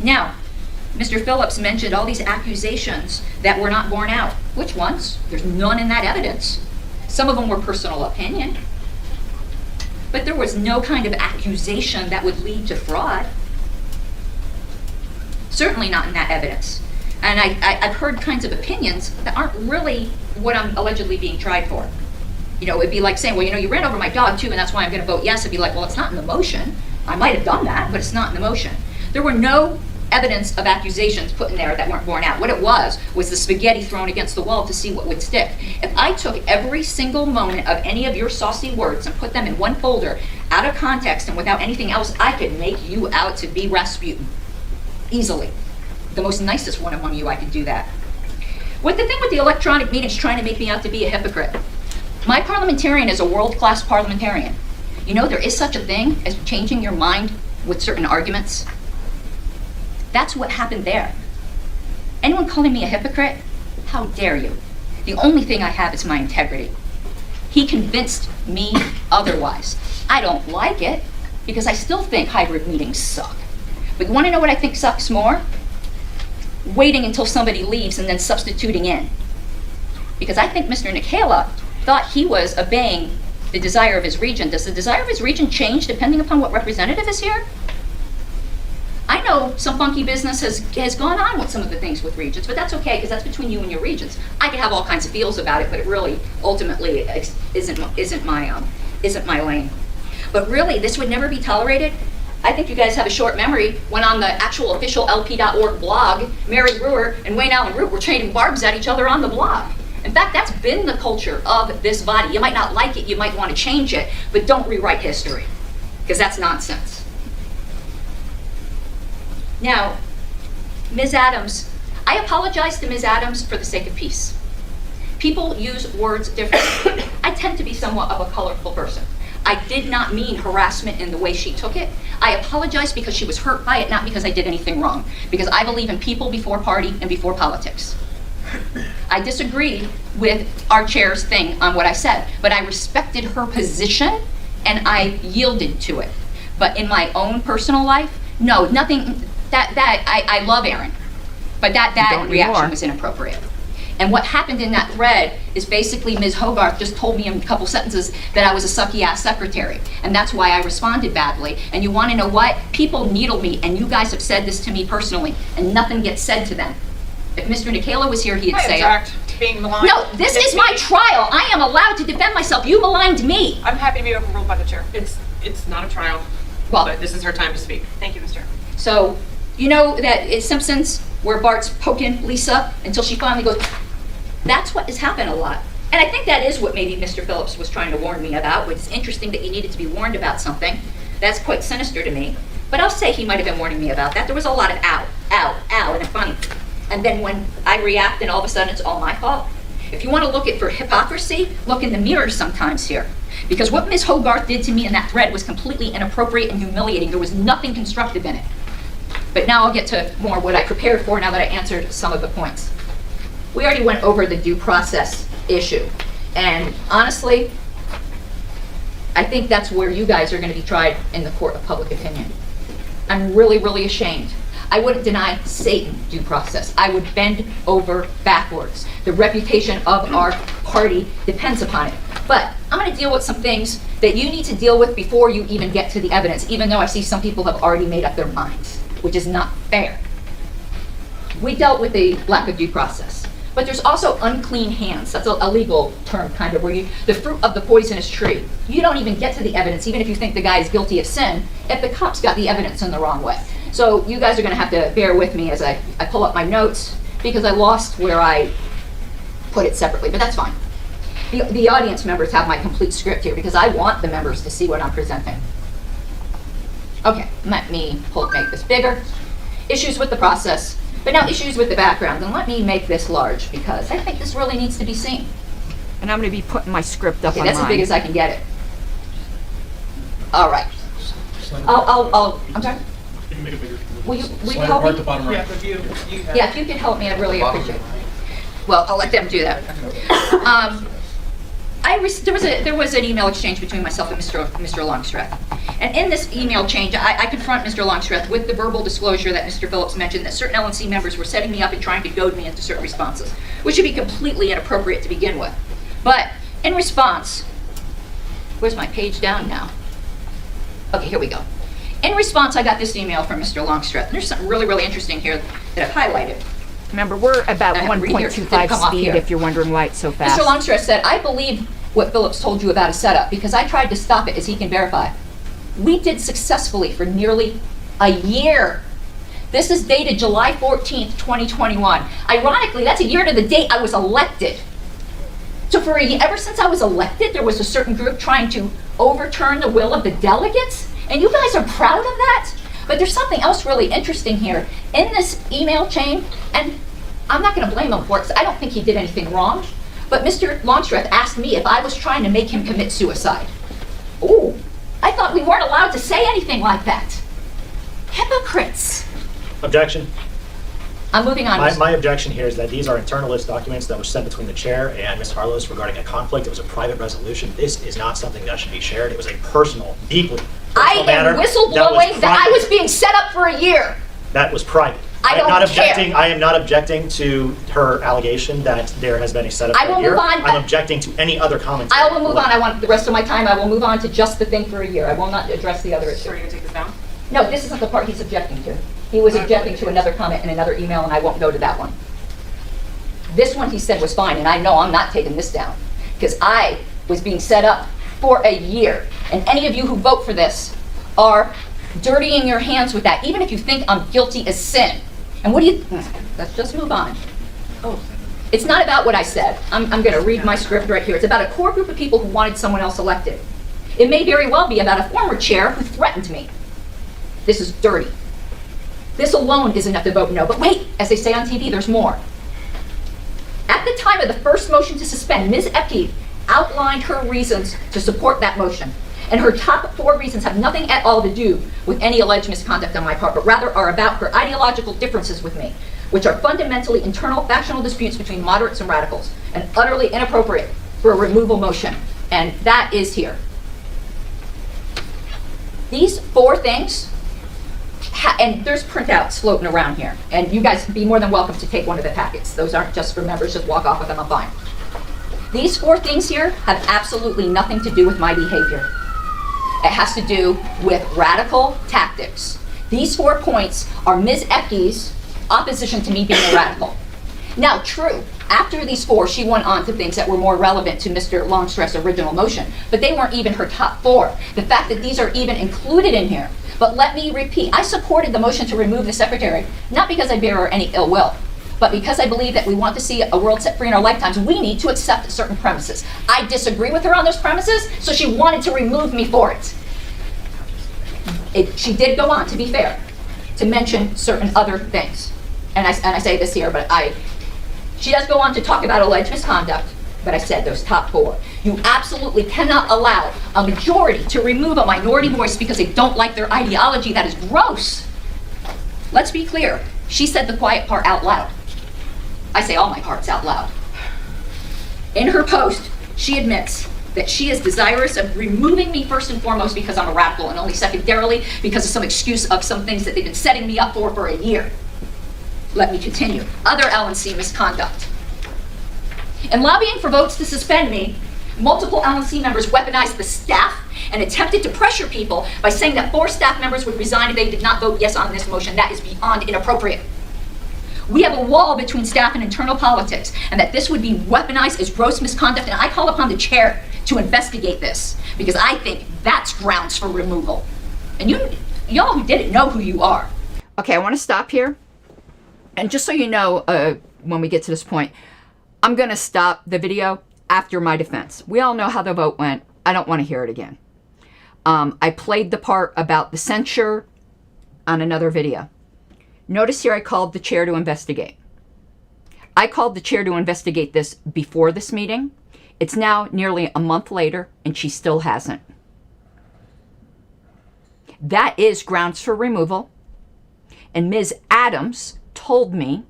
Now, Mr. Phillips mentioned all these accusations that were not borne out. Which ones? There's none in that evidence. Some of them were personal opinion. But there was no kind of accusation that would lead to fraud. Certainly not in that evidence. And I've heard kinds of opinions that aren't really what I'm allegedly being tried for. You know, it'd be like saying, well, you ran over my dog too, and that's why I'm going to vote yes. It'd be like, well, it's not in the motion. I might have done that, but it's not in the motion. There were no evidence of accusations put in there that weren't borne out. What it was the spaghetti thrown against the wall to see what would stick. If I took every single moment of any of your saucy words and put them in one folder, out of context and without anything else, I could make you out to be Rasputin. Easily. The most nicest one among you, I could do that. What the thing with the electronic meetings trying to make me out to be a hypocrite. My parliamentarian is a world-class parliamentarian. You know, there is such a thing as changing your mind with certain arguments. That's what happened there. Anyone calling me a hypocrite? How dare you? The only thing I have is my integrity. He convinced me otherwise. I don't like it because I still think hybrid meetings suck. But you want to know what I think sucks more? Waiting until somebody leaves and then substituting in. Because I think Mr. Nikela thought he was obeying the desire of his region. Does the desire of his region change depending upon what representative is here? I know some funky business has gone on with some of the things with regions, but that's okay because that's between you and your regions. I can have all kinds of feels about it, but it really ultimately isn't my lane. But really, this would never be tolerated. I think you guys have a short memory when on the actual official LP.org blog, Mary Brewer and Wayne Allen Root were trading barbs at each other on the blog. In fact, that's been the culture of this body. You might not like it, you might want to change it, but don't rewrite history because that's nonsense. Now, Ms. Adams, I apologize to Ms. Adams for the sake of peace. People use words differently. I tend to be somewhat of a colorful person. I did not mean harassment in the way she took it. I apologize because she was hurt by it, not because I did anything wrong. Because I believe in people before party and before politics. I disagreed with our chair's thing on what I said, but I respected her position and I yielded to it. But in my own personal life, no, nothing. I love Aaron, but that reaction was inappropriate. And what happened in that thread is basically Ms. Hogarth just told me in a couple sentences that I was a sucky-ass secretary. And that's why I responded badly. And you want to know what? People needle me, and you guys have said this to me personally, and nothing gets said to them. If Mr. Nicola was here, he'd I say... object to being maligned. No, this is my trial. I am allowed to defend myself. You maligned me. I'm happy to be overruled by the chair. It's not a trial, Well, but this is her time to speak. Thank you, Mr. So, you know that in Simpsons, where Bart's poking Lisa until she finally goes, that's what has happened a lot. And I think that is what maybe Mr. Phillips was trying to warn me about, which is interesting that you needed to be warned about something. That's quite sinister to me. But I'll say he might have been warning me about that. There was a lot of ow, ow, ow, and a funny. And then when I react and all of a sudden it's all my fault. If you want to look at for hypocrisy, look in the mirror sometimes here. Because what Ms. Hogarth did to me in that thread was completely inappropriate and humiliating. There was nothing constructive in it. But now I'll get to more what I prepared for now that I answered some of the points. We already went over the due process issue. And honestly, I think that's where you guys are going to be tried in the court of public opinion. I'm really, really ashamed. I wouldn't deny Satan due process. I would bend over backwards. The reputation of our party depends upon it. But I'm going to deal with some things that you need to deal with before you even get to the evidence, even though I see some people have already made up their minds, which is not fair. We dealt with the lack of due process. But there's also unclean hands. That's a legal term, kind of, where the fruit of the poisonous tree. You don't even get to the evidence, even if you think the guy is guilty of sin, if the cops got the evidence in the wrong way. So you guys are going to have to bear with me as I pull up my notes, because I lost where I put it separately, but that's fine. The audience members have my complete script here, because I want the members to see what I'm presenting. Okay, let me make this bigger. Issues with the process. But now issues with the background, and let me make this large because I think this really needs to be seen. And I'm going to be putting my script up Okay, online. that's as big as I can get it. All right. I'm sorry? You can make it bigger. Will you Slide help apart me? the bottom right. Yeah, if you have Yeah, if you could help me, I'd really appreciate it. Well, I'll let them do that. There was an email exchange between myself and Mr. Longstreth. And in this email exchange, I confront Mr. Longstreth with the verbal disclosure that Mr. Phillips mentioned that certain LNC members were setting me up and trying to goad me into certain responses, which would be completely inappropriate to begin with. But in response, where's my page down now? Okay, here we go. In response, I got this email from Mr. Longstreth. And there's something really, really interesting here that I've highlighted. Remember, we're about I have it right here. 1.25 Come off speed, here. if you're wondering why it's so fast. Mr. Longstreth said, I believe what Phillips told you about a setup because I tried to stop it, as he can verify. We did successfully for nearly a year. This is dated July 14th, 2021. Ironically, that's a year to the date I was elected. So for ever since I was elected, there was a certain group trying to overturn the will of the delegates, and you guys are proud of that? But there's something else really interesting here. In this email chain, and I'm not going to blame him for it because I don't think he did anything wrong, but Mr. Longstreth asked me if I was trying to make him commit suicide. Ooh, I thought we weren't allowed to say anything like that. Hypocrites. Objection. I'm moving on. My objection here is that these are internal list documents that were sent between the chair and Ms. Harlos regarding a conflict. It was a private resolution. This is not something that should be shared. It was a personal, deeply personal matter. I am whistleblowing that I was being set up for a year. That was private. I don't care. I am not objecting to her allegation that there has been a setup I will for a year. move on. I'm objecting to any other commentary. I will move on. I want the rest of my time. I will move on to just the thing for a year. I will not address the other issue. So are you going to take this down? No, this isn't the part he's objecting to. He was objecting to another comment in another email, and I won't go to that one. This one he said was fine, and I know I'm not taking this down because I was being set up for a year. And any of you who vote for this are dirtying your hands with that, even if you think I'm guilty as sin. And what do you, let's just move on. Oh, it's not about what I said. I'm going to read my script right here. It's about a core group of people who wanted someone else elected. It may very well be about a former chair who threatened me. This is dirty. This alone is enough to vote no. But wait, as they say on TV, there's more. At the time of the first motion to suspend, Ms. Epke outlined her reasons to support that motion. And her top 4 reasons have nothing at all to do with any alleged misconduct on my part, but rather are about her ideological differences with me, which are fundamentally internal factional disputes between moderates and radicals, and utterly inappropriate for a removal motion. And that is here. These 4 things, and there's printouts floating around here, and you guys be more than welcome to take one of the packets. Those aren't just for members, just walk off with them, I'm fine. These 4 things here have absolutely nothing to do with my behavior. It has to do with radical tactics. These 4 points are Ms. Epke's opposition to me being a radical. Now, true, after these 4, she went on to things that were more relevant to Mr. Longstreth's original motion, but they weren't even her top 4. The fact that these are even included in here. But let me repeat, I supported the motion to remove the secretary, not because I bear her any ill will, but because I believe that we want to see a world set free in our lifetimes, we need to accept certain premises. I disagree with her on those premises, so she wanted to remove me for it. She did go on, to be fair, to mention certain other things. And I say this here, but she does go on to talk about alleged misconduct, but I said those top 4. You absolutely cannot allow a majority to remove a minority voice because they don't like their ideology. That is gross. Let's be clear. She said the quiet part out loud. I say all my parts out loud. In her post, she admits that she is desirous of removing me first and foremost because I'm a radical, and only secondarily because of some excuse of some things that they've been setting me up for a year. Let me continue. Other LNC misconduct. In lobbying for votes to suspend me, multiple LNC members weaponized the staff and attempted to pressure people by saying that 4 staff members would resign if they did not vote yes on this motion. That is beyond inappropriate. We have a wall between staff and internal politics, and that this would be weaponized as gross misconduct, and I call upon the chair to investigate this, because I think that's grounds for removal. And y'all who did it know who you are. Okay, I want to stop here. And just so you know, when we get to this point, I'm going to stop the video after my defense. We all know how the vote went. I don't want to hear it again. I played the part about the censure on another video. Notice here I called the chair to investigate. I called the chair to investigate this before this meeting. It's now nearly a month later, and she still hasn't. That is grounds for removal. And Ms. Adams told me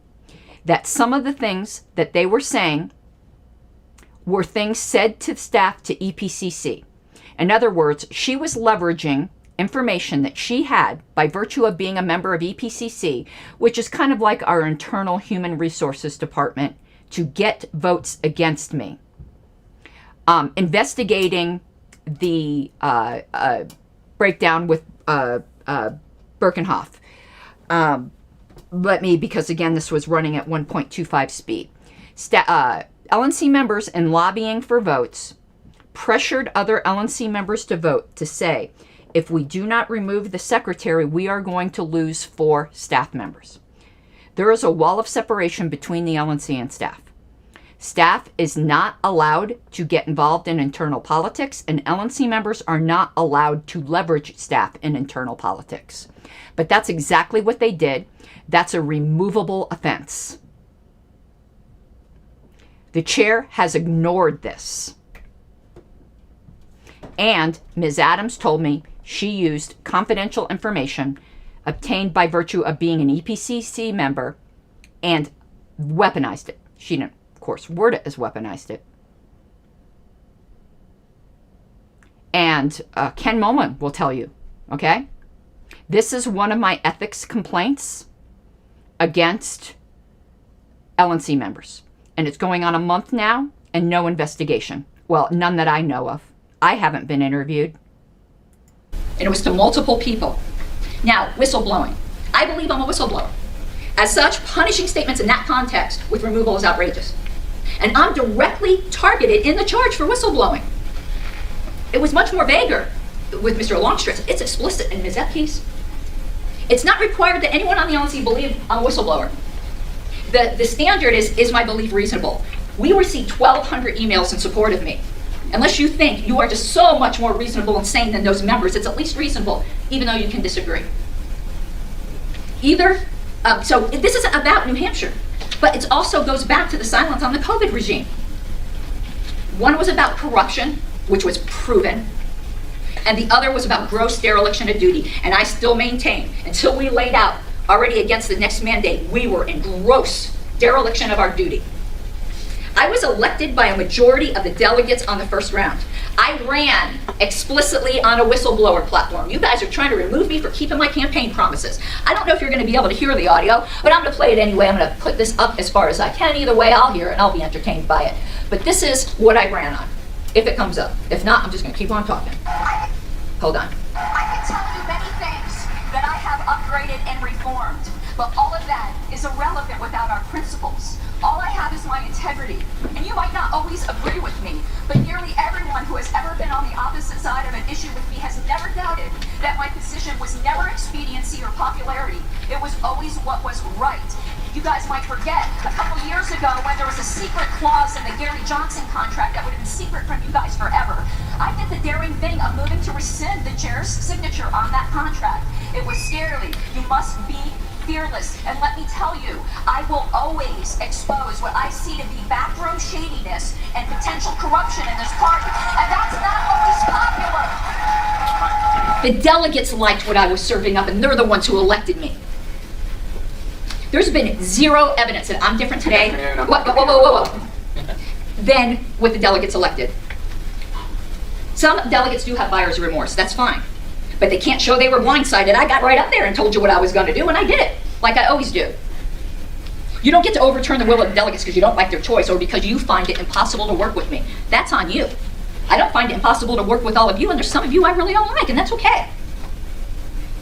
that some of the things that they were saying were things said to staff to EPCC. In other words, she was leveraging information that she had by virtue of being a member of EPCC, which is kind of like our internal human resources department, to get votes against me. Investigating the breakdown with Birkenhoff. Because again, this was running at 1.25 speed. LNC members in lobbying for votes pressured other LNC members to vote to say, if we do not remove the secretary, we are going to lose 4 staff members. There is a wall of separation between the LNC and staff. Staff is not allowed to get involved in internal politics, and LNC members are not allowed to leverage staff in internal politics. But that's exactly what they did. That's a removable offense. The chair has ignored this. And Ms. Adams told me she used confidential information obtained by virtue of being an EPCC member and weaponized it. She didn't, of course, word it as weaponized it. And Ken Mullen will tell you, okay? This is one of my ethics complaints against LNC members. And it's going on a month now and no investigation. Well, none that I know of. I haven't been interviewed. And it was to multiple people. Now, whistleblowing. I believe I'm a whistleblower. As such, punishing statements in that context with removal is outrageous. And I'm directly targeted in the charge for whistleblowing. It was much more vaguer with Mr. Longstreth. It's explicit in Ms. Epke's. It's not required that anyone on the LNC believe I'm a whistleblower. The standard is my belief reasonable? We received 1,200 emails in support of me. Unless you think you are just so much more reasonable and sane than those members, it's at least reasonable, even though you can disagree. So this is about New Hampshire, but it also goes back to the silence on the COVID regime. One was about corruption, which was proven, and the other was about gross dereliction of duty. And I still maintain, until we laid out already against the next mandate, we were in gross dereliction of our duty. I was elected by a majority of the delegates on the first round. I ran explicitly on a whistleblower platform. You guys are trying to remove me for keeping my campaign promises. I don't know if you're going to be able to hear the audio, but I'm going to play it anyway. I'm going to put this up as far as I can. Either way, I'll hear it and I'll be entertained by it. But this is what I ran on, if it comes up. If not, I'm just going to keep on talking. Hold on. I can tell you many things that I have upgraded and reformed. But all of that is irrelevant without our principles. All I have is my integrity. And you might not always agree with me, but nearly everyone who has ever been on the opposite side of an issue with me has never doubted that my position was never expediency or popularity. It was always what was right. You guys might forget, a couple years ago when there was a secret clause in the Gary Johnson contract that would have been secret from you guys forever, I did the daring thing of moving to rescind the chair's signature on that contract. It was scarily. You must be fearless. And let me tell you, I will always expose what I see to be backroom shadiness and potential corruption in this party. And that's not always popular. The delegates liked what I was serving up, and they're the ones who elected me. There's been zero evidence that I'm different today. Whoa. Than what the delegates elected. Some delegates do have buyer's remorse, that's fine. But they can't show they were blindsided. I got right up there and told you what I was going to do, and I did it, like I always do. You don't get to overturn the will of the delegates because you don't like their choice or because you find it impossible to work with me. That's on you. I don't find it impossible to work with all of you, and there's some of you I really don't like, and that's okay.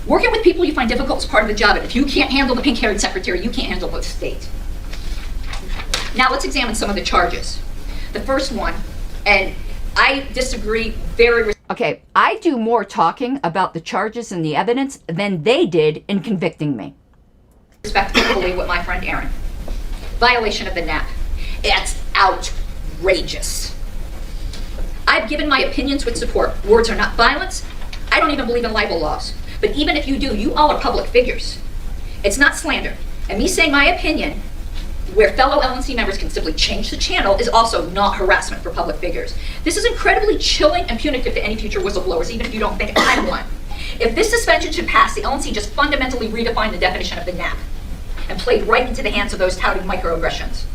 Working with people you find difficult is part of the job, and if you can't handle the pink-haired secretary, you can't handle the state. Now let's examine some of the charges. The first one, and I disagree very... Okay, I do more talking about the charges and the evidence than they did in convicting me. Respectfully with my friend Aaron. Violation of the NAP. It's outrageous. I've given my opinions with support. Words are not violence. I don't even believe in libel laws. But even if you do, you all are public figures. It's not slander. And me saying my opinion, where fellow LNC members can simply change the channel, is also not harassment for public figures. This is incredibly chilling and punitive to any future whistleblowers, even if you don't think I'm one. If this suspension should pass, the LNC just fundamentally redefined the definition of the NAP and played right into the hands of those touting microaggressions.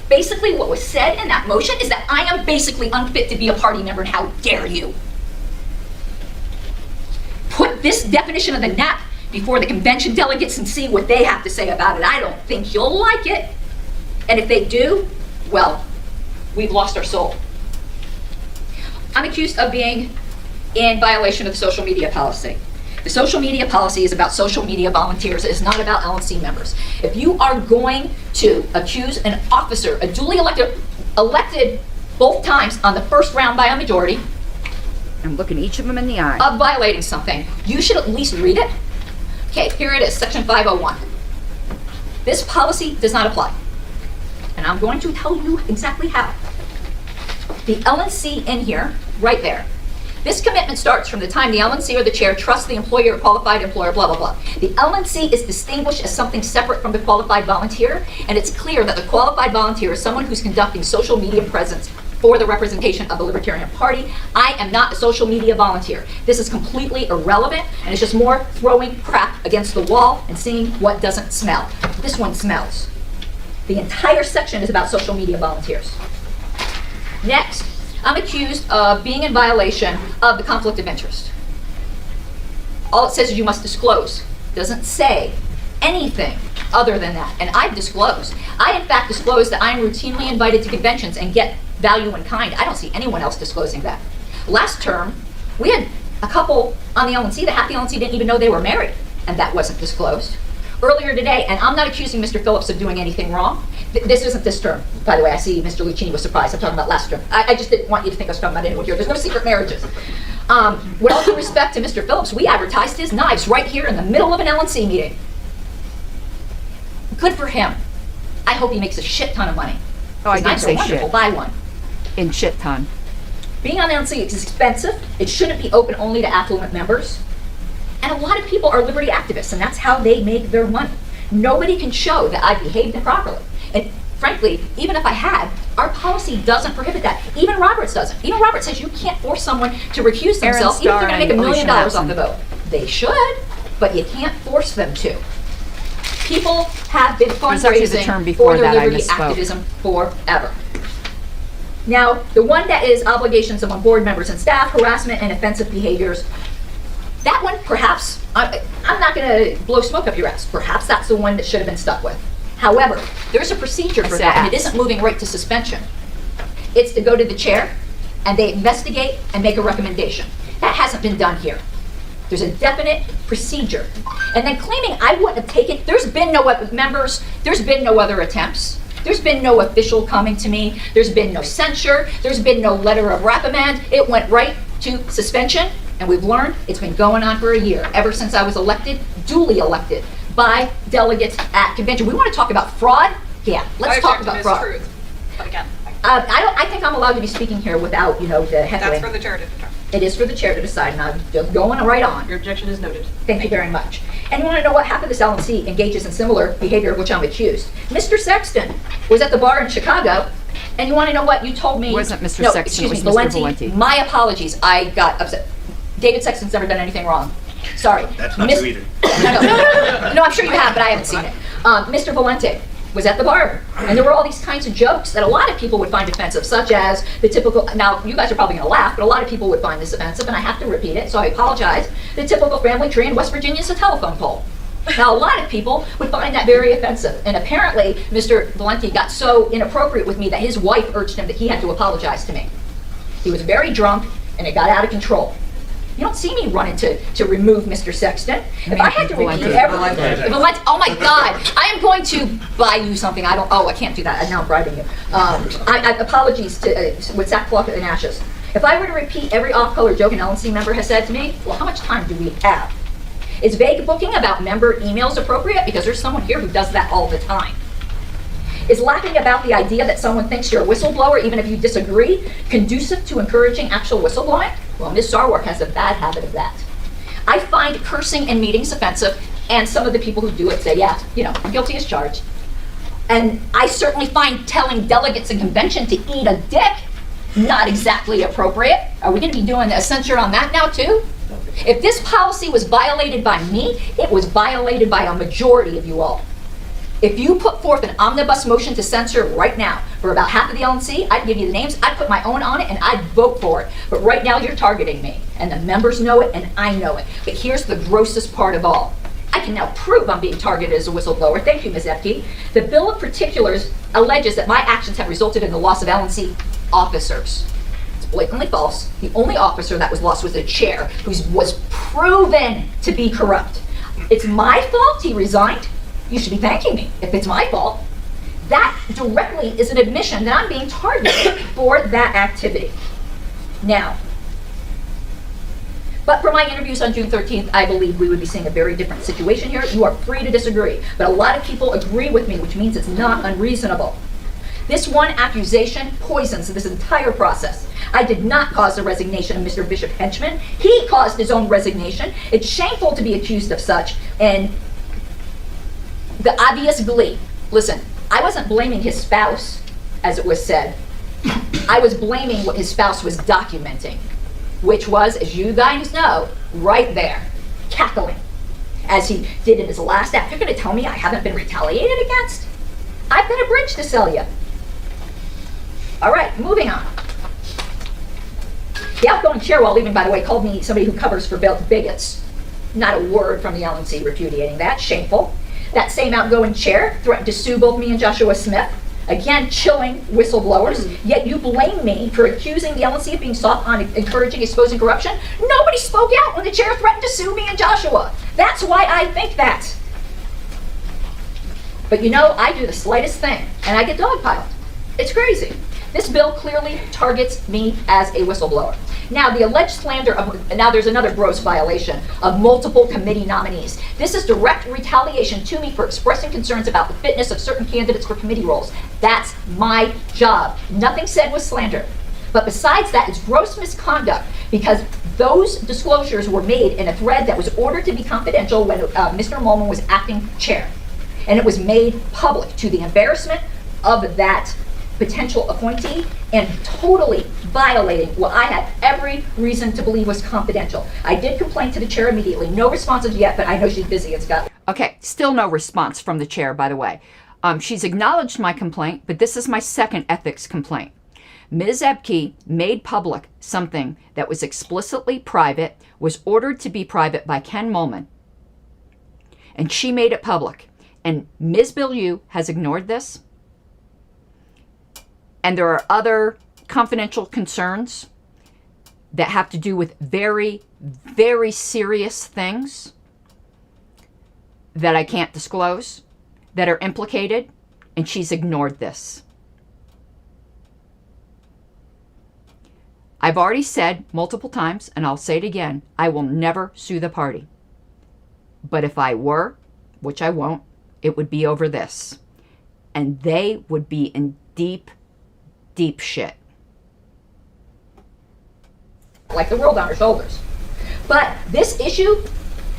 Basically, what was said in that motion is that I am basically unfit to be a party member, and how dare you? Put this definition of the NAP before the convention delegates and see what they have to say about it. I don't think you'll like it. And if they do, well, we've lost our soul. I'm accused of being in violation of the social media policy. The social media policy is about social media volunteers. It is not about LNC members. If you are going to accuse an officer, a duly elected both times on the first round by a majority, I'm looking each of them in the eye, of violating something, you should at least read it. Okay, here it is, section 501. This policy does not apply. And I'm going to tell you exactly how. The LNC in here, right there. This commitment starts from the time the LNC or the chair trusts the employer or qualified employer, blah, blah, blah. The LNC is distinguished as something separate from the qualified volunteer, and it's clear that the qualified volunteer is someone who's conducting social media presence for the representation of the Libertarian Party. I am not a social media volunteer. This is completely irrelevant, and it's just more throwing crap against the wall and seeing what doesn't smell. This one smells. The entire section is about social media volunteers. Next, I'm accused of being in violation of the conflict of interest. All it says is you must disclose. It doesn't say anything other than that, and I've disclosed. I, in fact, disclosed that I am routinely invited to conventions and get value in kind. I don't see anyone else disclosing that. Last term, we had a couple on the LNC that half the LNC didn't even know they were married, and that wasn't disclosed. Earlier today, and I'm not accusing Mr. Phillips of doing anything wrong. This isn't this term. By the way, I see Mr. Lucchini was surprised. I'm talking about last term. I just didn't want you to think I was talking about anyone here. There's no secret marriages. With all due respect to Mr. Phillips, we advertised his knives right here in the middle of an LNC meeting. Good for him. I hope he makes a shit ton of money. Oh, I His did knives say are wonderful. shit. Buy one. In shit ton. Being on the LNC is expensive. It shouldn't be open only to affluent members. And a lot of people are liberty activists, and that's how they make their money. Nobody can show that I behaved improperly. And frankly, even if I had, our policy doesn't prohibit that. Even Roberts doesn't. Even Roberts says you can't force someone to recuse themselves, even if they're going to make $1 million off the vote. They should, but you can't force them to. People have been fundraising for their liberty activism forever. Now, the one that is obligations among board members and staff, harassment and offensive behaviors, that one, perhaps, I'm not going to blow smoke up your ass. Perhaps that's the one that should have been stuck with. However, there's a procedure for that, and it isn't moving right to suspension. It's to go to the chair, and they investigate and make a recommendation. That hasn't been done here. There's a definite procedure. And then claiming I wouldn't have taken, there's been no other members, there's been no other attempts. There's been no official coming to me. There's been no censure. There's been no letter of reprimand. It went right to suspension, and we've learned it's been going on for a year, ever since I was elected, duly elected, by delegates at convention. We want to talk about fraud? Yeah, let's talk about fraud. Truth. But again, I think I'm allowed to be speaking here without, the heckling. that's for the chair to determine. It is for the chair to decide, and I'm just going right on. Your objection is noted. Thank you very much. And you want to know what half of this LNC engages in similar behavior of which I'm accused? Mr. Sexton was at the bar in Chicago, and you want to know what you told me? It wasn't Mr. No, Sexton, excuse it me, was Mr. Valenti. Valenti. My apologies. I got upset. David Sexton's never done anything wrong. Sorry. That's not true either. No, I'm sure you have, but I haven't seen it. Mr. Valenti was at the bar, and there were all these kinds of jokes that a lot of people would find offensive, such as the typical, now you guys are probably going to laugh, but a lot of people would find this offensive, and I have to repeat it, so I apologize. The typical family tree in West Virginia is a telephone pole. Now, a lot of people would find that very offensive, and apparently Mr. Valenti got so inappropriate with me that his wife urged him that he had to apologize to me. He was very drunk, and it got out of control. You don't see me running to remove Mr. Sexton. If I had to repeat everything, oh my God, I am going to buy you something. I can't do that. Now I'm bribing you. Apologies to with sackcloth and ashes. If I were to repeat every off-color joke an LNC member has said to me, well, how much time do we have? Is vague booking about member emails appropriate? Because there's someone here who does that all the time. Is laughing about the idea that someone thinks you're a whistleblower, even if you disagree, conducive to encouraging actual whistleblowing? Well, Ms. Sarwark has a bad habit of that. I find cursing in meetings offensive, and some of the people who do it say, yeah, I'm guilty as charged. And I certainly find telling delegates in convention to eat a dick not exactly appropriate. Are we going to be doing a censure on that now, too? If this policy was violated by me, it was violated by a majority of you all. If you put forth an omnibus motion to censor right now for about half of the LNC, I'd give you the names, I'd put my own on it, and I'd vote for it. But right now you're targeting me, and the members know it, and I know it. But here's the grossest part of all. I can now prove I'm being targeted as a whistleblower. Thank you, Ms. Epke. The Bill of Particulars alleges that my actions have resulted in the loss of LNC officers. It's blatantly false. The only officer that was lost was the chair, who was proven to be corrupt. It's my fault he resigned. You should be thanking me if it's my fault. That directly is an admission that I'm being targeted for that activity. Now, but for my interviews on June 13th, I believe we would be seeing a very different situation here. You are free to disagree, but a lot of people agree with me, which means it's not unreasonable. This one accusation poisons this entire process. I did not cause the resignation of Mr. Bishop Henchman. He caused his own resignation. It's shameful to be accused of such, and the obvious glee. Listen, I wasn't blaming his spouse, as it was said. I was blaming what his spouse was documenting, which was, as you guys know, right there, cackling, as he did in his last act. You're going to tell me I haven't been retaliated against? I've got a bridge to sell you. All right, moving on. The outgoing chair, while leaving, by the way, called me somebody who covers for bigots. Not a word from the LNC repudiating that. Shameful. That same outgoing chair threatened to sue both me and Joshua Smith, again chilling whistleblowers, yet you blame me for accusing the LNC of being soft on encouraging, exposing corruption. Nobody spoke out when the chair threatened to sue me and Joshua. That's why I think that. But I do the slightest thing, and I get dogpiled. It's crazy. This bill clearly targets me as a whistleblower. Now, the alleged slander now there's another gross violation of multiple committee nominees. This is direct retaliation to me for expressing concerns about the fitness of certain candidates for committee roles. That's my job. Nothing said was slander. But besides that, it's gross misconduct because those disclosures were made in a thread that was ordered to be confidential when Mr. Molman was acting chair. And it was made public to the embarrassment of that potential appointee and totally violating what I had every reason to believe was confidential. I did complain to the chair immediately. No responses yet, but I know she's busy and got. Okay, still no response from the chair, by the way. She's acknowledged my complaint, but this is my second ethics complaint. Ms. Epke made public something that was explicitly private, was ordered to be private by Ken Molman, and she made it public. And Ms. Bilyeu has ignored this. And there are other confidential concerns that have to do with very very serious things that I can't disclose that are implicated, and she's ignored this. I've already said multiple times, and I'll say it again, I will never sue the party. But if I were, which I won't, it would be over this. And they would be in deep, deep shit. Like the world on her shoulders. But this issue,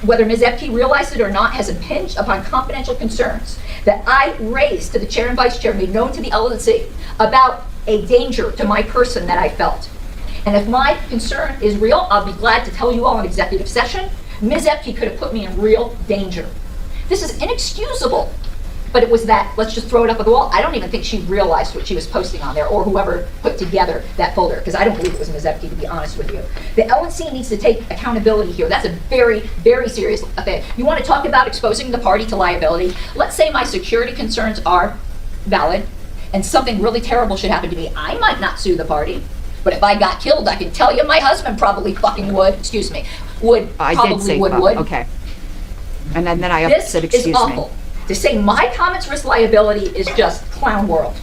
whether Ms. Epke realized it or not, has impinged upon confidential concerns that I raised to the chair and vice chair, made known to the LNC, about a danger to my person that I felt. And if my concern is real, I'll be glad to tell you all in executive session. Ms. Epke could have put me in real danger. This is inexcusable. But it was that, let's just throw it up at the wall. I don't even think she realized what she was posting on there, or whoever put together that folder, because I don't believe it was Ms. Epke, to be honest with you. The LNC needs to take accountability here. That's a very, very serious thing. You want to talk about exposing the party to liability? Let's say my security concerns are valid, and something really terrible should happen to me. I might not sue the party, but if I got killed, I can tell you my husband probably fucking would, excuse me, would, I probably did say would. Okay. And then I This said, excuse is awful. me. To say my comments risk liability is just clown world.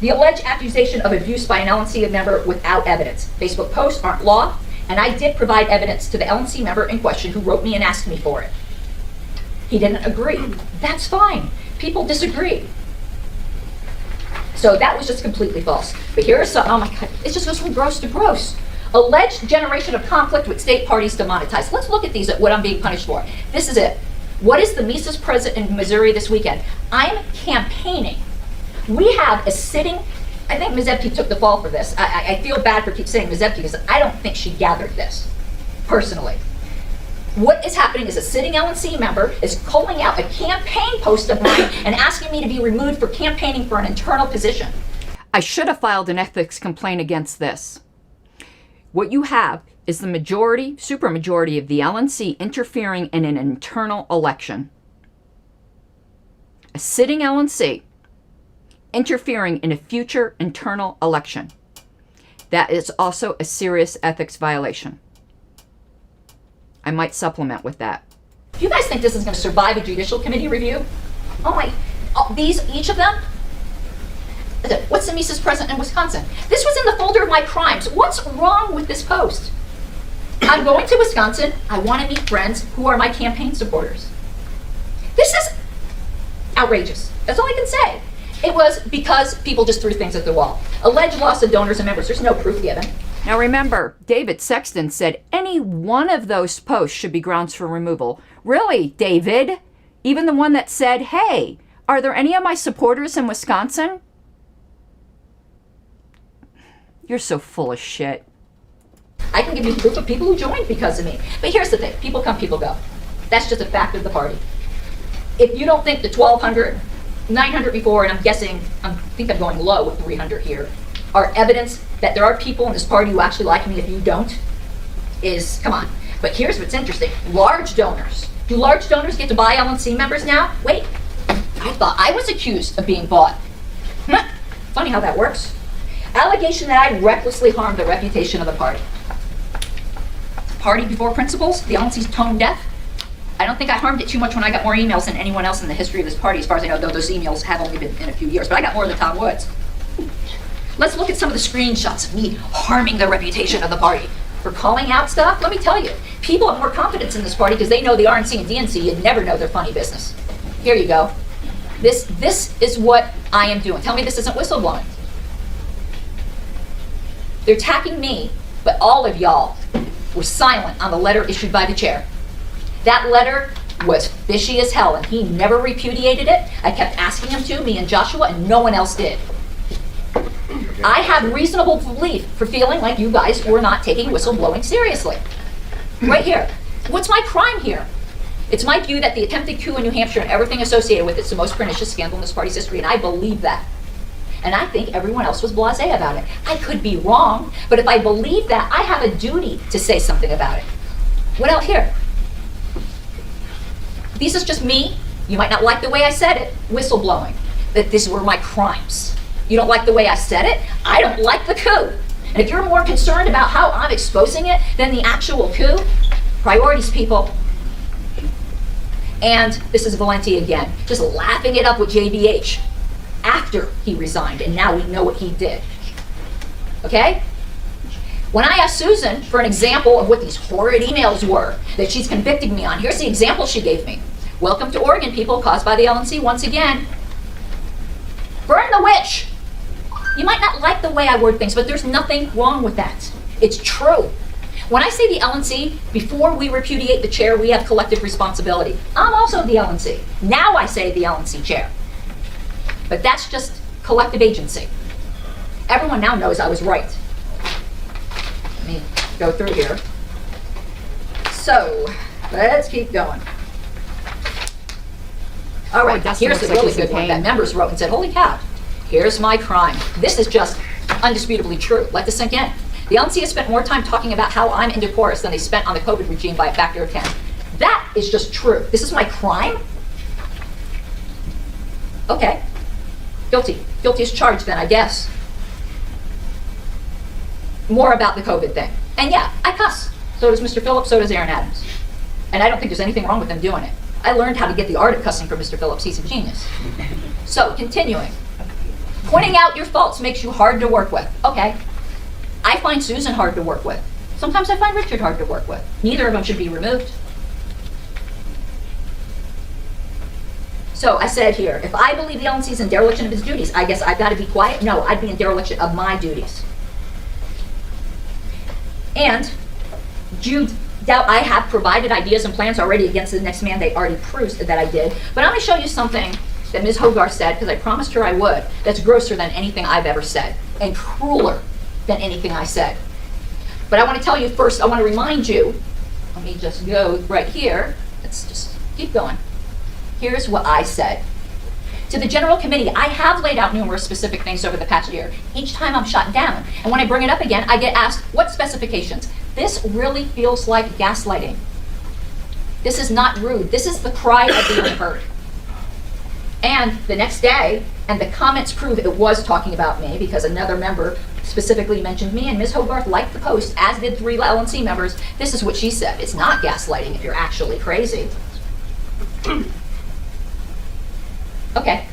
The alleged accusation of abuse by an LNC member without evidence. Facebook posts aren't law, and I did provide evidence to the LNC member in question who wrote me and asked me for it. He didn't agree. That's fine. People disagree. So that was just completely false. But here's some, oh my God, it just goes from gross to gross. Alleged generation of conflict with state parties to monetize. Let's look at these, at what I'm being punished for. This is it. What is the Mises present in Missouri this weekend? I'm campaigning. We have a sitting, I think Ms. Epke took the fall for this. I feel bad for keep saying Ms. Epke because I don't think she gathered this, personally. What is happening is a sitting LNC member is calling out a campaign post of mine and asking me to be removed for campaigning for an internal position. I should have filed an ethics complaint against this. What you have is the majority, supermajority of the LNC interfering in an internal election. A sitting LNC interfering in a future internal election. That is also a serious ethics violation. I might supplement with that. Do you guys think this is going to survive a judicial committee review? Oh my, each of them? What's the Mises present in Wisconsin? This was in the folder of my crimes. What's wrong with this post? I'm going to Wisconsin. I want to meet friends who are my campaign supporters. This is outrageous. That's all I can say. It was because people just threw things at the wall. Alleged loss of donors and members. There's no proof given. Now remember, David Sexton said any one of those posts should be grounds for removal. Really, David? Even the one that said, hey, are there any of my supporters in Wisconsin? You're so full of shit. I can give you proof of people who joined because of me. But here's the thing. People come, people go. That's just a fact of the party. If you don't think the 1,200, 900 before, and I'm guessing, I think I'm going low with 300 here, are evidence that there are people in this party who actually like me if you don't, come on. But here's what's interesting. Large donors. Do large donors get to buy LNC members now? Wait, I thought I was accused of being bought. Funny how that works. Allegation that I recklessly harmed the reputation of the party. Party before principles, the LNC's tone deaf. I don't think I harmed it too much when I got more emails than anyone else in the history of this party, as far as I know, though those emails have only been in a few years, but I got more than Tom Woods. Let's look at some of the screenshots of me harming the reputation of the party. For calling out stuff, let me tell you, people have more confidence in this party because they know the RNC and DNC, you'd never know their funny business. Here you go. This is what I am doing. Tell me this isn't whistleblowing. They're attacking me, but all of y'all were silent on the letter issued by the chair. That letter was fishy as hell, and he never repudiated it. I kept asking him to, me and Joshua, and no one else did. I have reasonable belief for feeling like you guys were not taking whistleblowing seriously. Right here. What's my crime here? It's my view that the attempted coup in New Hampshire and everything associated with it is the most pernicious scandal in this party's history, and I believe that. And I think everyone else was blasé about it. I could be wrong, but if I believe that, I have a duty to say something about it. What else here? This is just me. You might not like the way I said it. Whistleblowing. That these were my crimes. You don't like the way I said it? I don't like the coup. And if you're more concerned about how I'm exposing it than the actual coup, priorities, people. And this is Valenti again, just laughing it up with JBH after he resigned, and now we know what he did. Okay? When I asked Susan for an example of what these horrid emails were that she's convicting me on, here's the example she gave me. Welcome to Oregon, people, caused by the LNC once again. Burn the witch. You might not like the way I word things, but there's nothing wrong with that. It's true. When I say the LNC, before we repudiate the chair, we have collective responsibility. I'm also the LNC. Now I say the LNC chair. But that's just collective agency. Everyone now knows I was right. Let me go through here. So, let's keep going. All right, Dustin here's the looks like really he's in good one pain. that members wrote and said, holy cow, here's my crime. This is just undisputably true. Let this sink in. The LNC has spent more time talking about how I'm indecorous than they spent on the COVID regime by a factor of 10. That is just true. This is my crime? Okay. Guilty. Guilty as charged then, I guess. More about the COVID thing. And yeah, I cuss. So does Mr. Phillips, so does Aaron Adams. And I don't think there's anything wrong with them doing it. I learned how to get the art of cussing from Mr. Phillips. He's a genius. So, continuing. Pointing out your faults makes you hard to work with. Okay. I find Susan hard to work with. Sometimes I find Richard hard to work with. Neither of them should be removed. So I said here, if I believe the LNC is in dereliction of his duties, I guess I've got to be quiet? No, I'd be in dereliction of my duties. And do you doubt I have provided ideas and plans already against the next mandate? Already proves that I did. But I'm going to show you something that Ms. Hogarth said, because I promised her I would, that's grosser than anything I've ever said, and crueler than anything I said. But I want to tell you first, I want to remind you, let me just go right here. Let's just keep going. Here's what I said. To the General Committee, I have laid out numerous specific things over the past year. Each time I'm shot down. And when I bring it up again, I get asked, what specifications? This really feels like gaslighting. This is not rude. This is the cry of the unheard. And the next day, and the comments prove it was talking about me because another member specifically mentioned me, and Ms. Hogarth liked the post, as did 3 LNC members. This is what she said. It's not gaslighting if you're actually crazy. Okay.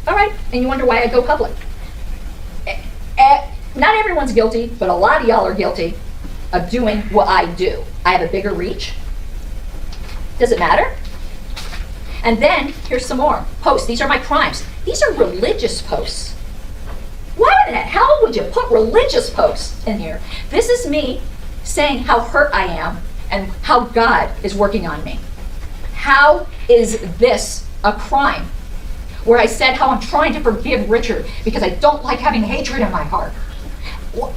All right. And you wonder why I go public. Not everyone's guilty, but a lot of y'all are guilty of doing what I do. I have a bigger reach. Does it matter? And then, here's some more. Posts. These are my crimes. These are religious posts. Why the hell would you put religious posts in here? This is me saying how hurt I am and how God is working on me. How is this a crime? Where I said how I'm trying to forgive Richard because I don't like having hatred in my heart.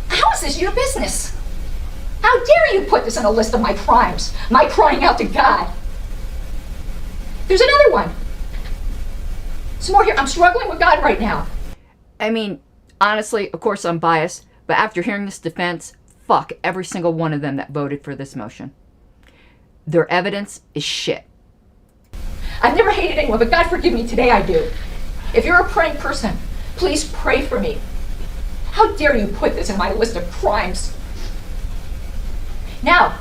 How is this your business? How dare you put this on a list of my crimes? My crying out to God. There's another one. Some more here. I'm struggling with God right now. I mean, honestly, of course I'm biased, but after hearing this defense, fuck every single one of them that voted for this motion. Their evidence is shit. I've never hated anyone, but God forgive me, today I do. If you're a praying person, please pray for me. How dare you put this in my list of crimes? Now,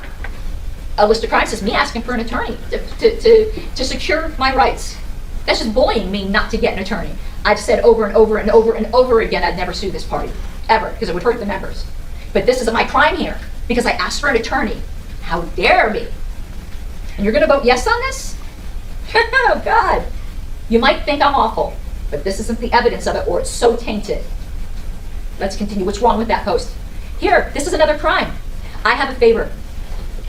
a list of crimes is me asking for an attorney to secure my rights. That's just bullying me not to get an attorney. I've said over and over and over and over again I'd never sue this party, ever, because it would hurt the members. But this is my crime here, because I asked for an attorney. How dare me? And you're going to vote yes on this? Oh, God. You might think I'm awful, but this isn't the evidence of it, or it's so tainted. Let's continue. What's wrong with that post? Here, this is another crime. I have a favor.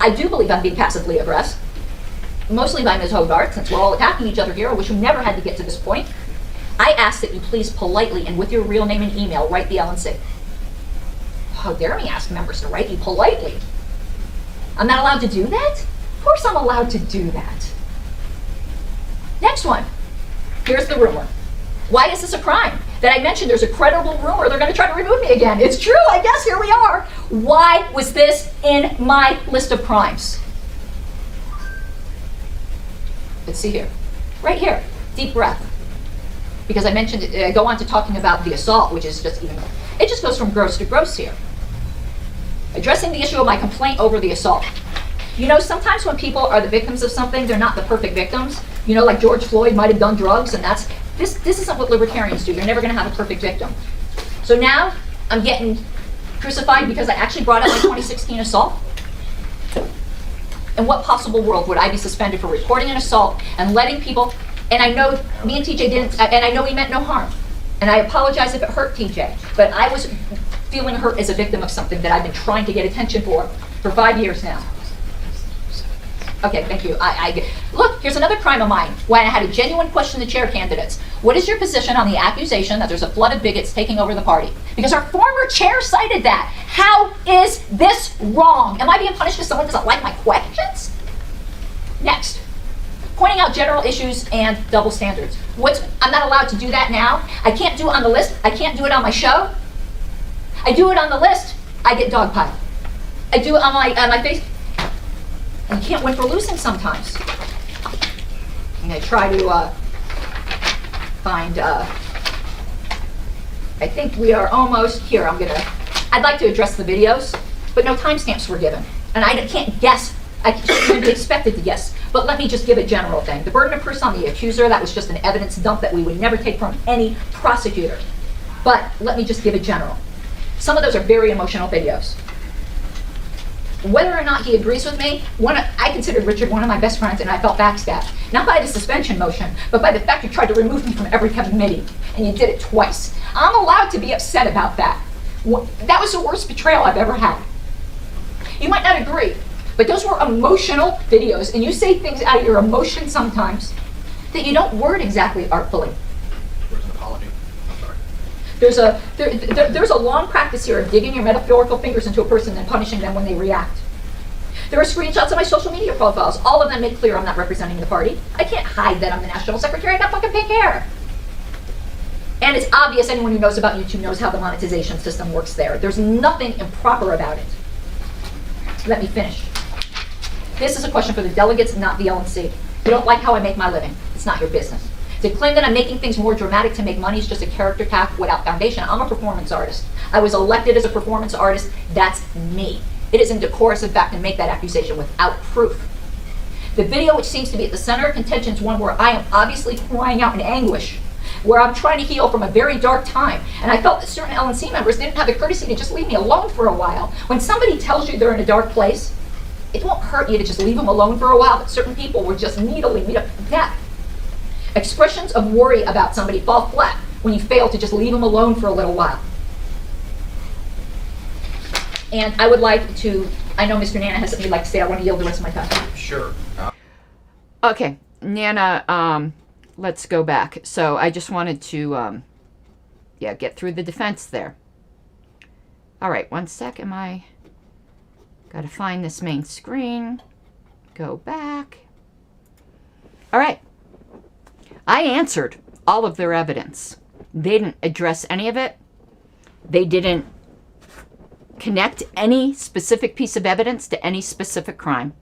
I do believe I'm being passively aggressive, mostly by Ms. Hogarth, since we're all attacking each other here. I wish we never had to get to this point. I ask that you please politely and with your real name and email write the LNC. How dare me ask members to write you politely? I'm not allowed to do that? Of course I'm allowed to do that. Next one. Here's the rumor. Why is this a crime? That I mentioned there's a credible rumor they're going to try to remove me again. It's true, I guess, here we are. Why was this in my list of crimes? Let's see here. Right here. Deep breath. Because I mentioned it, I go on to talking about the assault, which is just even, it just goes from gross to gross here. Addressing the issue of my complaint over the assault. You know, sometimes when people are the victims of something, they're not the perfect victims. You know, like George Floyd might have done drugs, and this isn't what libertarians do. They're never going to have a perfect victim. So now I'm getting crucified because I actually brought up my 2016 assault. In what possible world would I be suspended for reporting an assault and letting people, and I know me and TJ didn't, and I know we meant no harm. And I apologize if it hurt TJ, but I was feeling hurt as a victim of something that I've been trying to get attention for 5 years now. Okay, thank you. Look, here's another crime of mine, when I had a genuine question to chair candidates. What is your position on the accusation that there's a flood of bigots taking over the party? Because our former chair cited that. How is this wrong? Am I being punished because someone doesn't like my questions? Next, pointing out general issues and double standards. I'm not allowed to do that now. I can't do it on the list. I can't do it on my show. I do it on the list, I get dogpiled. I do it on my face. You can't win for losing sometimes. I'm going to try to find, I think we are almost here. I'd like to address the videos, but no timestamps were given. And I can't guess. I shouldn't be expected to guess. But let me just give a general thing. The burden of proof on the accuser, that was just an evidence dump that we would never take from any prosecutor. But let me just give a general. Some of those are very emotional videos. Whether or not he agrees with me, I considered Richard one of my best friends, and I felt backstabbed. Not by the suspension motion, but by the fact you tried to remove me from every committee, and you did it twice. I'm allowed to be upset about that. That was the worst betrayal I've ever had. You might not agree, but those were emotional videos, and you say things out of your emotion sometimes that you don't word exactly artfully. Where's an apology? There's a long practice here of digging your metaphorical fingers into a person and punishing them when they react. There are screenshots of my social media profiles. All of them make clear I'm not representing the party. I can't hide that I'm the national secretary. I got fucking pink hair. And it's obvious anyone who knows about YouTube knows how the monetization system works there. There's nothing improper about it. Let me finish. This is a question for the delegates, not the LNC. If you don't like how I make my living, it's not your business. To claim that I'm making things more dramatic to make money is just a character attack without foundation. I'm a performance artist. I was elected as a performance artist. That's me. It is indecorous, in fact, to make that accusation without proof. The video, which seems to be at the center of contention, is one where I am obviously crying out in anguish, where I'm trying to heal from a very dark time. And I felt that certain LNC members didn't have the courtesy to just leave me alone for a while. When somebody tells you they're in a dark place, it won't hurt you to just leave them alone for a while, but certain people will just needily meet up to death. Expressions of worry about somebody fall flat when you fail to just leave them alone for a little while. And I would like to, I know Mr. Nana has something he'd like to say. I want to yield the rest of my time. Sure. Okay, Nana, let's go back. So I just wanted to, get through the defense there. All right, one sec. Got to find this main screen. Go back. All right. I answered all of their evidence. They didn't address any of it. They didn't connect any specific piece of evidence to any specific crime.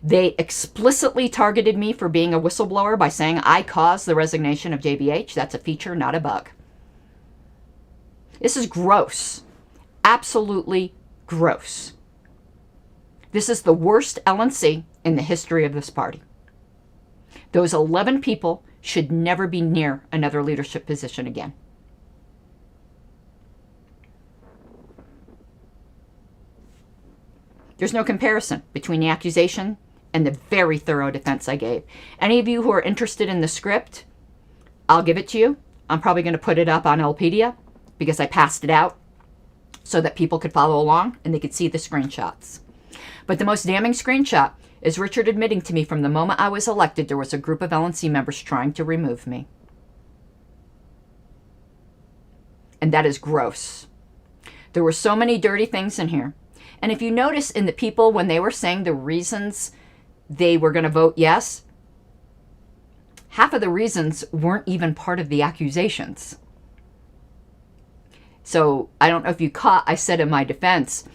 They explicitly targeted me for being a whistleblower by saying I caused the resignation of JBH. That's a feature, not a bug. This is gross. Absolutely gross. This is the worst LNC in the history of this party. Those 11 people should never be near another leadership position again. There's no comparison between the accusation and the very thorough defense I gave. Any of you who are interested in the script, I'll give it to you. I'm probably going to put it up on Lpedia because I passed it out so that people could follow along and they could see the screenshots. But the most damning screenshot is Richard admitting to me from the moment I was elected there was a group of LNC members trying to remove me. And that is gross. There were so many dirty things in here. And if you notice in the people when they were saying the reasons they were going to vote yes, half of the reasons weren't even part of the accusations. So I don't know if you caught, I said in my defense,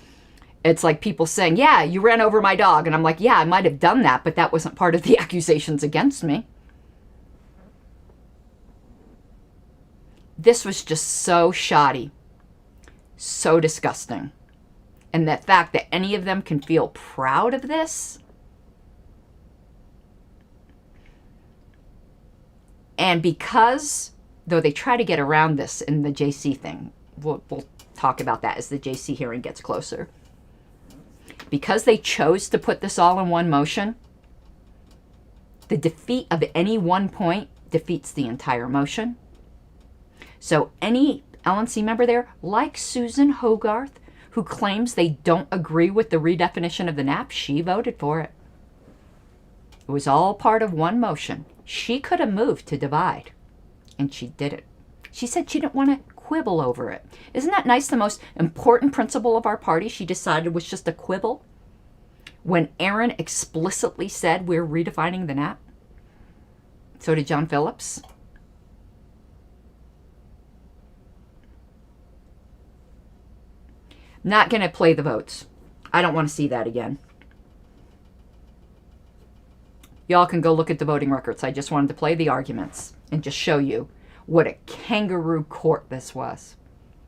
it's like people saying, yeah, you ran over my dog. And I'm like, yeah, I might have done that, but that wasn't part of the accusations against me. This was just so shoddy, so disgusting. And the fact that any of them can feel proud of this, and because, though they try to get around this in the JC thing, we'll talk about that as the JC hearing gets closer. Because they chose to put this all in one motion, the defeat of any one point defeats the entire motion. So any LNC member there, like Susan Hogarth, who claims they don't agree with the redefinition of the NAP, she voted for it. It was all part of one motion. She could have moved to divide, and she didn't. She said she didn't want to quibble over it. Isn't that nice? The most important principle of our party, she decided was just a quibble, when Aaron explicitly said we're redefining the NAP. So did John Phillips. Not going to play the votes. I don't want to see that again. Y'all can go look at the voting records. I just wanted to play the arguments and just show you what a kangaroo court this was.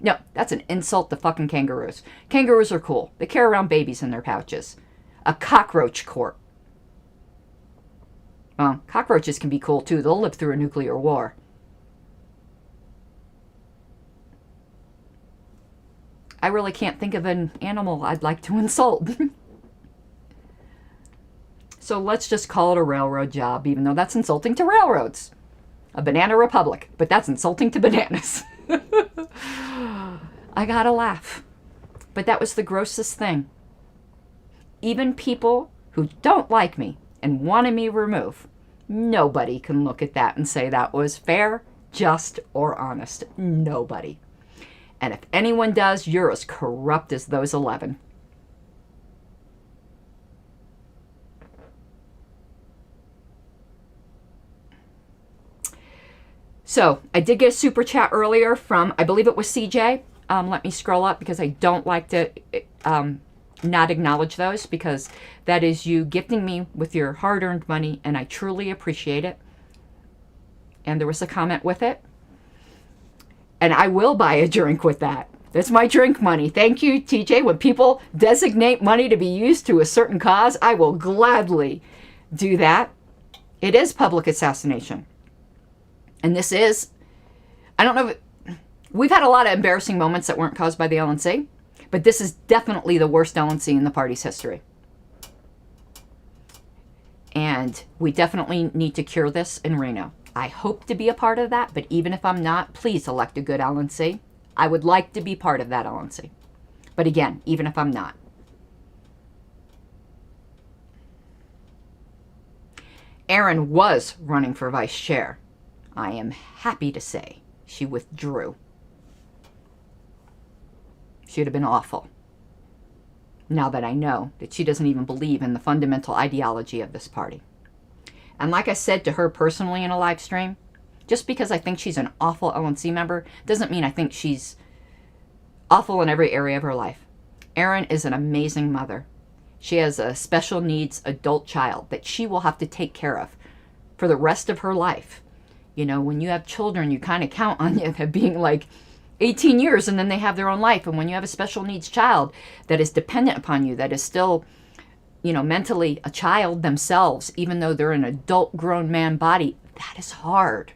No, that's an insult to fucking kangaroos. Kangaroos are cool. They carry around babies in their pouches. A cockroach court. Well, cockroaches can be cool too. They'll live through a nuclear war. I really can't think of an animal I'd like to insult. So let's just call it a railroad job, even though that's insulting to railroads. A banana republic, but that's insulting to bananas. I gotta laugh. But that was the grossest thing. Even people who don't like me and wanted me removed, nobody can look at that and say that was fair, just, or honest. Nobody. And if anyone does, you're as corrupt as those 11. So, I did get a super chat earlier from, I believe it was CJ. Let me scroll up because I don't like to not acknowledge those, because that is you gifting me with your hard-earned money, and I truly appreciate it. And there was a comment with it. And I will buy a drink with that. That's my drink money. Thank you, TJ. When people designate money to be used to a certain cause, I will gladly do that. It is public assassination. And this is, I don't know, we've had a lot of embarrassing moments that weren't caused by the LNC, but this is definitely the worst LNC in the party's history. And we definitely need to cure this in Reno. I hope to be a part of that, but even if I'm not, please elect a good LNC. I would like to be part of that LNC. But again, even if I'm not. Erin was running for vice chair. I am happy to say she withdrew. She'd have been awful. Now that I know that she doesn't even believe in the fundamental ideology of this party. And like I said to her personally in a live stream, just because I think she's an awful LNC member doesn't mean I think she's awful in every area of her life. Erin is an amazing mother. She has a special needs adult child that she will have to take care of for the rest of her life. You know, when you have children, you kind of count on them being like 18 years and then they have their own life. And when you have a special needs child that is dependent upon you, that is still, you know, mentally a child themselves, even though they're an adult grown man body, that is hard.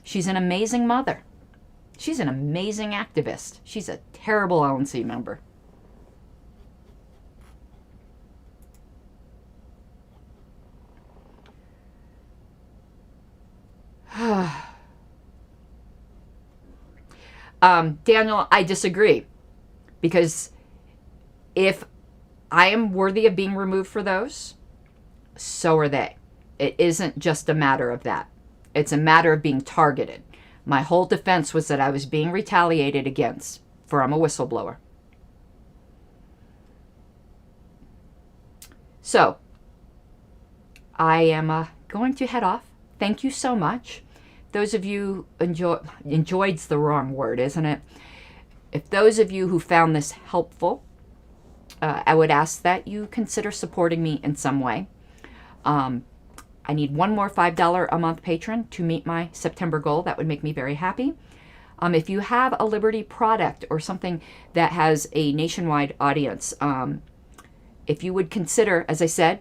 She's an amazing mother. She's an amazing activist. She's a terrible LNC member. Daniel, I disagree. Because if I am worthy of being removed for those, so are they. It isn't just a matter of that. It's a matter of being targeted. My whole defense was that I was being retaliated against, for I'm a whistleblower. So, I am going to head off. Thank you so much. Those of you enjoyed's the wrong word, isn't it? If those of you who found this helpful, I would ask that you consider supporting me in some way. I need one more $5 a month patron to meet my September goal. That would make me very happy. If you have a Liberty product or something that has a nationwide audience, if you would consider, as I said,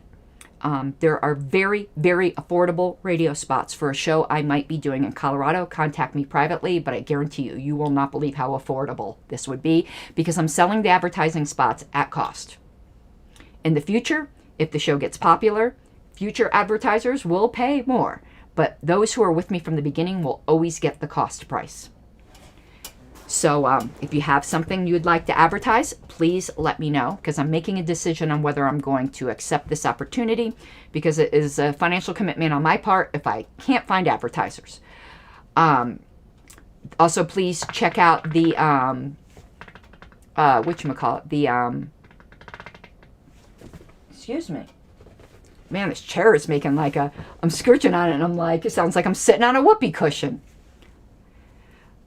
there are very, very affordable radio spots for a show I might be doing in Colorado. Contact me privately, but I guarantee you, you will not believe how affordable this would be because I'm selling the advertising spots at cost. In the future, if the show gets popular, future advertisers will pay more, but those who are with me from the beginning will always get the cost price. So if you have something you'd like to advertise, please let me know because I'm making a decision on whether I'm going to accept this opportunity because it is a financial commitment on my part if I can't find advertisers. Also, please check out the, excuse me. Man, this chair is making like a, I'm scooching on it and I'm like, it sounds like I'm sitting on a whoopee cushion.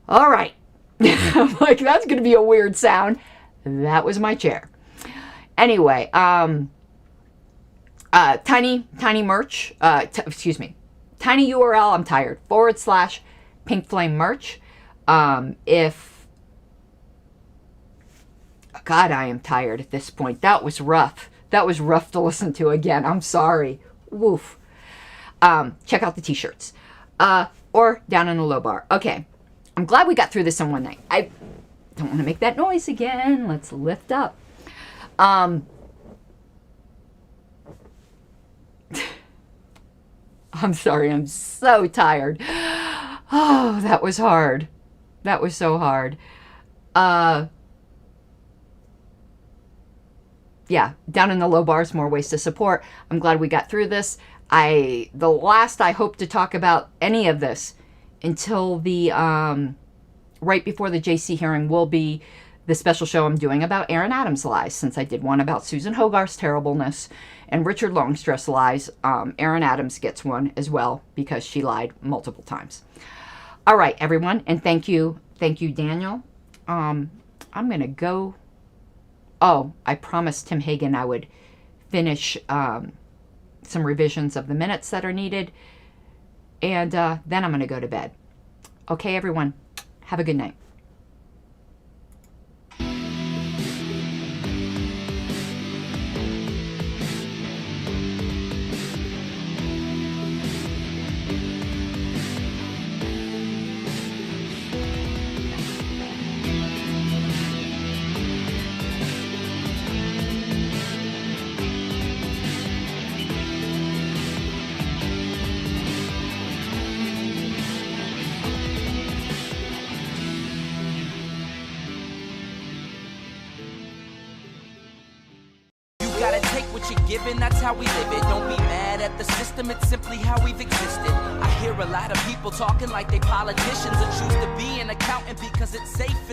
All right. I'm like, that's going to be a weird sound. That was my chair. Anyway, tiny merch, excuse me, tiny URL, I'm tired, / Pink Flame merch. God, I am tired at this point. That was rough. That was rough to listen to again. I'm sorry. Woof. Check out the t-shirts. Or down in the low bar. Okay. I'm glad we got through this in one night. I don't want to make that noise again. Let's lift up. I'm sorry. I'm so tired. Oh, that was hard. That was so hard. Yeah, down in the low bars, more ways to support. I'm glad we got through this. The last I hope to talk about any of this until the right before the JC hearing will be the special show I'm doing about Aaron Adams' lies. Since I did one about Susan Hogarth's terribleness and Richard Longstreth's lies, Aaron Adams gets one as well because she lied multiple times. All right, everyone, and thank you, Daniel. I'm gonna go. Oh, I promised Tim Hagen I would finish some revisions of the minutes that are needed. And then I'm going to go to bed. Okay, everyone. Have a good night. That's how we live it. Don't be mad at the system, it's simply how we've existed. I hear a lot of people talking like they politicians and choose to be an accountant because it's safe and